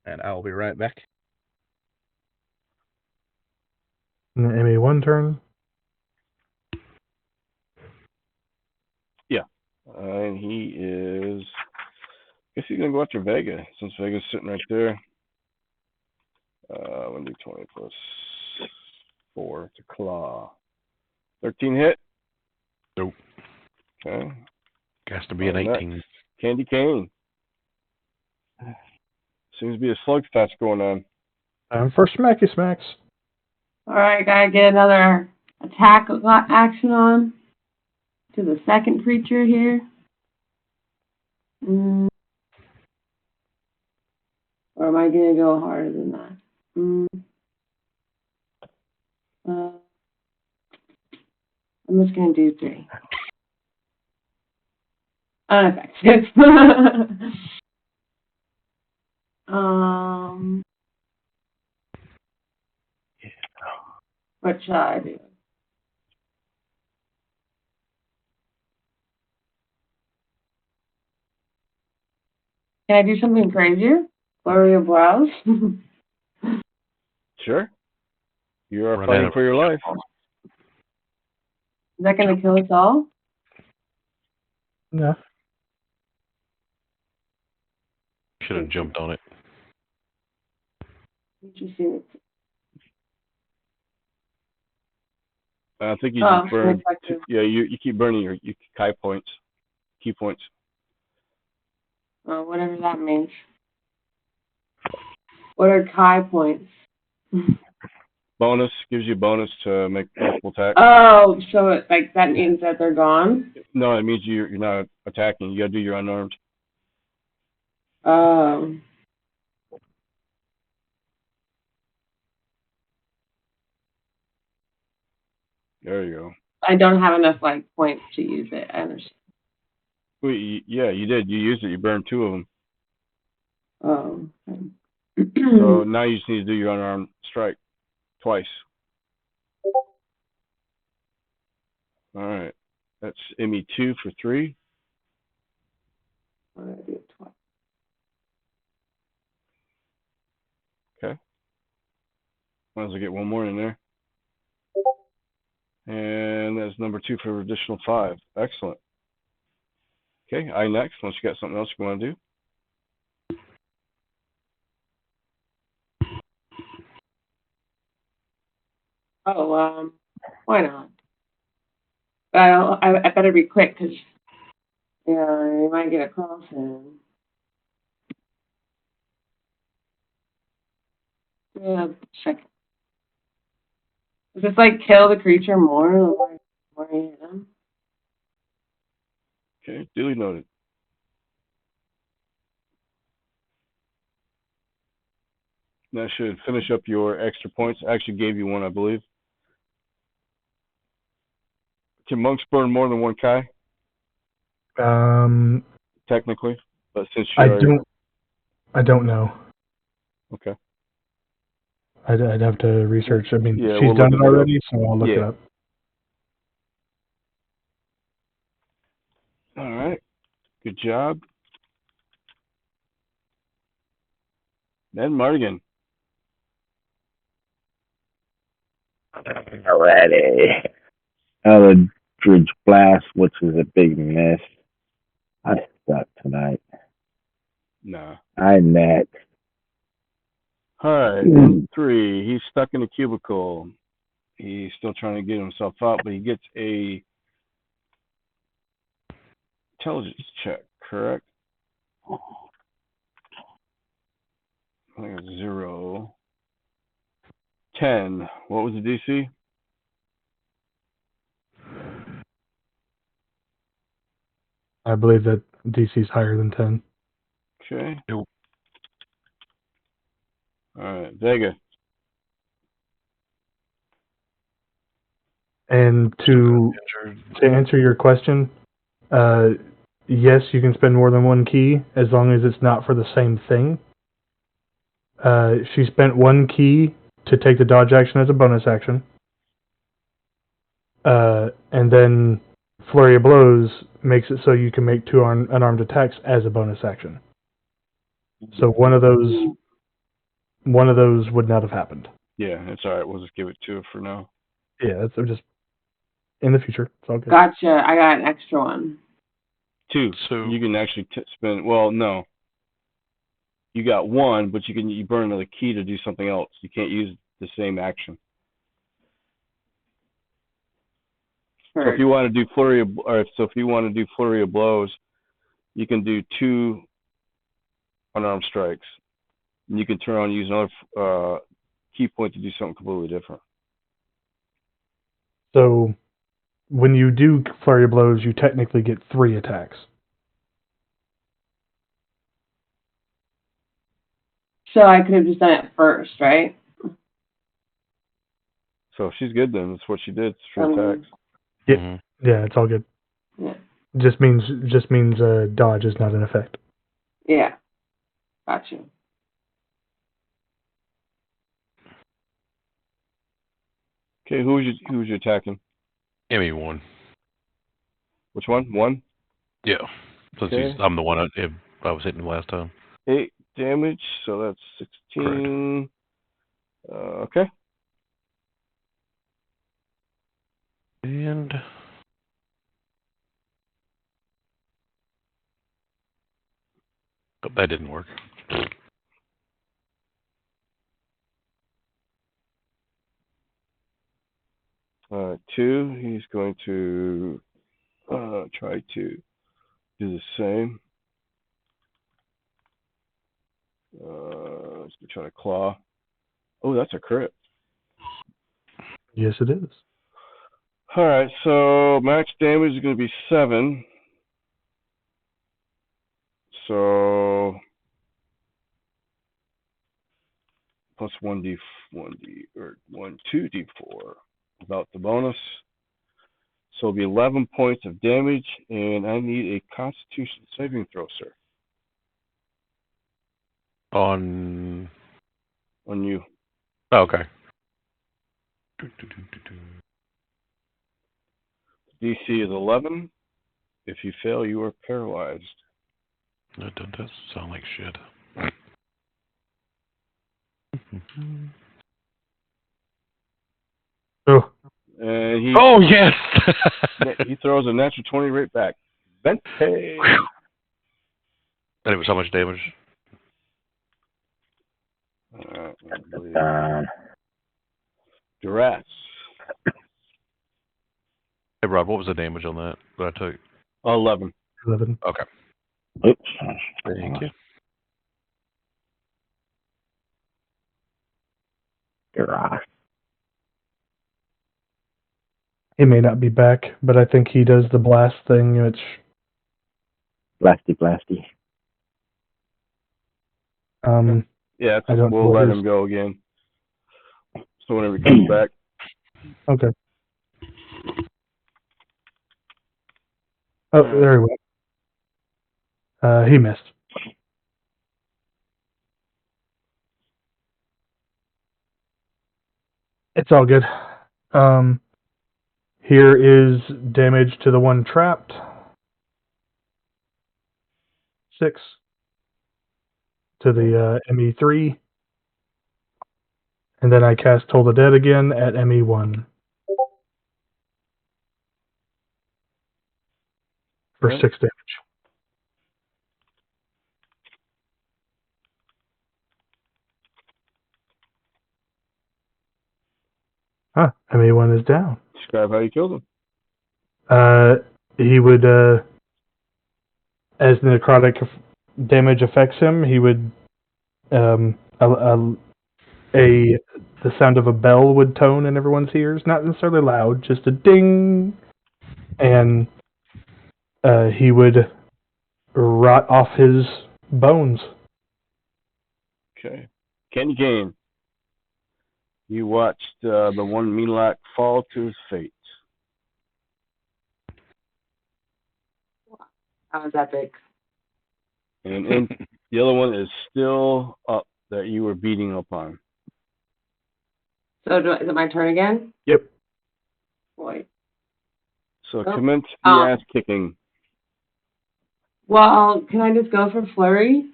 And I will be right back. the ME1 turn. Yeah. And he is... I guess he's going to go after Vega, since Vega's sitting right there. 1d20 plus 4 to claw. 13 hit. Nope. Okay. Has to be an 18. Candy cane. Seems to be a slugfest going on. Time for Smacky Smacks. Alright, gotta get another attack action on to the second creature here. Or am I gonna go harder than that? I'm just gonna do 3. Unaffected. What shall I do? Can I do something crazier? Flurry of blows? Sure. You are Run fighting out. for your life. Is that gonna kill us all? No. Should have jumped on it. Interesting. I think you Oh, just burned. effective. Yeah, you keep burning your key points. Key points. Oh, whatever that means. What are Kai points? Bonus gives you bonus to make multiple attacks. Oh, so that means that they're gone? No, it means you're not attacking. You gotta do your unarmed. Oh. There you go. I don't have enough points to use it. I understand. Wait, yeah, you did. You used it. You burned 2 of them. Oh. Okay. So now you just need to do your unarmed strike twice. All right. That's ME2 for 3. I'm gonna do it twice. Okay. Might as well get one more in there. And that's number 2 for additional 5. Excellent. Okay, I next, unless you got something else you want to do. Oh, why not? I better be quick because you might get a call soon. Yeah, second. Does this like kill the creature more the more you hit him? Okay, duly noted. That should finish up your extra points. I actually gave you one, I believe. Can monks burn more than one Kai? Technically, but since you I don't know. Okay. I'd have to research. I mean, Yeah, she's we'll done look it it up. already, so I'll look it Yeah. up. All right. Good job. Then Mardigan. Alrighty. Eldritch Blast, which is a big miss. I suck tonight. Nah. I net. All right. In 3, he's stuck in a cubicle. He's still trying to get himself out, but he gets a intelligence check, correct? I think it's 0. 10. What was the DC? I believe that DC's higher than 10. Okay. Nope. All right. Vega. And to answer your question, yes, you can spend more than one key as long as it's not for the same thing. She spent one key to take the dodge action as a bonus action. And then Flurry of Blows makes it so you can make 2 unarmed attacks as a bonus action. So one of those would not have happened. Yeah, it's all right. We'll just give it to her for now. Yeah, that's just in the future. It's all good. Gotcha. I got an extra one. 2. So you can actually spend. Well, no. You got 1, but you burn another key to do something else. You can't use the same action. Heard. So if you want to do flurry of blows, you can do 2 unarmed strikes. And you can turn on and use another key point to do something completely different. So when you do Flurry of Blows, you technically get 3 attacks. So I could have just done it first, right? So if she's good, then that's what she did. 3 attacks. Yeah, mm-hmm. yeah, it's all good. Yeah. Just means dodge is not in effect. Yeah. Gotcha. Okay, who's you attacking? Emmy won. Which one? 1? Yeah. Since Okay. I'm the one I was hitting last time. 8 damage, so that's 16. Okay. And that didn't work. All right, 2. He's going to try to do the same. He's going to try to claw. Oh, that's a crit. Yes, it is. All right, so max damage is going to be 7. So plus 2d4 without the bonus. So it'll be 11 points of damage, and I need a Constitution saving throw, sir. On you. Oh, okay. DC is 11. If you fail, you are paralyzed. That does sound like shit. Oh. And Oh yes. he throws a natural 20 right back. Vente. And it was how much damage? Duress. Hey, Rod, what was the damage on that I took? 11. 11. Okay. Oops. Thank you. He may not be back, but I think he does the blast thing, which Blasty. Yeah, I don't know we'll what let his- him go again. So whenever he comes back. Okay. Oh, there he went. He missed. It's all good. Here is damage to the one trapped. 6 to the ME3. And then I cast Toll the Dead again at ME1. For 6 damage. ME1 is down. Describe how you killed him. He would, as necrotic damage affects him, he would, the sound of a bell would tone in everyone's ears. Not necessarily loud, just a ding. And he would rot off his bones. Okay. Candy Cane. You watched the one Milak fall to his fate. That was epic. And the other one is still up that you were beating upon. So is it my turn again? Yep. Boy. So commence the ass kicking. Well, can I just go for flurry?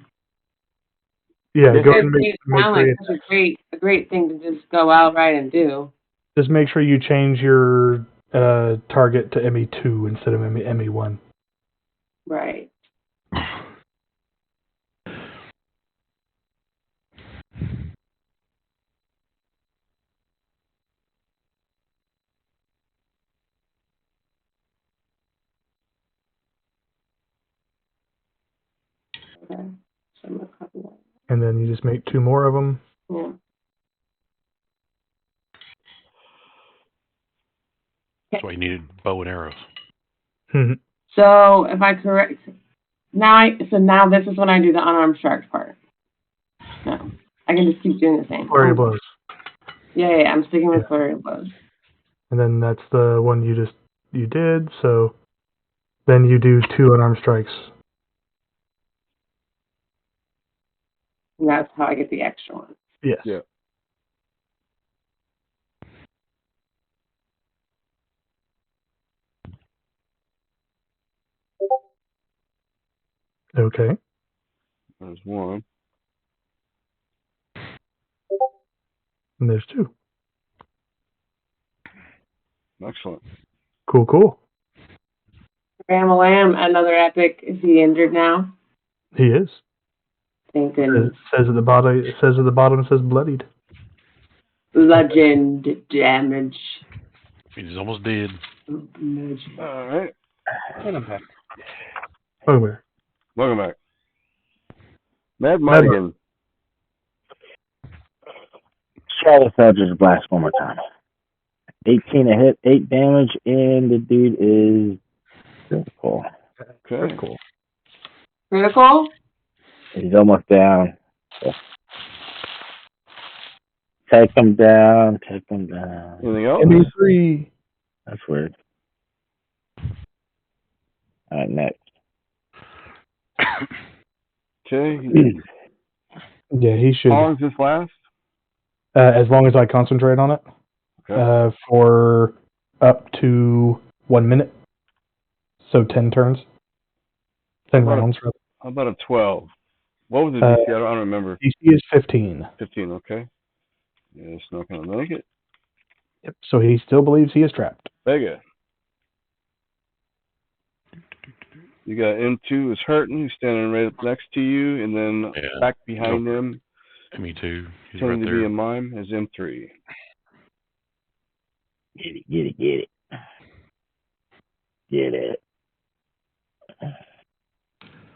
Yeah, go It and makes it sound like such a great thing to just go outright and do. just make sure you change your target to ME2 instead of ME1. Right. Okay. So I'm gonna copy that. And then you just make 2 more of them. Yeah. That's why you needed bow and arrows. So if I correct now this is when I do the unarmed strike part. No. I can just keep doing the same. Flurry of blows. Yeah, I'm sticking with flurry of blows. And then that's the one you did, so then you do 2 unarmed strikes. And that's how I get the extra one. Yes. Yeah. Okay. There's one. And there's 2. Excellent. Cool. Ram-a-lam, another epic. Is he injured now? He is. Thank goodness. It says at the bottom. It says bloodied. Legend damage. He's almost dead. All right. And I'm back. Over. Welcome back. Mad Mardigan. Try the Eldritch Blast one more time. 18 a hit, 8 damage, and the dude is critical. Okay. Cool. Critical? He's almost down. So. Take him down. Anything else? ME3. That's weird. All right, next. Okay. Yeah, he should. How long does this last? As long as I concentrate on it. Okay. For up to 1 minute. So 10 turns. 10 rounds. Rather. How about a 12? What was the DC? I don't remember. DC is 15. 15, okay. Yeah, it's not going to make it. Yep. So he still believes he is trapped. Vega. You got M2 is hurting, who's standing right up next to you, and then Yeah. back behind him, Me too. He's tending right to be a there. mime, is M3. Get it, get it, get it. Get it.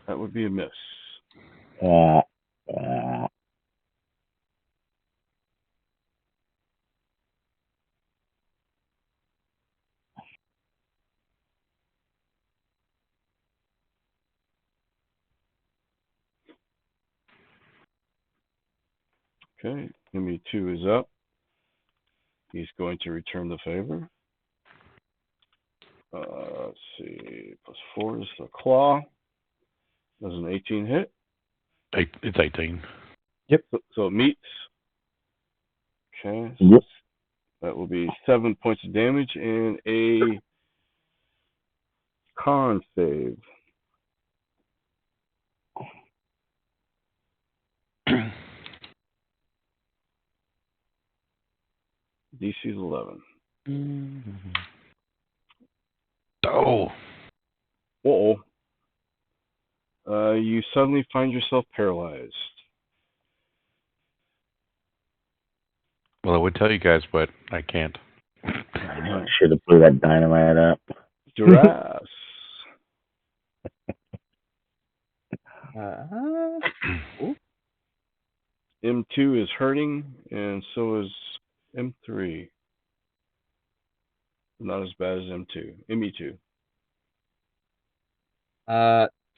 That would be a miss. Uh, Okay, M2 is up. He's going to return the favor. Let's see, +4 is the claw. Does an 18 hit? It's 18. So it meets. Okay, so yep. that will be 7 points of damage and a con save. DC is 11. Oh. Uh-oh. You suddenly find yourself paralyzed. Well, I would tell you guys, but I can't. I know. I should have blew that dynamite up. Duras. M2 is hurting, and so is M3. Not as bad as M2. ME2.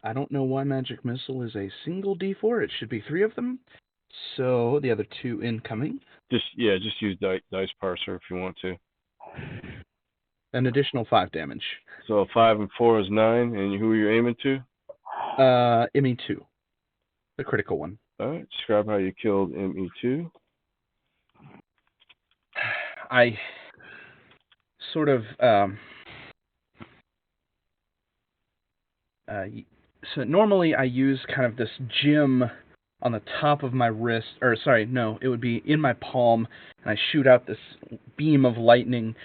I don't know why Magic Missile is a single D4. It should be 3 of them. So the other 2 incoming. Just use dice parser if you want to. An additional 5 damage. So 5 and 4 is 9, and who are you aiming to? ME2. The critical one. All right. Describe how you killed ME2. I sort of so normally I use kind of this gem on the top of my wrist, or sorry, no, it would be in my palm, and I shoot out this beam of lightning.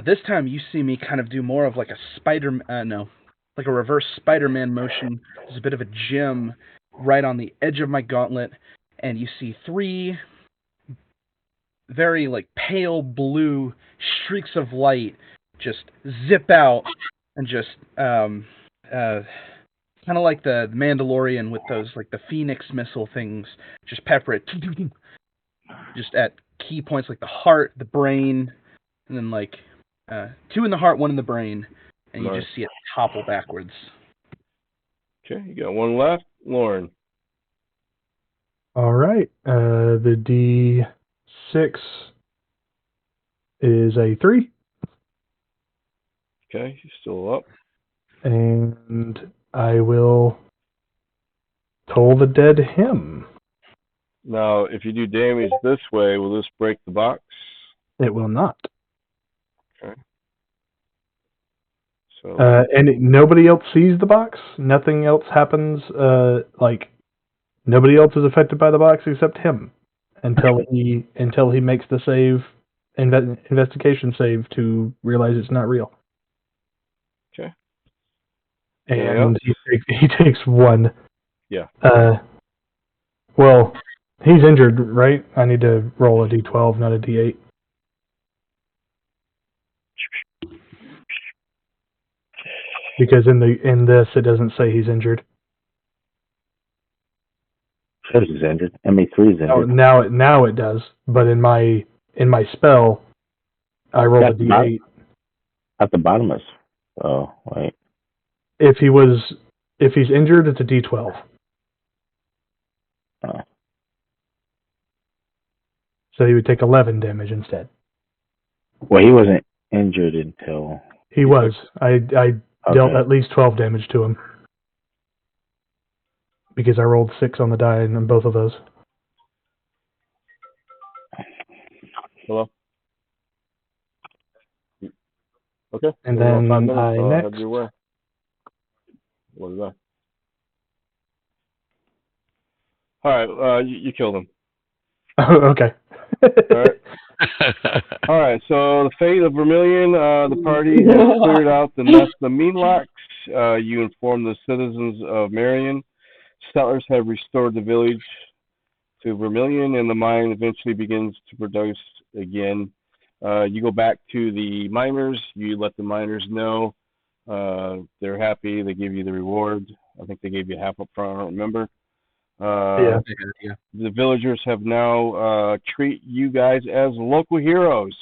This time you see me kind of do more of like like a reverse Spider-Man motion. There's a bit of a gem right on the edge of my gauntlet, and you see 3 very like pale blue streaks of light just zip out and just kind of like the Mandalorian with those like the Phoenix missile things, just pepper it just at key points like the heart, the brain, and then like 2 in the heart, 1 in the brain, and you Nice. just see it topple backwards. Okay, you got 1 left. Lauren. All right. The D6 is a 3. Okay, he's still up. And I will toll the dead him. Now, if you do damage this way, will this break the box? It will not. Okay. So And nobody else sees the box. Nothing else happens. Like nobody else is affected by the box except him until he makes the save, investigation save to realize it's not real. okay. And he takes 1. Yeah. Well, he's injured, right? I need to roll a D12, not a D8. Because in this it doesn't say he's injured. Says he's injured. ME3 is injured. Oh, now it does. But in my spell, I rolled a D8. At the bottom is. Oh wait. If he's injured, it's a D12. Oh. So he would take 11 damage instead. Well, he wasn't injured until. He was. I dealt at least 12 damage to him. Because I rolled 6 on the die on both of those. Hello? Okay. And We're then on 5 minutes, I so next. have your way. What is that? All right, you killed him. Oh, okay. All right. All right, so the fate of Vermilion, the party has cleared out the nest of Meanlocks. You inform the citizens of Marion. Settlers have restored the village to Vermilion, and the mine eventually begins to produce again. You go back to the miners. You let the miners know. They're happy. They give you the reward. I think they gave you half up front. I don't remember. Yeah. The villagers have now treat you guys as local heroes.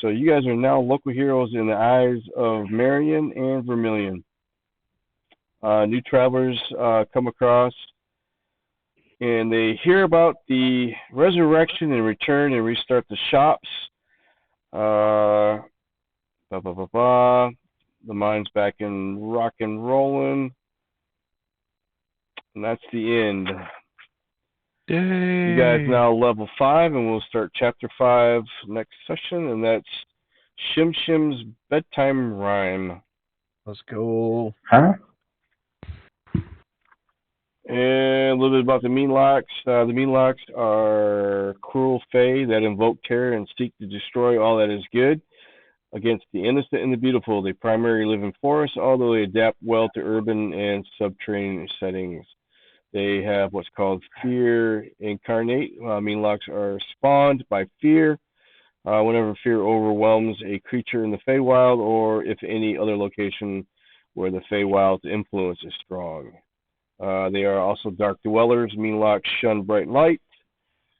So you guys are now local heroes in the eyes of Marion and Vermilion. New travelers come across, and they hear about the resurrection and return and restart the shops. Blah, blah, blah, blah. The mine's back in rock and rolling. And that's the end. Yay. You guys now level 5, and we'll start chapter 5 next session, and that's Shim Shim's bedtime rhyme. Let's go. Huh? And a little bit about the Meanlocks. The Meanlocks are cruel fae that invoke terror and seek to destroy all that is good against the innocent and the beautiful. They primarily live in forests, although they adapt well to urban and subterranean settings. They have what's called fear incarnate. Meanlocks are spawned by fear. Whenever fear overwhelms a creature in the Feywild, or if any other location where the Feywild's influence is strong. They are also dark dwellers. Meanlocks shun bright light.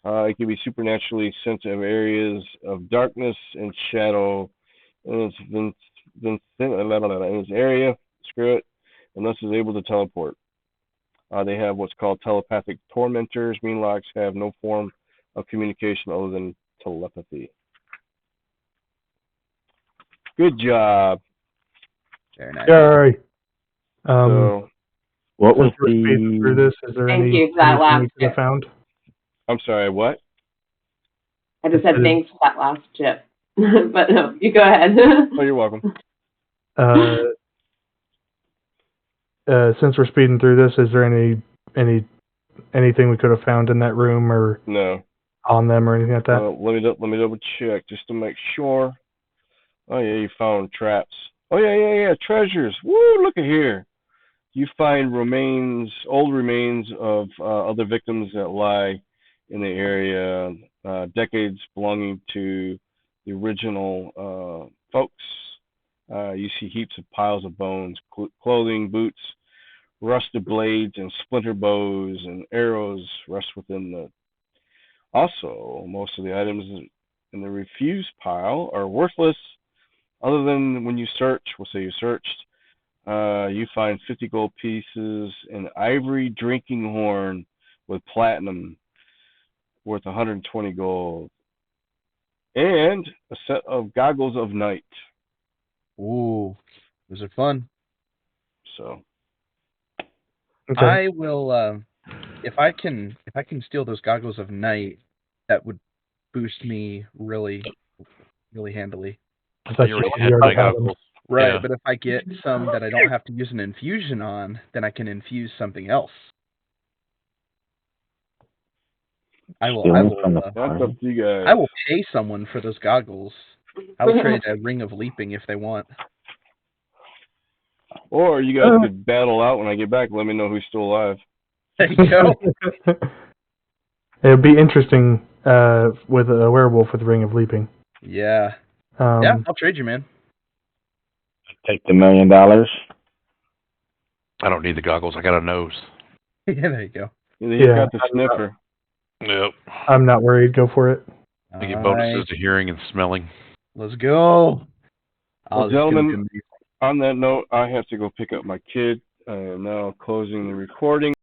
It can be supernaturally sensitive areas of darkness and shadow in its area. Screw it. And thus is able to teleport. They have what's called telepathic tormentors. Meanlocks have no form of communication other than telepathy. Good job. Very nice. Yay. So, What was Since we're speeding through the? this, is there Thank any you for that anything last we could have tip. found? I'm sorry, what? I just said thanks for that last chip. But no, you go ahead. Oh, you're welcome. Since we're speeding through this, is there anything we could have found in that room or No. on them or anything like that? Let me double check just to make sure. Oh yeah, you found traps. Oh yeah, treasures. Woo! Look at here. You find old remains of other victims that lie in the area, decades belonging to the original folks. You see heaps of piles of bones, clothing, boots, rusted blades, and splinter bows and arrows rest within the. Also, most of the items in the refuse pile are worthless, other than when you search. We'll say you searched. You find 50 gold pieces, an ivory drinking horn with platinum worth 120 gold, and a set of goggles of night. Ooh, those are fun. So, Okay. I will. If I can steal those goggles of night, that would boost me really, really handily. I thought You you already had already my had them. goggles. Right, Yeah. but if I get some that I don't have to use an infusion on, then I can infuse something else. I will. Stealing from the that's party? up to you guys. I will pay someone for those goggles. I will trade a ring of leaping if they want. Or you guys could battle out when I get back. Let me know who's still alive. There you go. It would be interesting with a werewolf with Ring of Leaping. Yeah. Um, Yeah, I'll trade you, man. Take the $1 million. I don't need the goggles. I got a nose. Yeah, there you go. He's Yeah, got the sniffer. Yep. I'm not worried. Go for it. I get All bonuses right, to hearing and smelling. let's go. Well, It's gonna gentlemen, be- on that note, I have to go pick up my kid. I am now closing the recording.